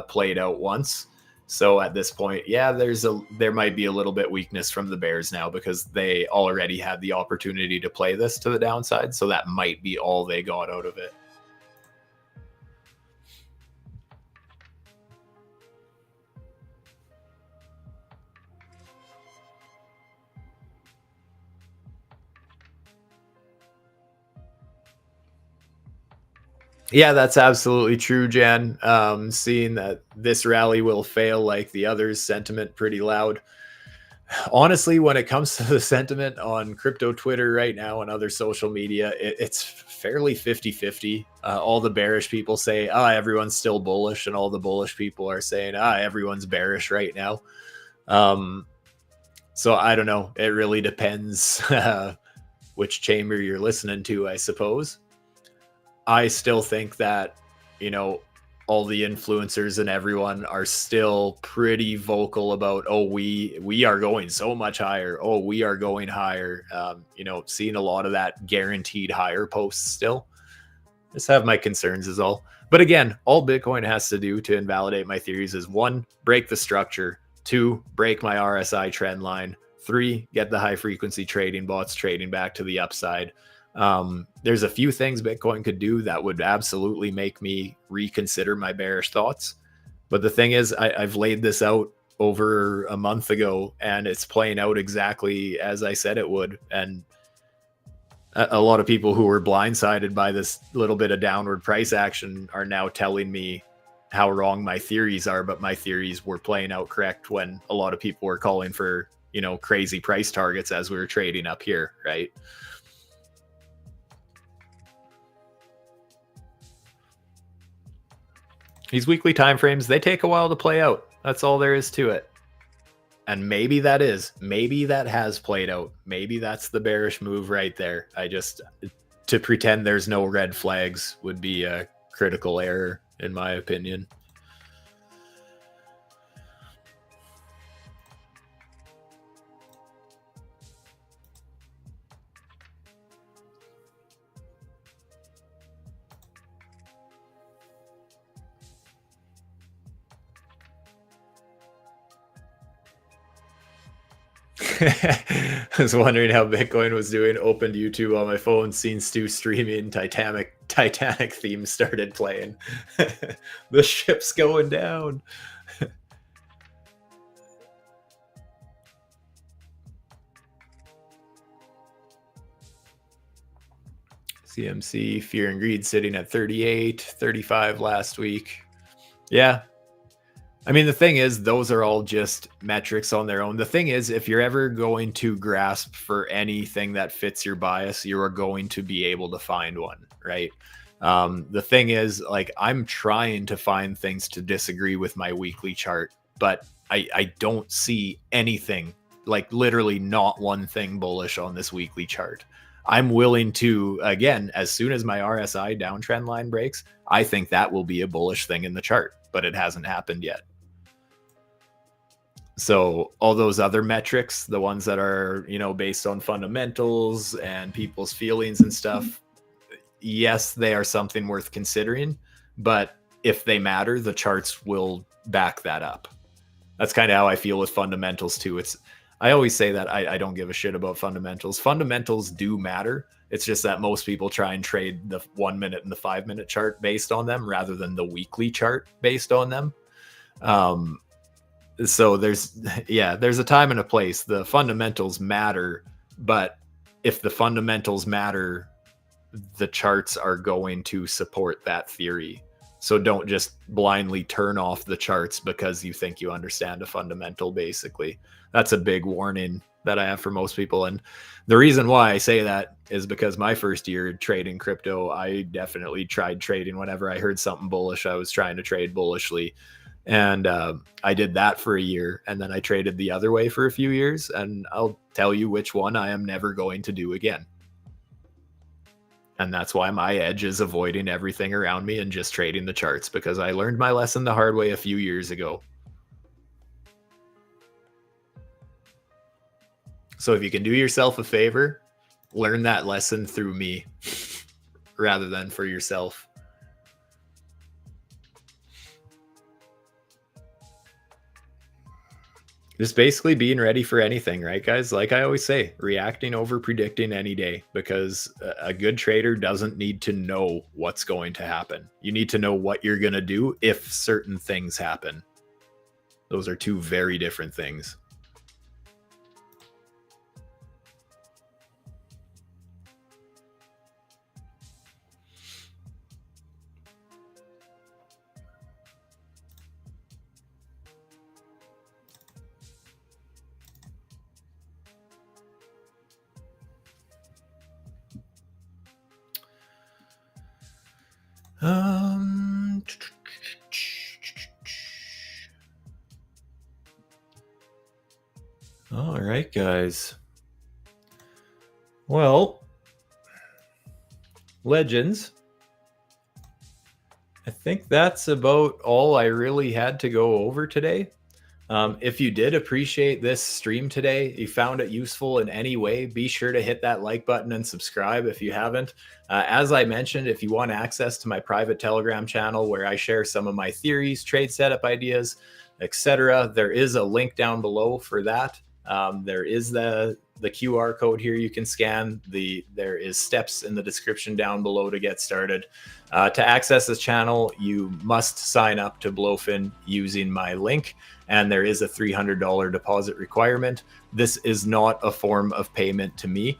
played out once. So at this point, yeah, there might be a little bit weakness from the bears now because they already had the opportunity to play this to the downside. So that might be all they got out of it. Yeah, that's absolutely true, Jan. Seeing that this rally will fail like the others, sentiment pretty loud. Honestly, when it comes to the sentiment on crypto Twitter right now and other social media, it's fairly 50-50. All the bearish people say, everyone's still bullish, and all the bullish people are saying, everyone's bearish right now. So I don't know. It really depends which chamber you're listening to, I suppose. I still think that, you know, all the influencers and everyone are still pretty vocal about, we are going so much higher. Oh, we are going higher. You know, seeing a lot of that guaranteed higher posts still. Just have my concerns is all. But again, all Bitcoin has to do to invalidate my theories is 1, break the structure, 2, break my RSI trend line, 3, get the high frequency trading bots trading back to the upside. There's a few things Bitcoin could do that would absolutely make me reconsider my bearish thoughts. But the thing is, I've laid this out over a month ago and it's playing out exactly as I said it would. And a lot of people who were blindsided by this little bit of downward price action are now telling me how wrong my theories are, but my theories were playing out correct when a lot of people were calling for, you know, crazy price targets as we were trading up here, right? These weekly timeframes, they take a while to play out. That's all there is to it. And maybe that has played out. Maybe that's the bearish move right there. To pretend there's no red flags would be a critical error, in my opinion. I was wondering how Bitcoin was doing. Opened YouTube on my phone, seen Stu streaming. Titanic theme started playing. The ship's going down. CMC Fear and Greed sitting at 38, 35 last week. Yeah. I mean, the thing is, those are all just metrics on their own. The thing is, if you're ever going to grasp for anything that fits your bias, you are going to be able to find one, right? The thing is, like, I'm trying to find things to disagree with my weekly chart, but I don't see anything, like literally not one thing bullish on this weekly chart. I'm willing to, again, as soon as my RSI downtrend line breaks, I think that will be a bullish thing in the chart, but it hasn't happened yet. So all those other metrics, the ones that are, you know, based on fundamentals and people's feelings and stuff, yes, they are something worth considering. But if they matter, the charts will back that up. That's kind of how I feel with fundamentals too. I always say that I don't give a shit about fundamentals. Fundamentals do matter. It's just that most people try and trade the 1 minute and the 5 minute chart based on them rather than the weekly chart based on them. So there's a time and a place. The fundamentals matter, but if the fundamentals matter, the charts are going to support that theory. So don't just blindly turn off the charts because you think you understand a fundamental, basically. That's a big warning that I have for most people. And the reason why I say that is because my first year trading crypto, I definitely tried trading whenever I heard something bullish. I was trying to trade bullishly. And I did that for a year. And then I traded the other way for a few years. And I'll tell you which one I am never going to do again. And that's why my edge is avoiding everything around me and just trading the charts, because I learned my lesson the hard way a few years ago. So if you can do yourself a favor, learn that lesson through me rather than for yourself. Just basically being ready for anything, right, guys? Like I always say, reacting over predicting any day, because a good trader doesn't need to know what's going to happen. You need to know what you're going to do if certain things happen. Those are two very different things. All right, guys. Well, legends, I think that's about all I really had to go over today. If you did appreciate this stream today, you found it useful in any way, be sure to hit that like button and subscribe if you haven't. As I mentioned, if you want access to my private Telegram channel where I share some of my theories, trade setup ideas, etc., there is a link down below for that. There is the QR code here you can scan. There is steps in the description down below to get started. To access this channel, you must sign up to BloFin using my link, and there is a $300 deposit requirement. This is not a form of payment to me.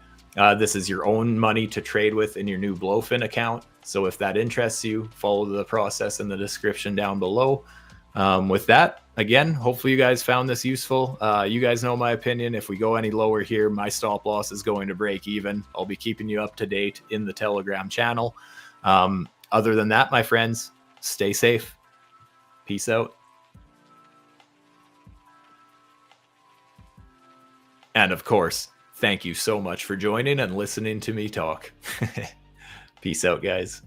This is your own money to trade with in your new BloFin account. So if that interests you, follow the process in the description down below. With that, again, hopefully you guys found this useful. You guys know my opinion. If we go any lower here, my stop loss is going to break even. I'll be keeping you up to date in the Telegram channel. Other than that, my friends, stay safe. Peace out. And of course, thank you so much for joining and listening to me talk. Peace out, guys.